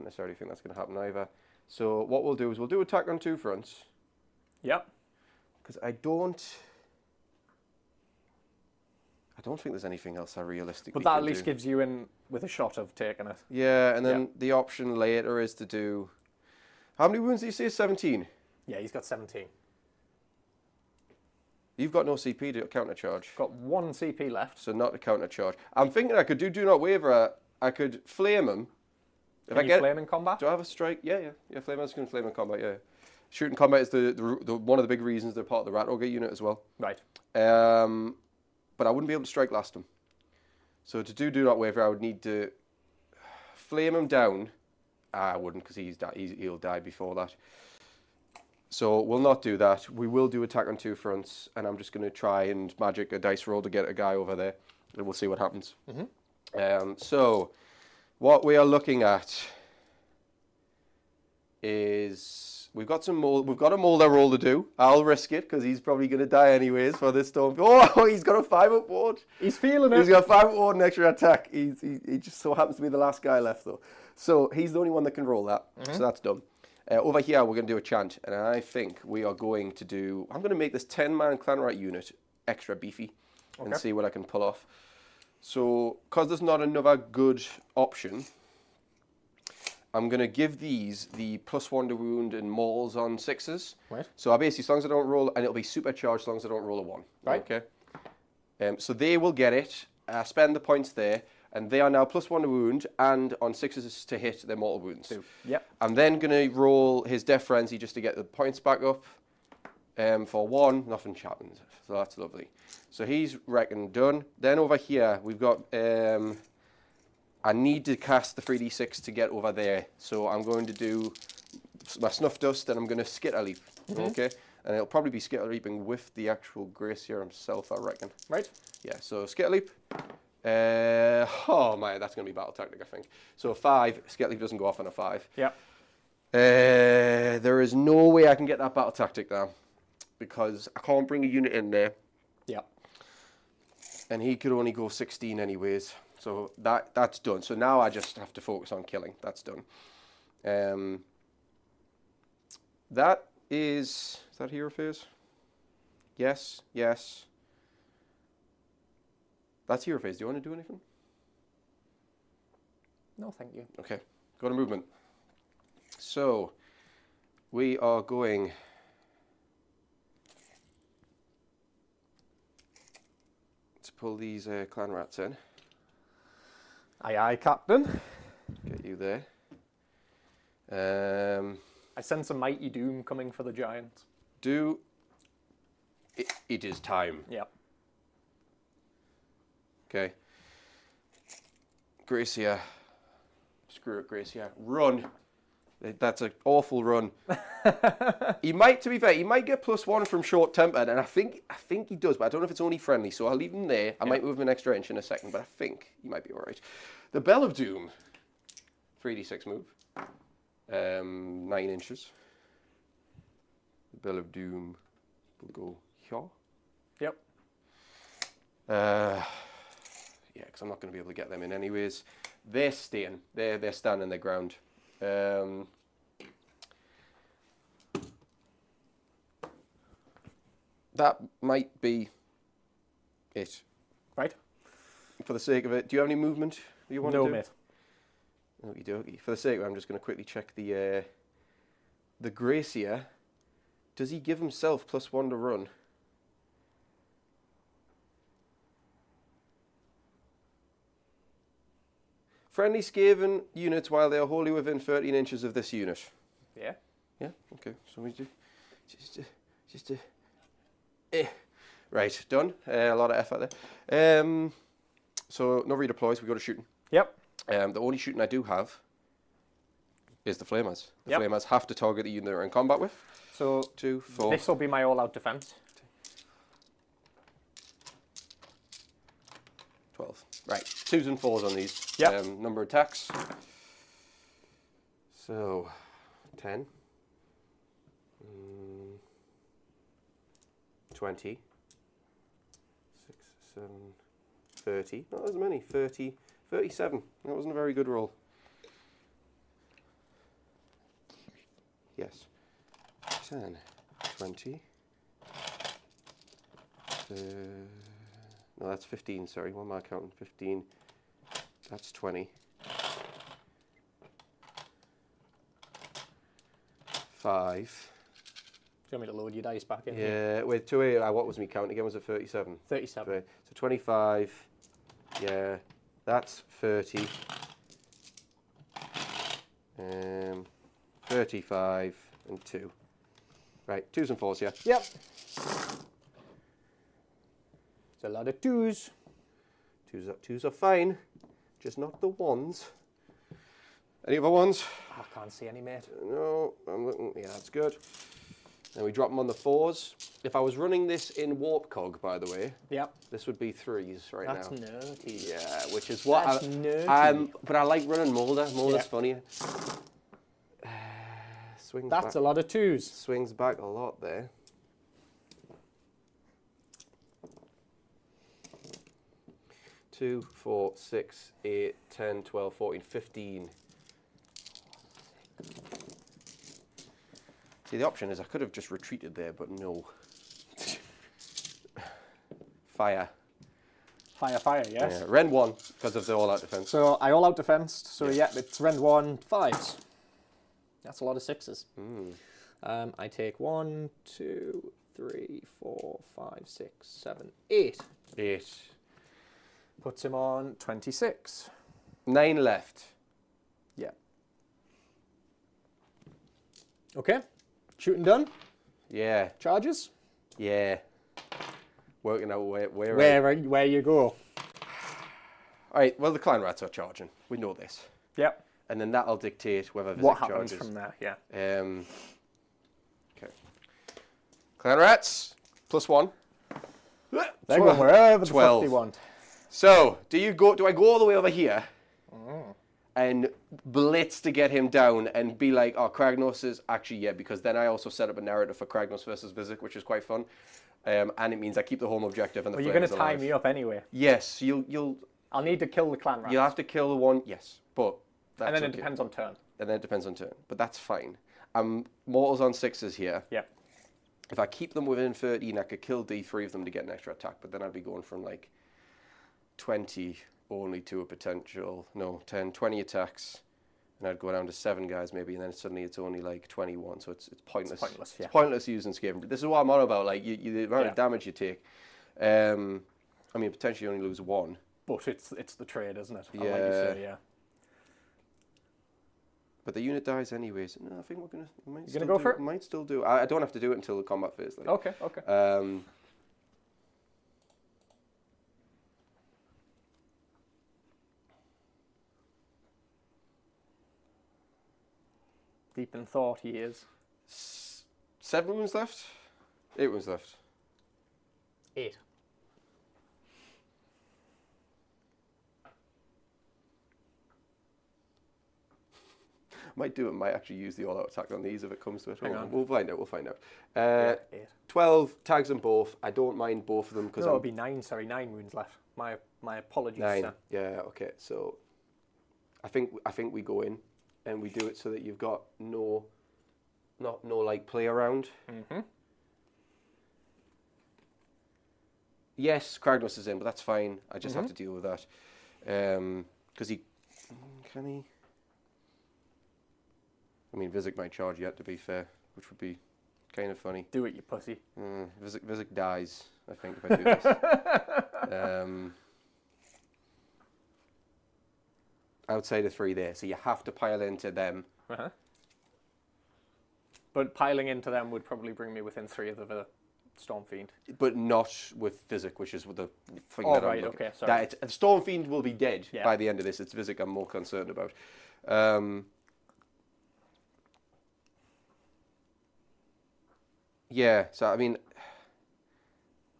necessarily think that's going to happen either. So what we'll do is we'll do attack on 2 fronts.
Yep.
Because I don't think there's anything else I realistically
But that
can
at least
do.
gives you in with a shot of taking it.
Yeah, and then the option later is to do... How many wounds do you say? 17?
Yeah, he's got 17.
You've got no CP to counter charge.
Got 1 CP left.
So not to counter charge. I'm thinking I could do not waver. I could flame him.
Can you flame in combat?
Do I have a strike? Yeah. Flame. I was going to flame in combat. Yeah. Shooting combat is the one of the big reasons they're part of the Rat Ogre unit as well.
Right.
But I wouldn't be able to strike last him. So to do not waver, I would need to flame him down. I wouldn't, because he'll die before that. So we'll not do that. We will do attack on 2 fronts, and I'm just going to try and magic a dice roll to get a guy over there, and we'll see what happens. So what we are looking at is we've got a Molder roll to do. I'll risk it because he's probably going to die anyways for this storm. Oh, he's got a 5-up ward.
He's feeling it.
He's got a 5-up ward and extra attack. He just so happens to be the last guy left though. So he's the only one that can roll that. So that's done. Over here we're going to do a chant, and I think we are going to do... I'm going to make this 10-man Clanrat unit extra beefy and see what I can pull off. So, because there's not another good option, I'm going to give these the +1 to wound and mauls on 6s. Right. So I basically, as long as I don't roll, and it'll be supercharged as long as I don't roll a 1.
Right.
Okay. So they will get it, spend the points there, and they are now +1 to wound, and on 6s to hit their mortal wounds.
2. Yep.
I'm then going to roll his Death Frenzy just to get the points back up. For 1, nothing happens. So that's lovely. So he's reckoned done. Then over here, we've got... I need to cast the 3d6 to get over there. So I'm going to do my Snuff Dust, and I'm going to Skitter Leap. Okay? And it'll probably be Skitter Leaping with the actual Gracier himself, I reckon.
Right.
Yeah, so Skitter Leap. Oh my, that's going to be Battle Tactic, I think. So 5, Skitter Leap doesn't go off on a 5.
Yep.
There is no way I can get that Battle Tactic now, because I can't bring a unit in there.
Yep.
And he could only go 16 anyways. So that's done. So now I just have to focus on killing. That's done. That is that hero phase? Yes. That's hero phase. Do you want to do anything?
No, thank you.
Okay. Go to movement. So we are going... to pull these clan rats in.
Aye, Captain.
Get you there.
I sense a mighty doom coming for the giants.
It is time.
Yep.
Okay. Gracia. Screw it, Gracia. Run. That's an awful run. He might, to be fair, he might get +1 from short tempered, and I think he does, but I don't know if it's only friendly, so I'll leave him there. I might move him an extra inch in a second, but I think he might be alright. The Bell of Doom. 3d6 move. 9 inches. The Bell of Doom will go here.
Yep.
Yeah, because I'm not going to be able to get them in anyways. They're staying. They're standing their ground. That might be it.
Right.
For the sake of it, do you have any movement you want to do?
No, mate.
Okie dokie. For the sake of it, I'm just going to quickly check the Gracier. Does he give himself +1 to run? Friendly Skaven units while they are wholly within 13 inches of this unit.
Yeah.
Yeah. Okay. So we do just right. Done. A lot of effort there. So no redeploys. We go to shooting.
Yep.
The only shooting I do have is the flamers. The
Yep.
flamers have to target the unit they're in combat with.
So
2, 4.
this will be my all-out defense.
12. Right. 2s and 4s on these.
Yep.
Number of attacks. So 10. 20. 6, 7, 30. Not as many. 30, 37. That wasn't a very good roll. Yes. 10, 20. No, that's 15, sorry. What am I counting? 15. That's 20. 5.
Do you want me to load your dice back in?
Yeah, wait, what was me count again? Was it 37?
37.
So 25. Yeah, that's 30. 35 and 2. Right, 2s and 4s, yeah?
Yep. It's a lot of 2s.
2s are fine, just not the 1s. Any other ones?
I can't see any, mate.
No, I'm looking. Yeah, that's good. Then we drop them on the 4s. If I was running this in Warp Cog, by the way,
Yep.
this would be 3s right
That's
now.
nerdy.
Yeah, which is what
That's nerdy.
but I like running Molder. Molder's
Yeah.
funnier. Swings
That's
back,
a lot of 2s.
swings back a lot there. Two, 4, 6, 8, 10, 12, 14, 15. See, the option is I could have just retreated there, but no. Fire.
Fire, yes.
Yeah, Ren 1, because of the all-out defense.
So I all out defensed. So yeah, it's Rend 1, 5s. That's a lot of 6s. I take 1, 2, 3, 4, 5, 6, 7, 8.
8.
Puts him on 26.
9 left.
Yeah. Okay. Shooting done.
Yeah,
Charges.
yeah. Working out where
Where you go.
All right, well, the clan rats are charging. We know this.
Yep.
And then that'll dictate whether Vizic
What happens
charges.
from there? Yeah.
Okay. Clan rats, +1.
They're going wherever the
12.
fuck they want.
So, do I go all the way over here and blitz to get him down and be like, oh, Kragnos is actually, yeah, because then I also set up a narrative for Kragnos versus Vizic, which is quite fun. And it means I keep the home objective and the
Well, you're going
flames
to tie
alive.
me up anyway.
Yes, you'll
I'll need to kill the clan rats.
you'll have to kill the one, yes, but that's
and then it
okay.
depends on turn.
And then it depends on turn, but that's fine. Mortals on 6s here.
Yep.
If I keep them within 13, I could kill D3 of them to get an extra attack, but then I'd be going from like 20 only to a potential, 10, 20 attacks, and I'd go down to 7 guys maybe, and then suddenly it's only like 21, so it's pointless.
It's pointless, yeah.
It's pointless using Skaven. This is what I'm on about, like the amount of damage you take. I mean, potentially only lose 1.
But it's the trade, isn't it?
Yeah.
Like you say, yeah.
But the unit dies anyways. No, I think we're gonna.
You gonna go for it?
Might still do. I don't have to do it until the combat phase. Like.
Okay, okay. Deep in thought he is.
7 wounds left? 8 wounds left.
8.
Might do it, might actually use the all-out attack on these if it comes to it.
Hang on.
We'll find out, we'll find out.
8.
12, tags them both. I don't mind both of them because
No, it'll be 9, sorry, 9 wounds left. My apologies,
9.
sir.
Yeah, okay. So I think we go in and we do it so that you've got no like play around.
Mm-hmm.
Yes, Kragnos is in, but that's fine. I just have to deal with that. Because can he? I mean, Vizic might charge yet, to be fair, which would be kind of funny.
Do it, you pussy.
Vizic dies, I think, if I do this. Outside of 3 there, so you have to pile into them.
Uh-huh. But piling into them would probably bring me within 3 of the Storm Fiend.
But not with Vizic, which is the thing
Oh,
that I'm
right,
looking
okay, sorry.
that Storm Fiend will be dead
Yeah.
by the end of this. It's Vizic I'm more concerned about. Yeah, so I mean,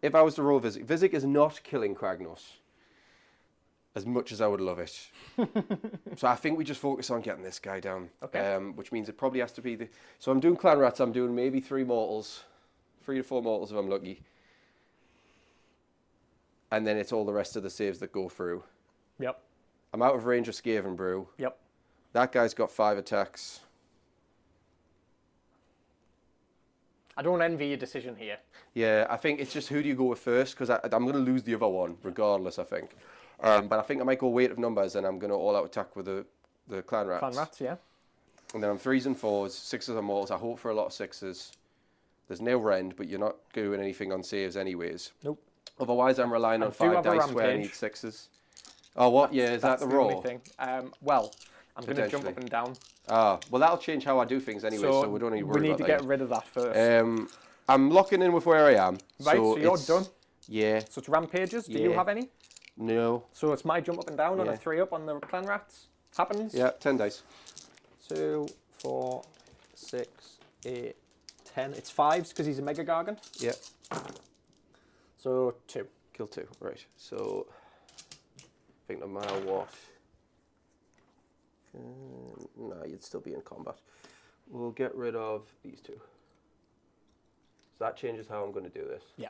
if I was to roll Vizic is not killing Kragnos. as much as I would love it. So I think we just focus on getting this guy down.
Okay.
Which means it probably has to be the... So I'm doing clan rats. I'm doing maybe 3 mortals. 3 to 4 mortals if I'm lucky. And then it's all the rest of the saves that go through.
Yep.
I'm out of range of Skaven Brew.
Yep.
That guy's got 5 attacks.
I don't envy your decision here.
Yeah, I think it's just who do you go with first? Because I'm going to lose the other one, regardless, I think. But I think I might go weight of numbers, and I'm going to all-out attack with the clan rats.
Clan rats, yeah.
And then I'm 3s and 4s, 6s and mortals. I hope for a lot of 6s. There's no rend, but you're not doing anything on saves anyways.
Nope.
Otherwise, I'm relying on
do
5
have a
dice where I need
rampage.
6s. Oh, what? Yeah, is that
That's
the
only
roll?
thing. Well, I'm going to jump
Potentially.
up and down.
Ah, well, that'll change how I do things anyway, so we don't need to worry
we need
about
to
that.
get rid of that first.
I'm locking in with where I am.
Right, so you're
it's-
done.
Yeah.
So it's rampages. Do you
Yeah.
have any?
No.
So it's my jump up and down on
Yeah.
a 3 up on the clan rats. Happens.
Yeah, 10 dice.
2, 4, 6, 8, 10. It's 5s because he's a mega gargan.
Yeah.
So 2.
Kill 2. Right. So, I think no matter what. No, you'd still be in combat. We'll get rid of these 2. So that changes how I'm going to do this.
Yeah.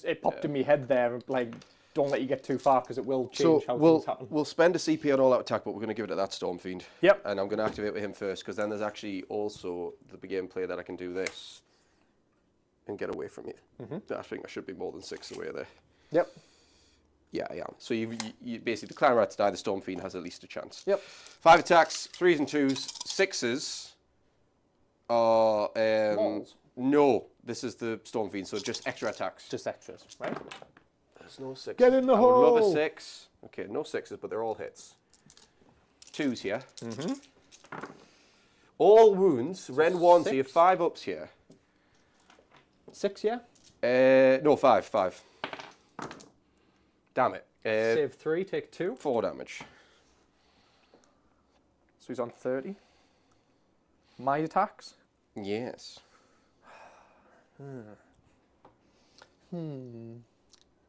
It popped in my head there, like, don't let you get too far because it will change how things happen.
we'll spend a CP on all-out attack, but we're going to give it to that Storm Fiend.
Yep.
And I'm going to activate with him first, because then there's actually also the beginning play that I can do this and get away from you. I think I should be more than 6 away there.
Yep.
Yeah, I am. So you basically, the clan rats die, the Storm Fiend has at least a chance.
Yep.
5 attacks, 3s and 2s, 6s are...
Balls.
No, this is the Storm Fiend, so just extra attacks.
Just extras, right?
There's no 6.
Get in the
I would love a
hole.
6. Okay, no 6s, but they're all hits. 2s here. All wounds, Ren 1, so you have
6.
5 ups here.
6, yeah?
No, 5. Damn it.
Save 3, take 2.
4 damage.
So he's on 30. My attacks?
Yes.
Into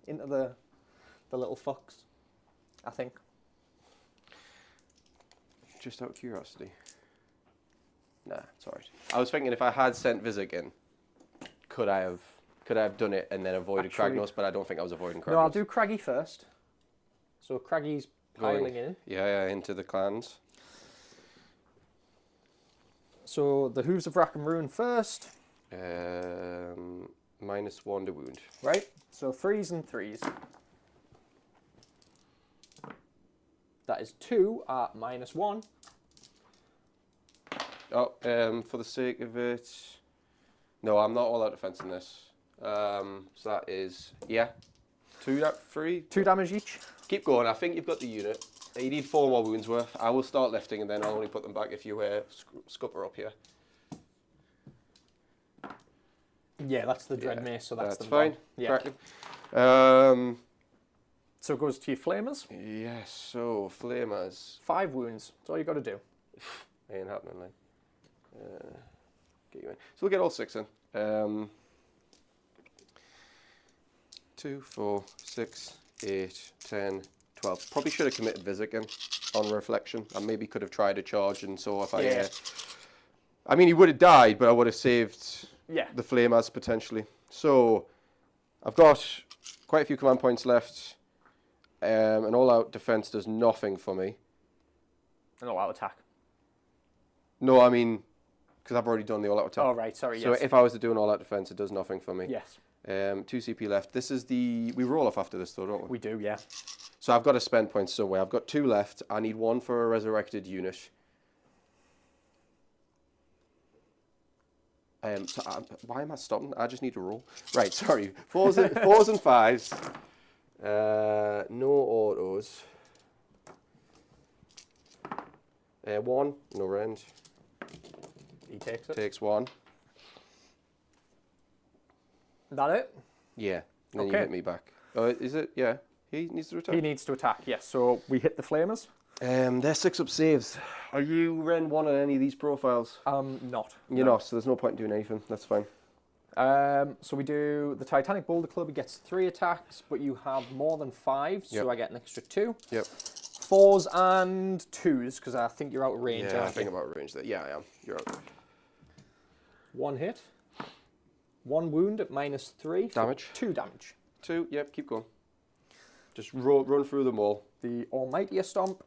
the little fox, I think.
Just out of curiosity. Nah, it's alright. I was thinking if I had sent Vizig in, could I have done it and then avoided
Actually-
Kragnos, but I don't think I was avoiding Kragnos.
No, I'll do Craggy first. So Craggy's piling in.
Yeah, into the clans.
So the Hooves of Rack and Ruin first,
-1 to wound.
right? So 3s and 3s. That is 2 at -1.
Oh, for the sake of it, no, I'm not all out defense in this. So that is 3.
2 damage each.
Keep going. I think you've got the unit. You need 4 more wounds worth. I will start lifting, and then I'll only put them back if you scupper up here.
Yeah, that's the Dread Mace, so that's the
fine.
Yeah.
Cracking.
So it goes to your Flamers.
Yes. So flamers
5 wounds. That's all you got to do.
ain't happening, man. Get you in. So we'll get all 6 in. 2, 4, 6, 8, 10, 12. Probably should have committed Vizig in on reflection. I maybe could have tried a charge, and so if
Yeah.
I mean, he would have died, but I would have saved
Yeah.
the flamers potentially. So I've got quite a few command points left. An all-out defense does nothing for me.
An all-out attack.
No, I mean, because I've already done the all-out attack.
Oh, right, sorry,
So
yes.
if I was to do an all-out defense, it does nothing for me.
Yes,
2 CP left. This is the... We roll off after this, though, don't we?
we do, yeah.
So I've got to spend points somewhere. I've got 2 left. I need 1 for a resurrected unit. Why am I stopping? I just need to roll. Right, sorry. 4s and 5s. No autos. 1, no rend.
He takes it.
Takes 1.
That it?
Yeah. Then you
Okay.
hit me back. Is it? Yeah. He needs to return.
He needs to attack, yes. So we hit the Flamers.
They're 6 up saves. Are you Ren 1 on any of these profiles?
Not.
You're not, so there's no point in doing anything. That's fine.
So we do the Titanic Boulder Club. He gets 3 attacks, but you have more than 5, so
Yep.
I get an extra 2.
Yep.
4s and 2s, because I think you're out of range.
Yeah, I
aren't
think
you?
about range there. Yeah, I am. You're out.
1 hit. 1 wound at -3.
Damage.
2 damage.
2. Yep. Keep going. Just run through them all.
The Almighty Stomp.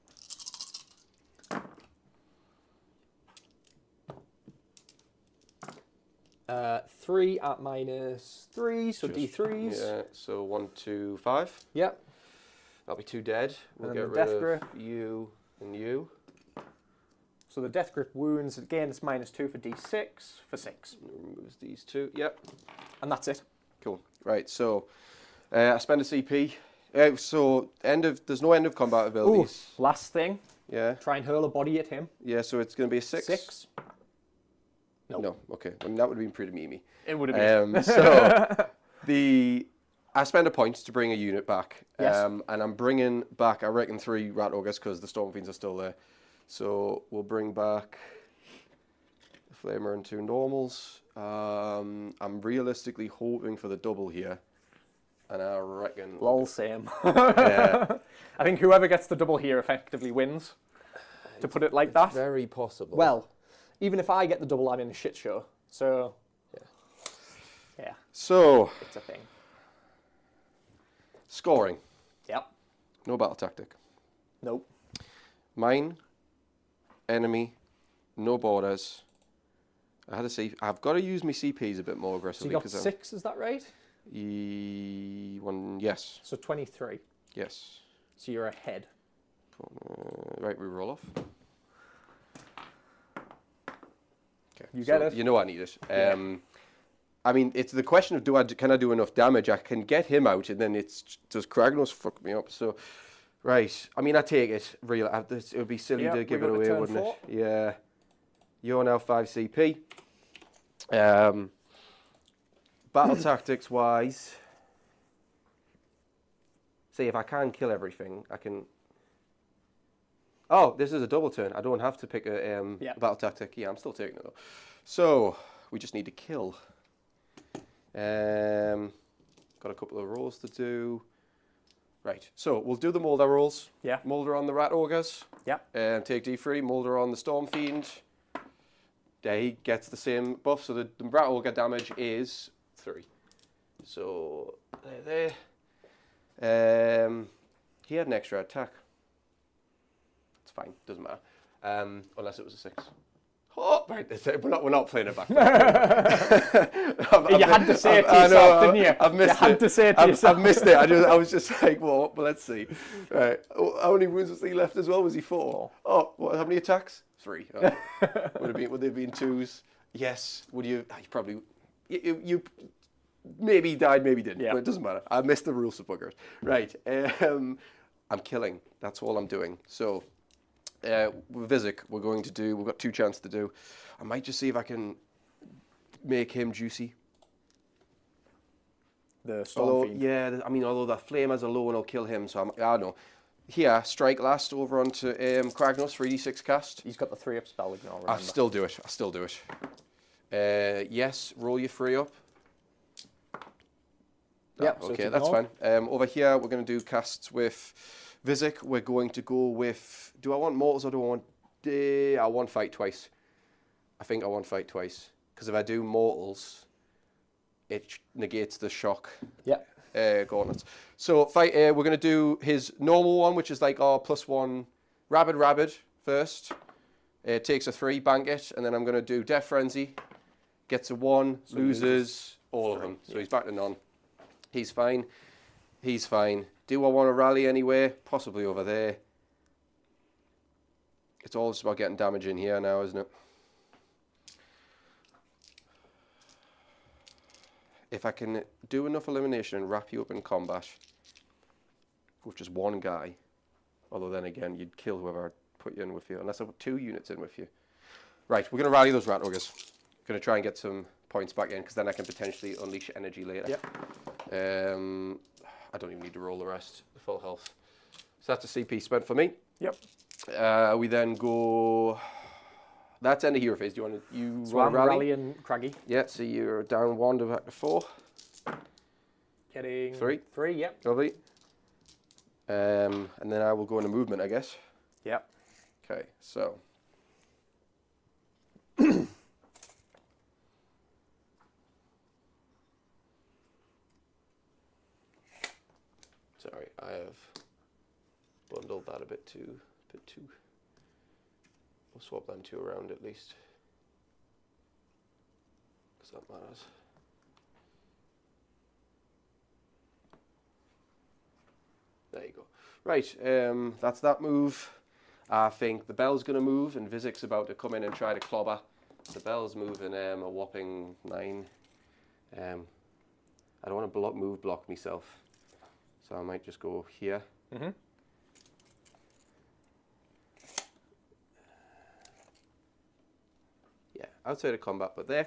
3 at -3, so D3s.
Yeah. So 1, 2, 5.
Yep.
That'll be 2 dead. We'll
And
get
then
rid
the Death
of
Grip.
you and you.
So the Death Grip wounds, again, it's -2 for D6 for 6.
Removes these 2. Yep.
And that's it.
Cool. Right. So I spend a CP. So there's no end of combat
Ooh,
abilities.
last thing.
Yeah.
Try and hurl a body at him.
Yeah. So it's going to be a 6.
6. Nope.
No. Okay. Well, that would have been pretty memey.
It would have been.
So I spend a point to bring a unit back.
Yes.
And I'm bringing back, I reckon, 3 Rat Ogres because the Storm Fiends are still there. So we'll bring back the Flamer and 2 normals. I'm realistically hoping for the double here. And I reckon...
Lol, same.
Yeah.
I think whoever gets the double here effectively wins, to put it like that.
Very possible.
Well, even if I get the double, I'm in a shit show. So, yeah,
So,
it's a thing.
scoring.
Yep.
No battle tactic.
Nope.
Mine, enemy, no borders. I had to see. I've got to use my CPs a bit more
So
aggressively.
you got 6, is that right?
Yes.
So 23.
Yes.
So you're ahead.
Right, we roll off. Okay.
You get it.
You know I need it.
Yeah.
I mean, it's the question of can I do enough damage? I can get him out, and then does Kragnos fuck me up? So, right. I mean, I take it. It would be silly
Yeah,
to give
we
it
go to
away,
turn
wouldn't
4.
it? Yeah. You're now 5 CP. Battle tactics wise, see if I can kill everything, I can. Oh, this is a double turn. I don't have to pick a battle tactic. Yeah, I'm still taking it though. So we just need to kill. Got a couple of rolls to do. Right, so we'll do the Molder rolls.
Yeah.
Molder on the Rat Ogres.
Yeah.
Take D3. Molder on the Storm Fiend. Yeah, he gets the same buff. So the Rat Ogre damage is 3. So there. He had an extra attack. It's fine. Doesn't matter. Unless it was a 6. Oh, right. We're not playing it back.
You had to say it to yourself, didn't you?
I've missed
you had to say it to yourself.
I've missed it. I was just like, well, let's see. Right. How many wounds was he left as well? Was he 4? Oh, what? How many attacks? 3. Oh. Would they have been 2s? Yes. Would you? You probably. You maybe died, maybe didn't.
Yeah.
But it doesn't matter. I missed the rules of buggers. Right. I'm killing. That's all I'm doing. So. With Vizic, we've got 2 chances to do. I might just see if I can make him juicy.
The Storm Fiend.
Yeah, I mean, although the flame has a low and I'll kill him, so I don't know. Here, strike last over onto Kragnos, 3d6 cast.
He's got the 3-up spell ignore, remember?
I'll still do it. Yes, roll your 3 up.
Yep, so
okay,
it's
that's
ignored.
fine. Over here, we're going to do casts with Vizic. We're going to go with... Do I want mortals or do I want... I want fight twice. I think I want fight twice. Because if I do mortals, it negates the shock.
Yep.
Gauntlets. So fight. We're going to do his normal one, which is like our +1 rabid first. It takes a 3, bank it, and then I'm going to do Death Frenzy. Gets a 1,
So
loses all of them. So he's back to none. He's fine. He's fine. Do I want to rally anywhere? Possibly over there. It's all just about getting damage in here now, isn't it? If I can do enough elimination and wrap you up in combat with just 1 guy, although then again, you'd kill whoever I put you in with you, unless I put 2 units in with you. Right, we're going to rally those Rat Ogres. Going to try and get some points back in, because then I can potentially unleash energy later.
Yep.
I don't even need to roll the rest, the full health. So that's a CP spent for me.
Yep.
We then go that's end of hero phase. Do you want to
So I'm
rally?
rallying Craggy.
Yeah, so you're down 1 to back to 4.
Getting
3.
3, yep.
Lovely. And then I will go into movement, I guess.
Yep.
Okay, so. Sorry, I have bundled that a bit too. We'll swap them 2 around at least, because that matters. There you go. Right, that's that move. I think the Bell's going to move, and Vizik's about to come in and try to clobber. The Bell's moving a whopping 9. I don't want to move block myself, so I might just go here.
Mm-hmm.
Yeah, outside of combat, but there.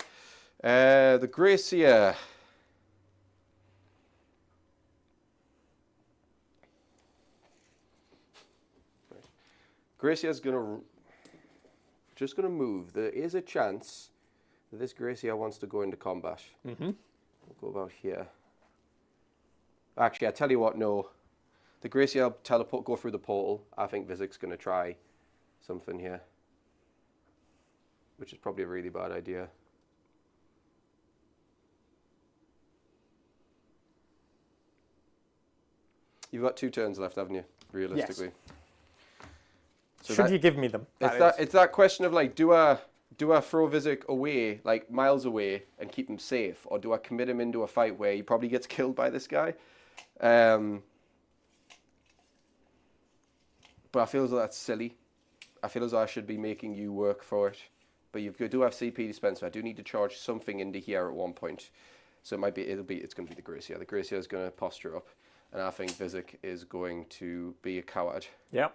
The Gracia. Gracia's just gonna move. There is a chance that this Gracia wants to go into combat.
Mm-hmm.
We'll go about here. Actually, I tell you what, no. The Gracia will teleport, go through the portal. I think Vizik's gonna try something here, which is probably a really bad idea. You've got 2 turns left, haven't you? Realistically.
Yes.
So
Should you give me them?
It's that question of like, do I throw Vizik away, like miles away, and keep him safe, or do I commit him into a fight where he probably gets killed by this guy? But I feel as though that's silly. I feel as though I should be making you work for it. But you do have CP dispenser. I do need to charge something into here at one point. So it might be it's going to be the Gracia. The Gracia is going to posture up, and I think Vizik is going to be a coward.
Yep.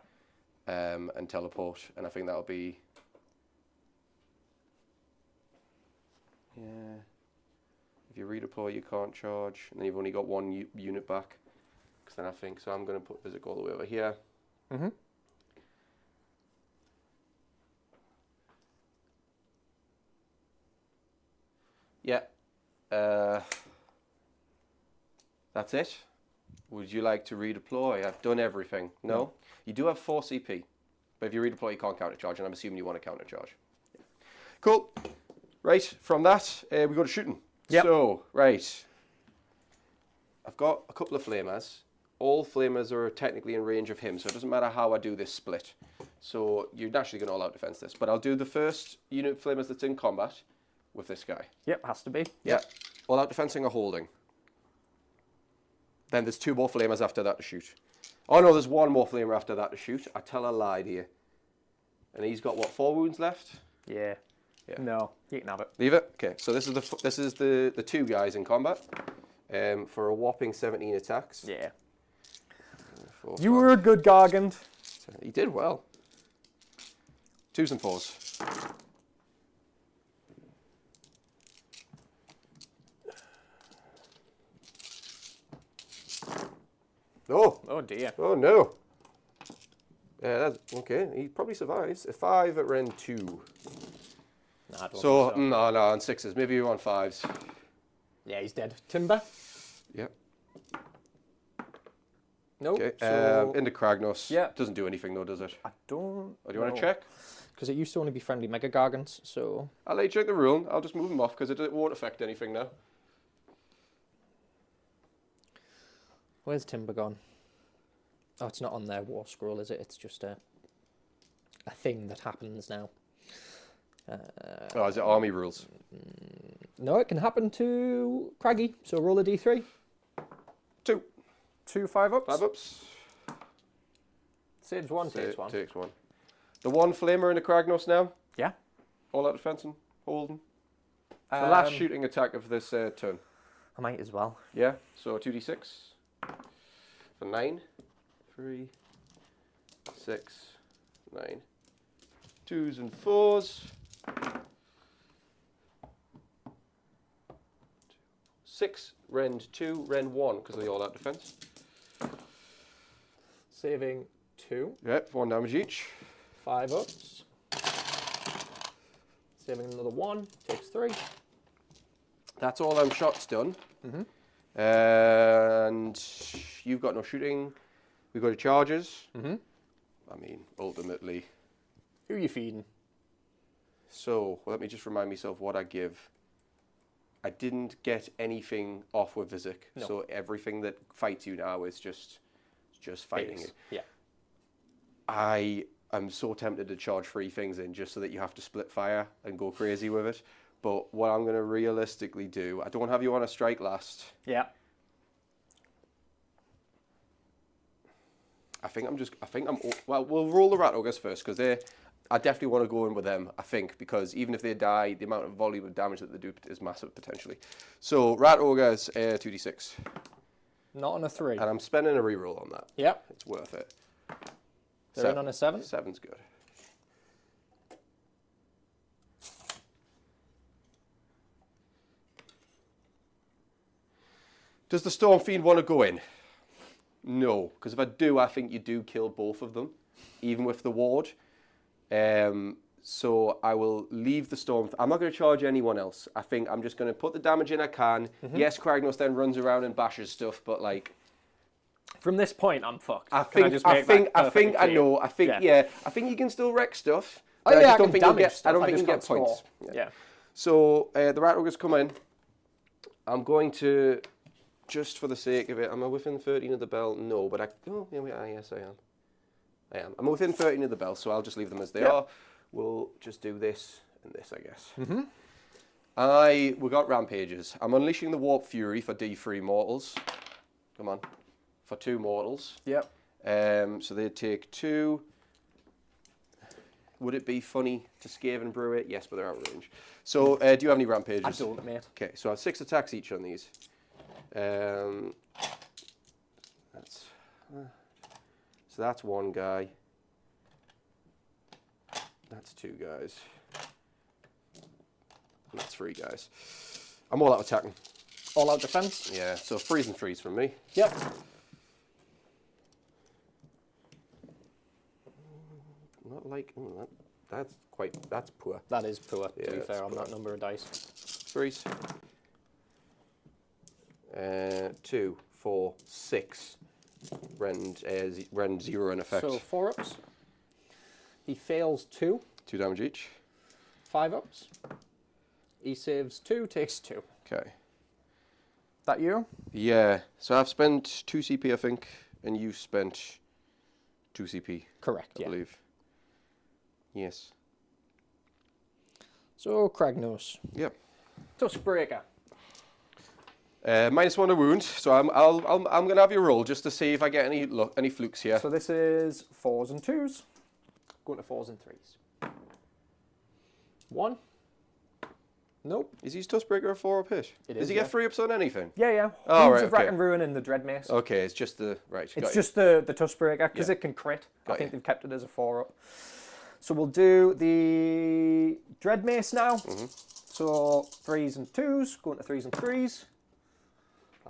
And teleport, and I think that'll be. Yeah. If you redeploy, you can't charge, and then you've only got 1 unit back. Because then I think so. I'm going to put Vizik all the way over here.
Mm-hmm.
Yeah. That's it. Would you like to redeploy? I've done everything. No? You do have 4 CP. But if you redeploy, you can't countercharge, and I'm assuming you want to countercharge. Yeah. Cool. Right, from that, we go to shooting.
Yep.
So, right. I've got a couple of flamers. All flamers are technically in range of him, so it doesn't matter how I do this split. So you're naturally going to all-out defense this. But I'll do the first unit of flamers that's in combat with this guy.
Yep, has to be.
Yeah. All-out defensing or holding. Then there's 2 more flamers after that to shoot. Oh no, there's 1 more flamer after that to shoot. I tell a lie here. And he's got what, 4 wounds left?
Yeah. No, you can have it.
Leave it. Okay. So this is the 2 guys in combat, for a whopping 17 attacks.
Yeah.
4,
You were a good Gargant.
He did well. 2s and 4s. Oh.
Oh dear.
Oh no. Yeah, that's okay. He probably survives. A 5 at Ren 2.
Nah, I don't
So
think so.
no, on 6s. Maybe you're on 5s.
Yeah, he's dead. Timber?
Yep.
Nope.
Okay.
So
Into Kragnos.
Yeah.
Doesn't do anything though, does it?
I don't.
Or do you want to check?
Because it used to only be friendly Mega Gargants, so.
I'll let you check the rule. I'll just move him off because it won't affect anything now.
Where's Timber gone? Oh, it's not on their war scroll, is it? It's just a thing that happens now.
Oh, is it army rules?
No, it can happen to Craggy. So roll a d3.
2.
2 5-ups.
5-ups.
Saves 1, takes 1.
Takes 1. The 1 flamer in the Kragnos now.
Yeah.
All out defensing. Holding. The last shooting attack of this turn.
I might as well.
Yeah. So 2d6 for 9. 3, 6, 9. 2s and 4s. 6, rend 2, rend 1 because of the all-out defense.
Saving 2.
Yep, 1 damage each.
5-ups. Saving another 1, takes 3.
That's all them shots done. And you've got no shooting. We've got your charges. I mean, ultimately.
Who are you feeding?
So, let me just remind myself what I give. I didn't get anything off with Vizic.
No.
So everything that fights you now is just fighting
Base.
it.
Yeah.
I am so tempted to charge 3 things in just so that you have to split fire and go crazy with it. But what I'm going to realistically do, I don't have you on a strike last.
Yeah.
Well, we'll roll the Rat Ogres first because I definitely want to go in with them, I think, because even if they die, the amount of volume of damage that they do is massive potentially. So, Rat Ogres, 2d6.
Not on a 3.
And I'm spending a reroll on that.
Yep.
It's worth it.
They're in on a 7?
7's good. Does the Storm Fiend want to go in? No, because if I do, I think you do kill both of them, even with the ward. So I will leave the Storm. I'm not going to charge anyone else. I think I'm just going to put the damage in I can. Yes, Kragnos then runs around and bashes stuff, but like
from this point, I'm fucked.
I think I know. I think you can still wreck stuff. But I don't think you get points.
Yeah.
So the Rat Ogres come in. I'm going to, just for the sake of it, am I within 13 of the bell? No, but yes, I am. I'm within 13 of the bell, so I'll just leave them as they are. We'll just do this and this, I guess. We got rampages. I'm unleashing the Warp Fury for D3 mortals. Come on. For 2 mortals.
Yep.
So they take 2. Would it be funny to Skaven brew it? Yes, but they're out of range. So do you have any rampages?
I don't, mate.
Okay, so I have 6 attacks each on these. So that's 1 guy. That's 2 guys. And that's 3 guys. I'm all out attacking.
All out defense?
Yeah, so 3s and 3s from me.
Yep.
Not like, that's poor.
That is poor,
Yeah,
to be fair,
it's
on
poor.
that number of dice.
3s. 2, 4, 6. Rend 0 in effect.
So 4 ups. He fails 2.
2 damage each.
5 ups. He saves 2, takes 2.
Okay.
That you?
Yeah. So I've spent 2 CP, I think, and you spent 2 CP.
Correct,
I believe. Yes.
So Kragnos.
Yep.
Tuskbreaker.
-1 a wound. So I'm gonna have you roll just to see if I get any flukes here.
So this is 4s and 2s. Going to 4s and 3s. 1. Nope.
Is his Tuskbreaker a 4-up hit?
It
Does
is,
he get 3 ups on anything?
Yeah.
Oh,
Wounds
right,
of Rack
okay.
and Ruin and the Dread Mace.
Okay, it's just the right.
It's just the Tuskbreaker because
Yeah.
it can crit.
Got
I think
you.
they've kept it as a 4-up. So we'll do the Dread Mace now. So 3s and 2s, going to 3s and 3s.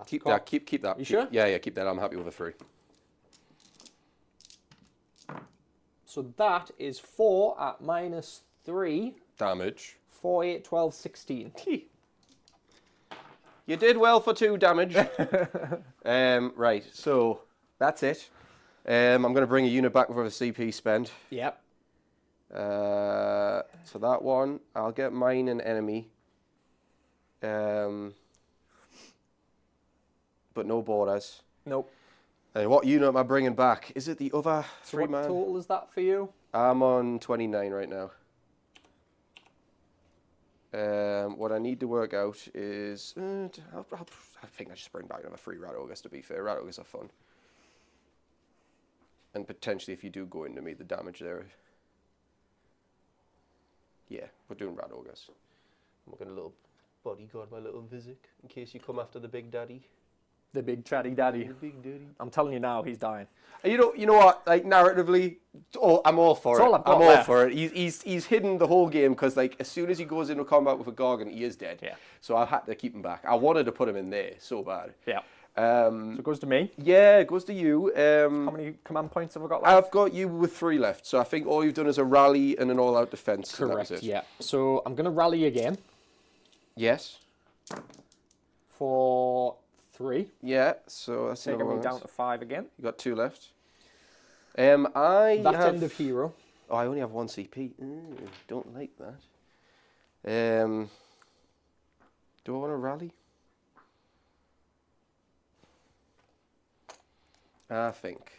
Keep that. Keep that.
You sure?
Yeah, keep that. I'm happy with a 3.
So that is 4 at -3.
Damage.
4, 8, 12, 16.
You did well for 2 damage. Right, so that's it. I'm going to bring a unit back with a CP spend.
Yep.
So that one, I'll get mine and enemy. But no borders.
Nope.
And what unit am I bringing back? Is it the other
So
3
what
man?
total is that for you?
I'm on 29 right now. What I need to work out is... I think I just bring back another 3 Rat Ogres, to be fair. Rat Ogres are fun. And potentially, if you do go into me, the damage there... Yeah, we're doing Rat Ogres. I'm getting a little bodyguard, my little Vizic, in case you come after the big daddy.
The big chatty daddy.
The big daddy.
I'm telling you now, he's dying.
You know what? Like narratively, I'm all for it.
All I've got
I'm all
left.
for it. He's hidden the whole game because like as soon as he goes into combat with a Gorgon, he is dead.
Yeah.
So I had to keep him back. I wanted to put him in there so bad.
Yeah. So it goes to me.
Yeah, it goes to you.
How many command points have I got left?
I've got you with 3 left, so I think all you've done is a rally and an all-out defense.
Correct,
And that was it.
yeah. So I'm going to rally again
Yes.
for 3.
Yeah, so that's
Taking
another
me
one.
down to 5 again.
You got 2 left.
That's end of hero.
Oh, I only have 1 CP. Don't like that. Do I want to rally? I think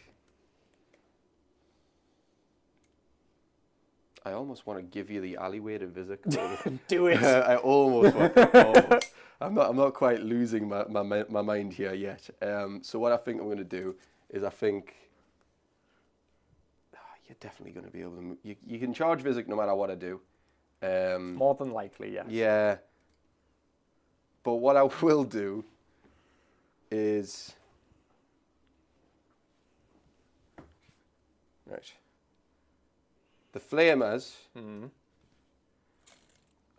I almost want to give you the alleyway to visit.
Do it.
I almost want. Almost. I'm not quite losing my mind here yet. So what I think I'm going to do is I think you're definitely going to be able to move. You can charge Visit no matter what I do.
More than likely, yes.
Yeah. But what I will do is right. The flamers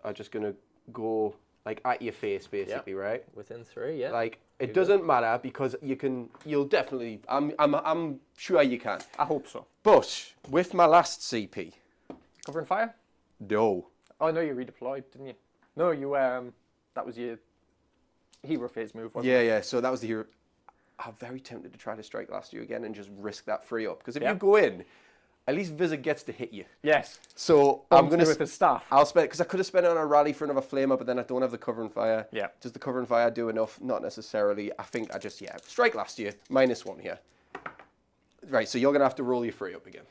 are just gonna go like at your face, basically, right?
Within 3, yeah.
Like it doesn't matter because you'll definitely. I'm sure you can.
I hope so.
But with my last CP,
Covering fire?
no.
Oh no, you redeployed, didn't you? No, you that was your hero phase move, wasn't it?
Yeah. So that was the hero. I'm very tempted to try to strike last year again and just risk that free up because if you go in, at least Visit gets to hit you.
Yes.
So I'm gonna
with the staff.
I'll spend because I could have spent it on a rally for another flamer, but then I don't have the cover and fire.
Yeah.
Does the cover and fire do enough? Not necessarily. I think I just strike last year -1 here. Right. So you're gonna have to roll your free up again.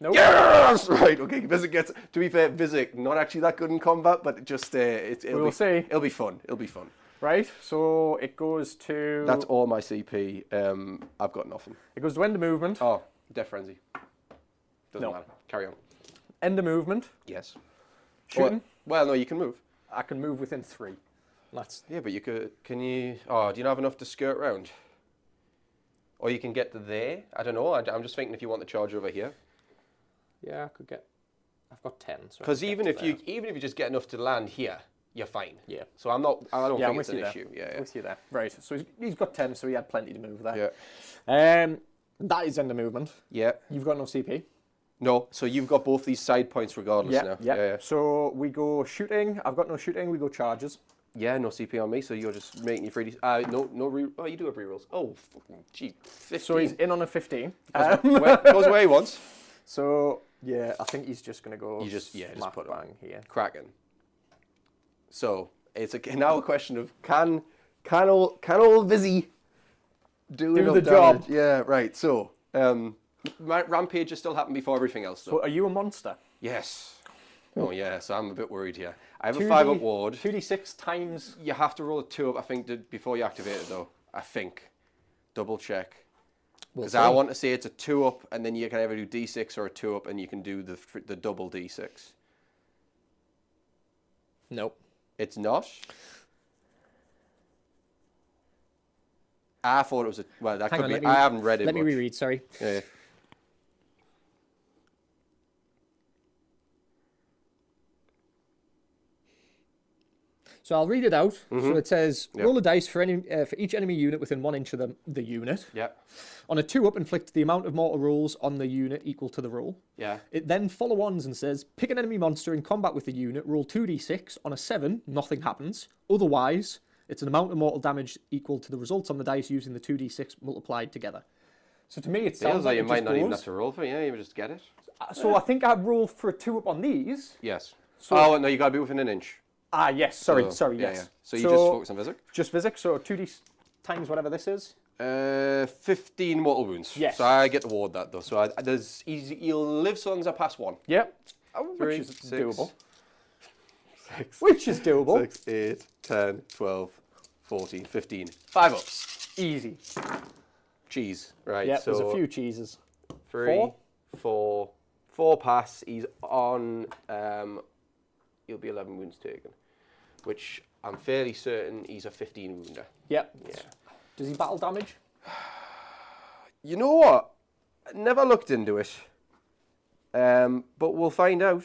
Nope.
Yes. Right. Okay. Visit gets. To be fair, Visit not actually that good in combat, but we'll
see.
It'll be fun. It'll be fun.
Right. So it goes to.
That's all my CP. I've got nothing.
It goes to end of movement.
Oh, Death Frenzy. Doesn't
No.
matter. Carry on.
End of movement.
Yes.
Shooting.
Well, no, you can move.
I can move within 3. That's.
Yeah, but you could. Can you? Oh, do you not have enough to skirt round? Or you can get to there. I don't know. I'm just thinking if you want the charge over here.
Yeah, I could get. I've got 10.
Because even if you just get enough to land here, you're fine.
Yeah.
So I don't
I'm
think
with
it's an
you there.
issue. Yeah.
With you there. Right. So he's got 10, so he had plenty to move there.
Yeah.
That is end of movement.
Yeah.
You've got no CP.
No. So you've got both these side points regardless now.
Yeah. So we go shooting. I've got no shooting. We go charges.
Yeah, no CP on me, so you're just making your 3D. Oh, you do have rerolls. Oh, fucking gee, 15.
So he's in on a 15.
Goes where he wants.
So yeah, I think he's just gonna go.
You just put him.
bang here.
Kraken. So it's now a question of can old Vizzy do enough
the
damage?
job?
Yeah, right. So my rampage has still happened before everything else.
So are you a monster?
Yes. Oh yeah. So I'm a bit worried here. I have a
2D
5-up ward.
2d6 times.
You have to roll a 2-up, I think, before you activate it though. I think. Double check. Because I want to say it's a 2-up, and then you can either do D6 or a 2-up, and you can do the double D6.
Nope.
It's not. I thought it was a. Well, that could be. I haven't read it.
Let me reread. Sorry.
Yeah.
So I'll read it out. So it says, roll a dice for each enemy unit within 1 inch of the unit.
Yeah.
On a 2-up, inflict the amount of mortal rolls on the unit equal to the roll.
Yeah.
It then follow-ons and says, pick an enemy monster in combat with the unit, roll 2d6. On a 7, nothing happens. Otherwise, it's an amount of mortal damage equal to the results on the dice using the 2d6 multiplied together. So to me, it sounds like
you
it
might
just
not even
goes.
have to roll for it. Yeah, you just get it.
So I think I've rolled for a 2-up on these.
Yes.
So,
oh, no, you got to be within an inch.
Yes. Sorry, yes.
Yeah. So you just focus on Vizic?
Just Vizic, so 2d times whatever this is.
15 mortal wounds.
Yes.
So I get to ward that, though. So you'll live so long as I pass 1.
Yep.
3,
which is
6,
doable.
6,
Which is doable.
6, 8, 10, 12, 14, 15. 5 ups.
Easy.
Cheese. Right.
Yep,
so
there's a few cheeses.
3, 4 pass. He's on. He'll be 11 wounds taken, which I'm fairly certain he's a 15 wounder.
Yep.
Yeah.
Does he battle damage?
You know what? I never looked into it. But we'll find out.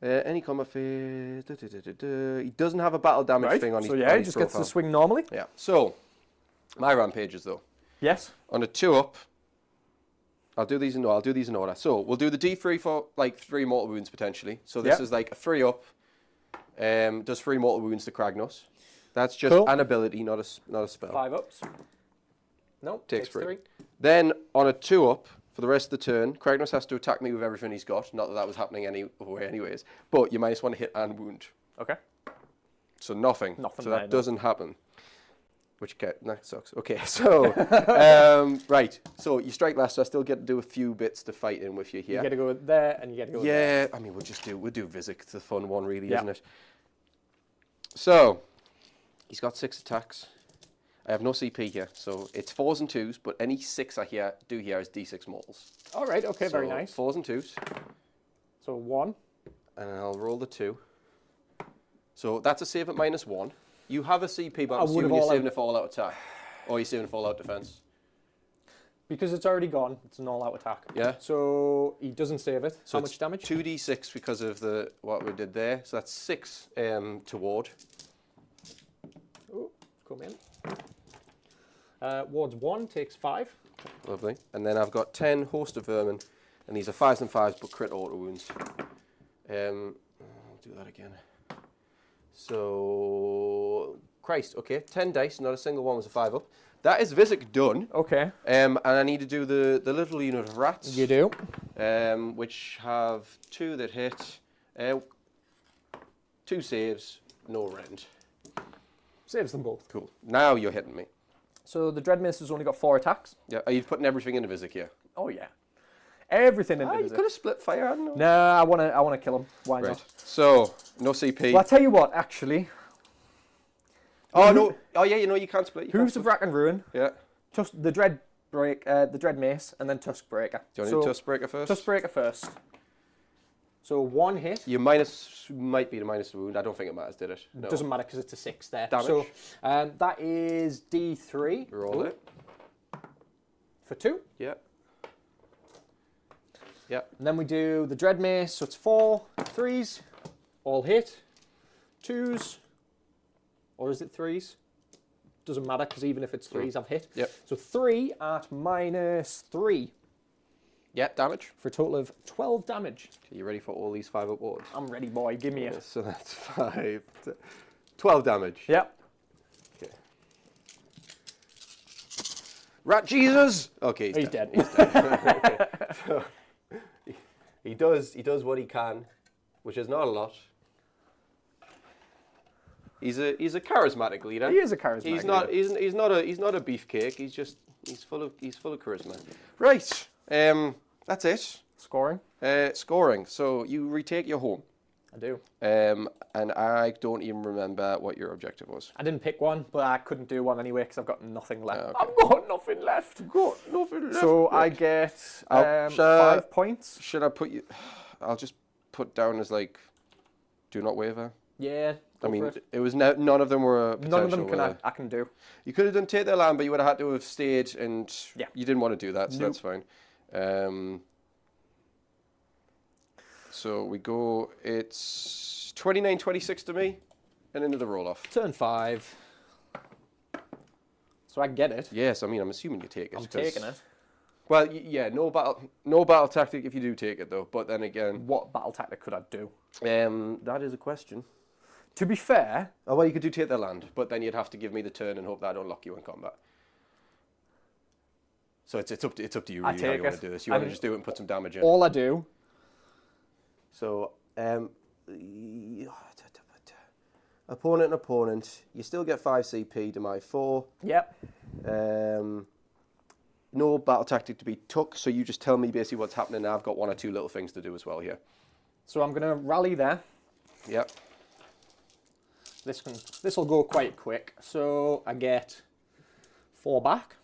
Any combat phase. He doesn't have a battle damage thing on his
So
on
he
his
just gets
profile.
to swing normally.
Yeah. So, my rampages though.
Yes.
On a 2-up, I'll do these in order. So we'll do the D3 for like 3 mortal wounds potentially. So this is like a 3-up. Does 3 mortal wounds to Kragnos. That's just an ability, not a spell.
5 ups. No,
Takes 3.
3.
Then on a 2-up, for the rest of the turn, Kragnos has to attack me with everything he's got. Not that that was happening any other way anyways. But you minus 1 hit and wound.
Okay.
So nothing.
Nothing
So
there,
that
no.
doesn't happen. That sucks. Okay, so, right. So you strike last, so I still get to do a few bits to fight in with you here.
You get to go there, and you get to go there.
Yeah, I mean, we'll do Vizek, the fun one really, isn't it? So, he's got 6 attacks. I have no CP here, so it's 4s and 2s, but any 6 I do here is D6 mortals.
All right, okay,
So
very nice.
4s and 2s,
So 1.
and I'll roll the 2. So that's a save at -1. You have a CP, but I'm assuming you're saving it for all-out attack. Or you're saving it for all-out defense.
Because it's already gone, it's an all-out attack.
Yeah.
So he doesn't save it.
So
How much damage?
2d6 because of what we did there. So that's 6 to ward.
Oh, come in. Wards 1 takes 5.
Lovely. And then I've got 10 host of vermin, and these are 5s and 5s, but crit auto wounds. I'll do that again. So, Christ, okay, 10 dice, not a single one was a 5-up. That is Vizek done.
Okay.
And I need to do the little unit of rats.
You do.
Which have 2 that hit, 2 saves, no rend.
Saves them both.
Cool. Now you're hitting me.
So the Dreadmace has only got 4 attacks.
Yeah, are you putting everything into Vizek here?
Oh yeah. Everything into
You
Vizek.
could have split fire, I don't know.
Nah, I wanna kill him. Why
Right.
not?
So, no CP.
Well, I tell you what, actually.
Oh, no. Oh, yeah, you can't split. You can't
Hooves of
split.
Rack and Ruin.
Yeah.
The Dread Mace, and then Tusk Breaker.
Do you want to do Tusk Breaker first?
Tusk Breaker first. So 1 hit.
Your minus might be the minus the wound. I don't think it matters, did it? No.
Doesn't matter because it's a 6 there.
Damage.
So that is D3.
Roll it.
For 2.
Yeah. Yeah.
And then we do the Dread Mace, so it's 4 3s, all hit, 2s, or is it 3s? Doesn't matter because even if it's 3s, I've hit.
Yep.
So 3 at -3
Yeah, damage.
for a total of 12 damage.
Okay, you ready for all these 5-up wards?
I'm ready, boy. Give me
Yeah,
it.
so that's 12 damage.
Yep.
Okay. Rat Jesus! Okay,
He's dead.
He's dead. So, he does what he can, which is not a lot. He's a charismatic leader.
He is a charismatic
He's not
leader.
he's not a beefcake. He's full of charisma. Right. That's it.
Scoring?
Scoring. So you retake your home.
I do.
And I don't even remember what your objective was.
I didn't pick one, but I couldn't do one anyway because I've got nothing left.
Okay.
I've got nothing left. So I get 5 points.
Should I put you? I'll just put down as like, do not waver.
Yeah.
I mean, it was none of them were.
None of them
potential,
I can do.
You could have done take their land, but you would have had to have stayed, and
Yeah.
you didn't want to do that, so
Nope.
that's fine. So we go. It's 29-26 to me, and into the roll off.
Turn 5. So I get it.
Yes, I mean I'm assuming you take it.
I'm taking it.
Well, yeah, no battle tactic if you do take it though. But then again,
What battle tactic could I do?
that is a question.
To be fair,
Oh well, you could do take their land, but then you'd have to give me the turn and hope that I don't lock you in combat. So it's up to you
I
really how you
take
want
it.
to do this. You want to just do it and put some damage in.
all I do.
So opponent. You still get 5 CP to my 4.
Yep.
No battle tactic to be took. So you just tell me basically what's happening now. I've got 1 or 2 little things to do as well here.
So I'm going to rally there.
Yep.
This will go quite quick. So I get 4 back.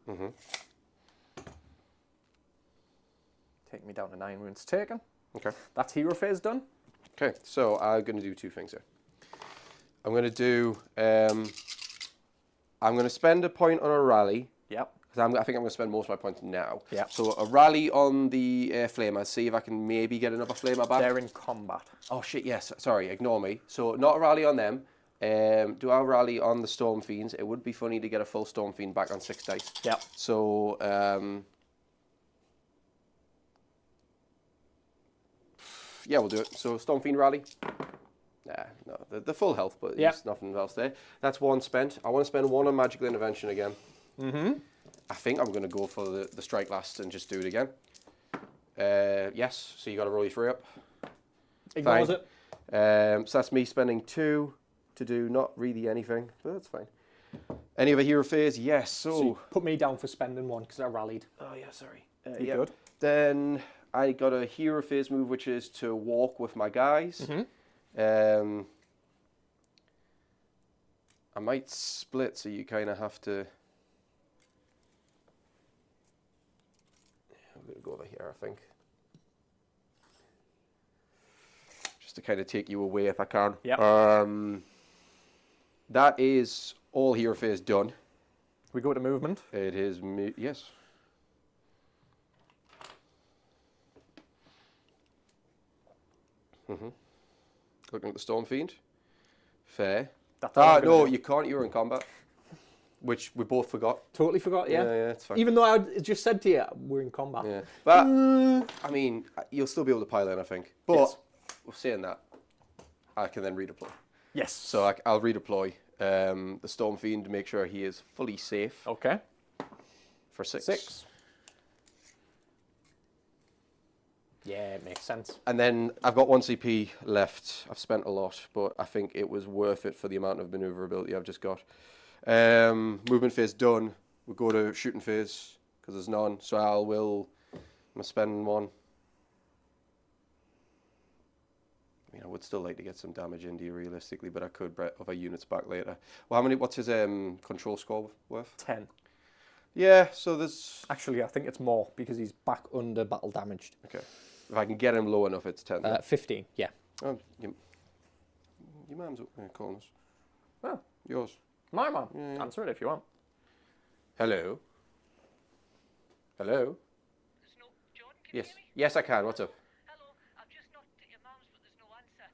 Mhm.
Take me down to 9 wounds taken.
Okay.
That's hero phase done.
Okay, so I'm going to do 2 things here. I'm going to do, I'm going to spend a point on a rally,
Yep.
because I think I'm going to spend most of my points now.
Yeah.
So a rally on the flamer. See if I can maybe get another flamer back.
They're in combat.
Oh shit! Yes. Sorry. Ignore me. So not a rally on them. Do I rally on the Storm Fiends? It would be funny to get a full Storm Fiend back on 6 dice.
Yeah.
So yeah, we'll do it. So Storm Fiend rally. Nah, no, the full health, but there's nothing else there. That's 1 spent. I want to spend 1 on Magical Intervention again. I think I'm going to go for the strike last and just do it again. Yes, so you got to roll your 3 up.
Ignores it.
So that's me spending 2 to do not really anything, but that's fine. Any other hero phase? Yes. So
you put me down for spending 1 because I rallied.
Oh yeah, sorry.
You good?
Then I got a hero phase move, which is to walk with my guys. I might split, so you kind of have to. I'm going to go over here, I think. Just to kind of take you away if I can.
Yeah.
That is all hero phase done.
We go to movement.
It is yes. Looking at the Storm Fiend. Fair. No, you can't. You're in combat. Which we both forgot.
Totally forgot, yeah.
Yeah, it's fine.
Even though I just said to you, we're in combat.
Yeah. But, I mean, you'll still be able to pile in, I think. But, saying that, I can then redeploy.
Yes.
So I'll redeploy the Storm Fiend to make sure he is fully safe.
Okay.
For 6.
6. Yeah, it makes sense.
And then I've got 1 CP left. I've spent a lot, but I think it was worth it for the amount of maneuverability I've just got. Movement phase done. We'll go to shooting phase because there's none. So I'm gonna spend 1. I mean, I would still like to get some damage into you realistically, but I could bring other units back later. Well, what's his control score worth?
10.
Yeah, so there's.
Actually, I think it's more because he's back under battle damaged.
Okay. If I can get him low enough, it's 10.
15, yeah.
Oh, your mum's calling us.
Oh.
Yours.
My mum.
Yeah.
Answer it if you want.
Hello? Hello?
John, can you
Yes.
hear me?
Yes, I can. What's up?
Hello, I've just knocked at your mum's, but there's no answer.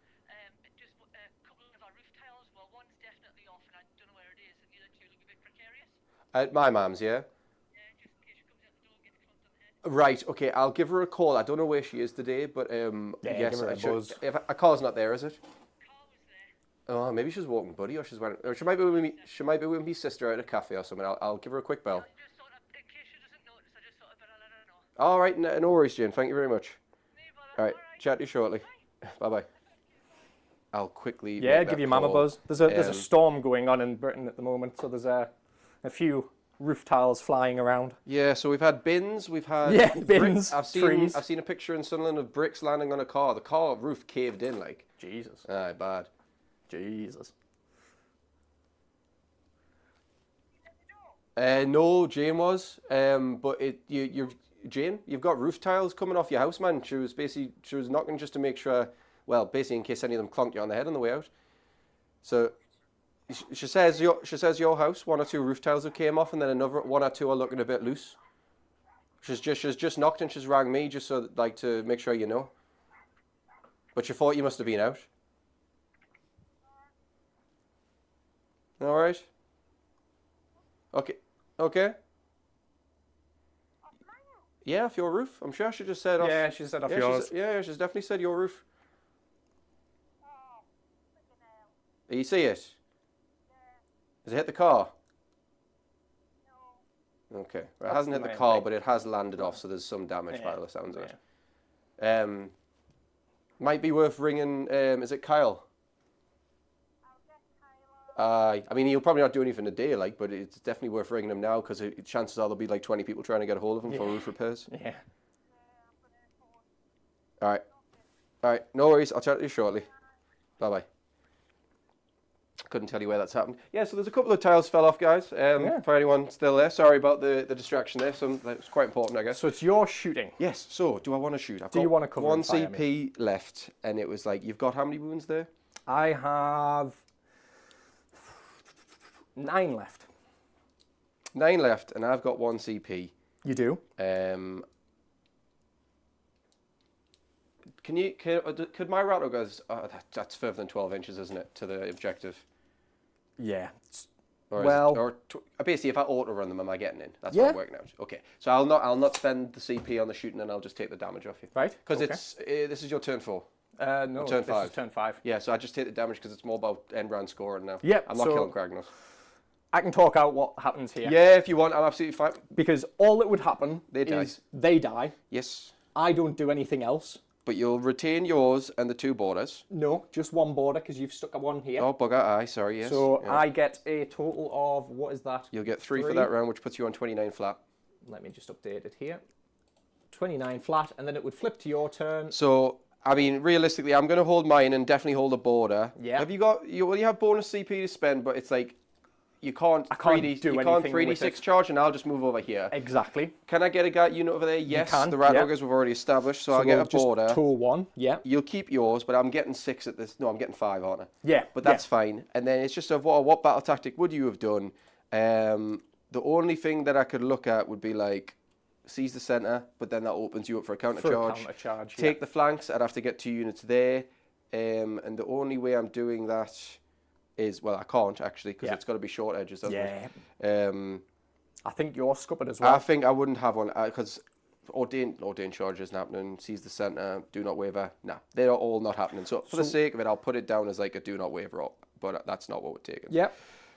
Just a couple of our roof tiles. Well, one's definitely off, and I don't know where it is, and the other 2 look a bit precarious.
At my mum's, yeah?
Yeah, just in case she comes out the door and gets clunked on the head.
Right, okay, I'll give her a call. I don't know where she is today, but yes,
give her a buzz.
If a call's not there, is it?
Carl was there.
Oh, maybe she's walking buddy, or she might be with me. She might be with me sister at a cafe or something. I'll give her a quick bell.
I just thought, in case she doesn't notice, I just thought I'd better let her know.
All right, no worries, Jane. Thank you very much.
No bother.
All right, chat to you shortly. Bye bye. I'll quickly.
Yeah,
make
give
that
your mum a
call.
buzz. There's a storm going on in Britain at the moment, so there's a few roof tiles flying around.
Yeah, so we've had bins. We've had
bins.
I've
trees.
seen a picture in Sunderland of bricks landing on a car. The car roof caved in, like.
Jesus.
Aye, bad.
Jesus.
No, Jane was. But Jane, you've got roof tiles coming off your house, man. She was knocking just to make sure. Well, basically in case any of them clonked you on the head on the way out. So she says your house 1 or 2 roof tiles that came off, and then another 1 or 2 are looking a bit loose. She's just knocked and she's rang me just so like to make sure you know. But she thought you must have been out. All right. Okay. Okay. Yeah, off your roof. I'm sure she just said off.
Yeah, she said off yours.
She's definitely said your roof. You see it? Has it hit the car? No. Okay. Well, it hasn't hit the car, but it has landed off, so there's some damage by the sounds of it. Might be worth ringing. Is it Kyle? I mean, he'll probably not do anything today, like, but it's definitely worth ringing him now because chances are there'll be like 20 people trying to get a hold of him for roof repairs.
Yeah.
All right. No worries. I'll chat to you shortly. Bye bye. Couldn't tell you where that's happened. Yeah, so there's a couple of tiles fell off, guys. For anyone still there, sorry about the distraction there. It's quite important, I guess.
So it's your shooting.
Yes. So do I want to shoot?
Do you want to cover
1
and fire
CP left, and it was like, you've got how many wounds there?
I have 9 left.
9 left, and I've got 1 CP.
You do.
Could my rattle goes? Oh, that's further than 12 inches, isn't it, to the objective?
Yeah.
Or
Well,
basically, if I auto run them, am I getting in? That's
Yeah.
what I'm working out. Okay, so I'll not spend the CP on the shooting, and I'll just take the damage off you.
Right.
Because
okay.
this is your turn 4.
No,
turn
this
5.
is turn 5.
Yeah, so I just take the damage because it's more about end round scoring now.
Yep,
I'm not
so-
killing Kragnos.
I can talk out what happens here.
Yeah, if you want, I'm absolutely fine.
Because all that would happen
They die.
is they die.
Yes,
I don't do anything else.
but you'll retain yours and the 2 borders.
No, just one border because you've stuck a one here.
Oh, bugger, aye, sorry, yes.
So
yeah.
I get a total of, what is that?
You'll get 3 for
3.
that round, which puts you on 29 flat.
Let me just update it here. 29 flat, and then it would flip to your turn.
So, I mean, realistically, I'm going to hold mine and definitely hold a border.
Yeah.
Have you got, you have bonus CP to spend, but it's like, you can't
I can't
3D,
do
you can't
anything
3D6
with it.
charge, and I'll just move over here.
Exactly.
Can I get a guy unit over there? Yes,
can,
the rat
yeah.
ogres we've already established, so I'll
we'll
get a
just
border.
tool 1, yeah.
You'll keep yours, but I'm getting 6 at this. No, I'm getting 5, aren't I?
Yeah.
But that's fine. And then it's just what battle tactic would you have done? The only thing that I could look at would be like seize the center, but then that opens you up for a counter charge.
counter charge.
Take the flanks. I'd have to get 2 units there, and the only way I'm doing that is, well, I can't actually because
Yeah.
it's got to be short edges. Doesn't
Yeah.
it?
I think you're scuppered as
I
well.
think I wouldn't have one because ordained charge isn't happening. Seize the center. Do not waver. Nah, they're all not happening. So for the sake of it, I'll put it down as like a do not waver up, but that's not what we're taking.
Yeah.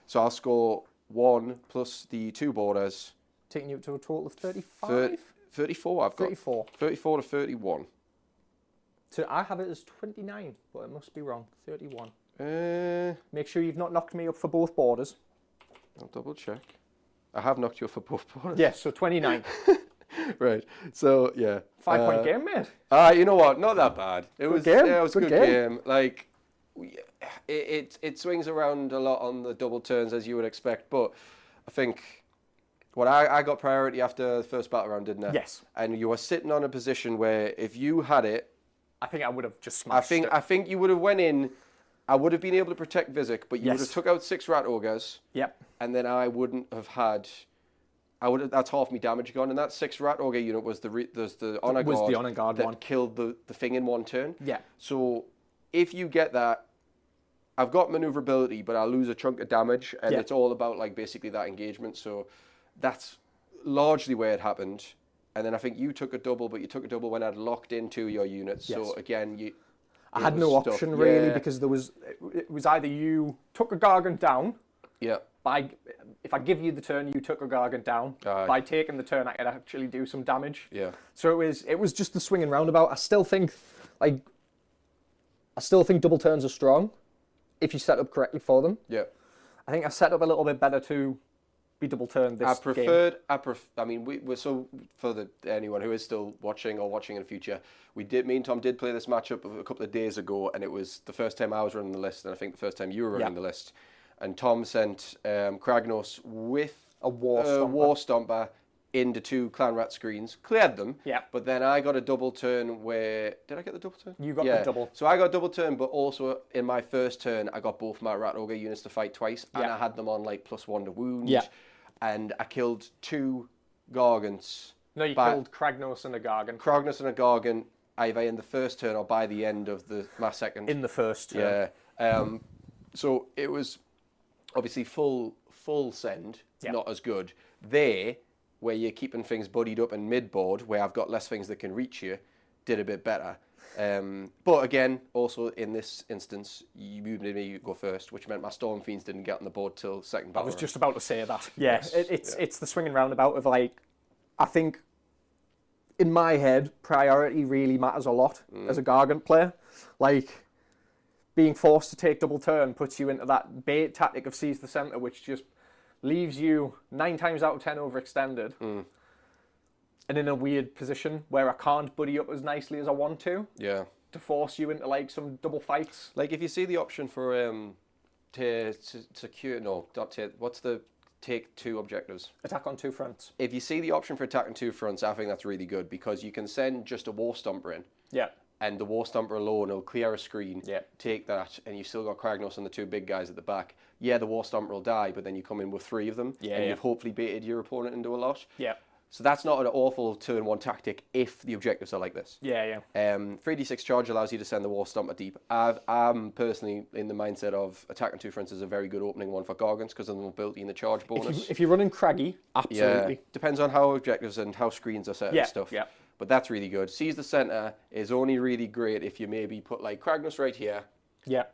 So I'll score 1 plus the 2 borders.
Taking you to a total of 35?
34 I've got.
34.
34 to 31.
So I have it as 29, but it must be wrong. 31.
I'll
Make sure you've not knocked me up for both borders.
double check. I have knocked you off for both borders.
Yes, so 29.
Right. So, yeah.
5-point game, mate.
You know what? Not that bad. It was
game.
Yeah, it was a
Good
good
game.
game. Like, it swings around a lot on the double turns as you would expect, but I think I got priority after the first battle round, didn't I?
Yes.
And you were sitting on a position where if you had it,
I think I would have just smashed it.
I think you would have went in. I would have been able to protect Visic, but you would
Yes.
have took out 6 rat ogres,
Yep.
and then I wouldn't have had. That's half me damage gone, and that 6 rat ogre unit was the honor
Was
guard
the honor guard
that
one.
killed the thing in 1 turn.
Yeah.
So if you get that, I've got maneuverability, but I lose a chunk of damage, and
Yeah.
it's all about like basically that engagement. So that's largely where it happened. And then I think you took a double, but you took a double when I'd locked into your units.
Yes.
So again,
I
it
had
was
no
stuff.
option really
Yeah.
because it was either you took a Gargant down,
Yeah.
if I give you the turn, you took a Gargant down.
Aye.
By taking the turn, I could actually do some damage.
Yeah.
So it was just the swinging roundabout. I still think double turns are strong if you set up correctly for them.
Yeah.
I think I set up a little bit better to be double turned this game.
I mean, we're so for anyone who is still watching or watching in the future, me and Tom did play this matchup a couple of days ago, and it was the first time I was running the list, and I think the first time you were running the list. And Tom sent Kragnos with
A War
Stomper into 2 clan rat screens, cleared them.
Yeah.
But then I got a double turn where did I get the double turn?
You got the double.
So I got a double turn, but also in my first turn I got both my rat ogre units to fight twice, and
Yeah.
I had them on like +1 to wound.
Yeah.
And I killed 2 Gargants.
No, you
by
killed Kragnos and a Gargant
Kragnos and a Gargant either in the first turn or by the end of my second.
in the first turn.
Yeah. So it was obviously full send,
Yeah.
not as good. There, where you're keeping things buddied up and mid-board, where I've got less things that can reach you, did a bit better. But again, also in this instance, you moved me go first, which meant my Storm Fiends didn't get on the board till second
I
battle.
was just about to say that. Yeah,
Yes,
it's the swinging roundabout of like, I think in my head, priority really matters a lot as a Gargant player. Like, being forced to take double turn puts you into that bait tactic of seize the center, which just leaves you 9 times out of 10 overextended. And in a weird position where I can't buddy up as nicely as I want to force you into like some double fights.
Like if you see the option for to secure what's the take 2 objectives?
Attack on 2 fronts.
If you see the option for attacking 2 fronts, I think that's really good because you can send just a War Stomper in.
Yeah.
and the War Stomper alone will clear a screen,
Yeah.
take that, and you've still got Kragnos and the two big guys at the back. Yeah, the War Stomper will die, but then you come in with 3 of them,
Yeah,
and
yeah.
you've hopefully baited your opponent into a lot.
Yeah.
So that's not an awful turn 1 tactic if the objectives are like this.
Yeah, yeah.
3d6 charge allows you to send the War Stomper deep. I'm personally in the mindset of Attack on 2 Fronts is a very good opening one for Gargants because of the mobility and the charge bonus.
If you're running Craggy, absolutely.
Yeah, depends on how objectives and how screens are set
Yeah,
and stuff.
yeah.
But that's really good. Seize the center is only really great if you maybe put like Kragnos right here.
Yeah.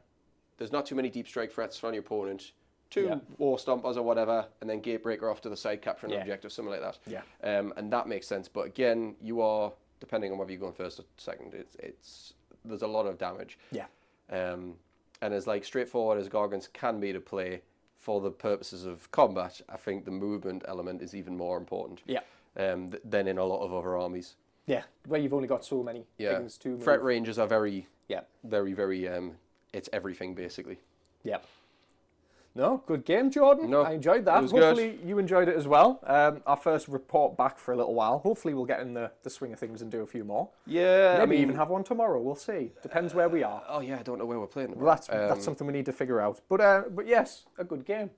There's not too many deep strike threats from your opponent. 2
Yeah.
War Stompers or whatever, and then Gatebreaker off to the side, capturing an
Yeah.
objective, something like that.
Yeah.
And that makes sense. But again, you are, depending on whether you're going first or second, it's there's a lot of damage.
Yeah.
And as like straightforward as Gargants can be to play for the purposes of combat, I think the movement element is even more important.
Yeah.
Than in a lot of other armies.
Yeah. Where you've only got so many things to move.
Threat ranges are very,
Yeah.
very, very. It's everything basically.
Yeah. No, good game, Jordan.
No,
I enjoyed that.
it was good.
Hopefully you enjoyed it as well. Our first report back for a little while. Hopefully we'll get in the swing of things and do a few more.
Yeah,
Maybe
I mean,
even have one tomorrow. We'll see. Depends where we are.
Oh yeah, I don't know where we're playing.
Well, that's something we need to figure out. But yes, a good game.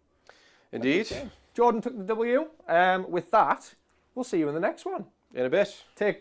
Indeed.
Jordan took the W. With that, we'll see you in the next one.
In a bit.
Take care.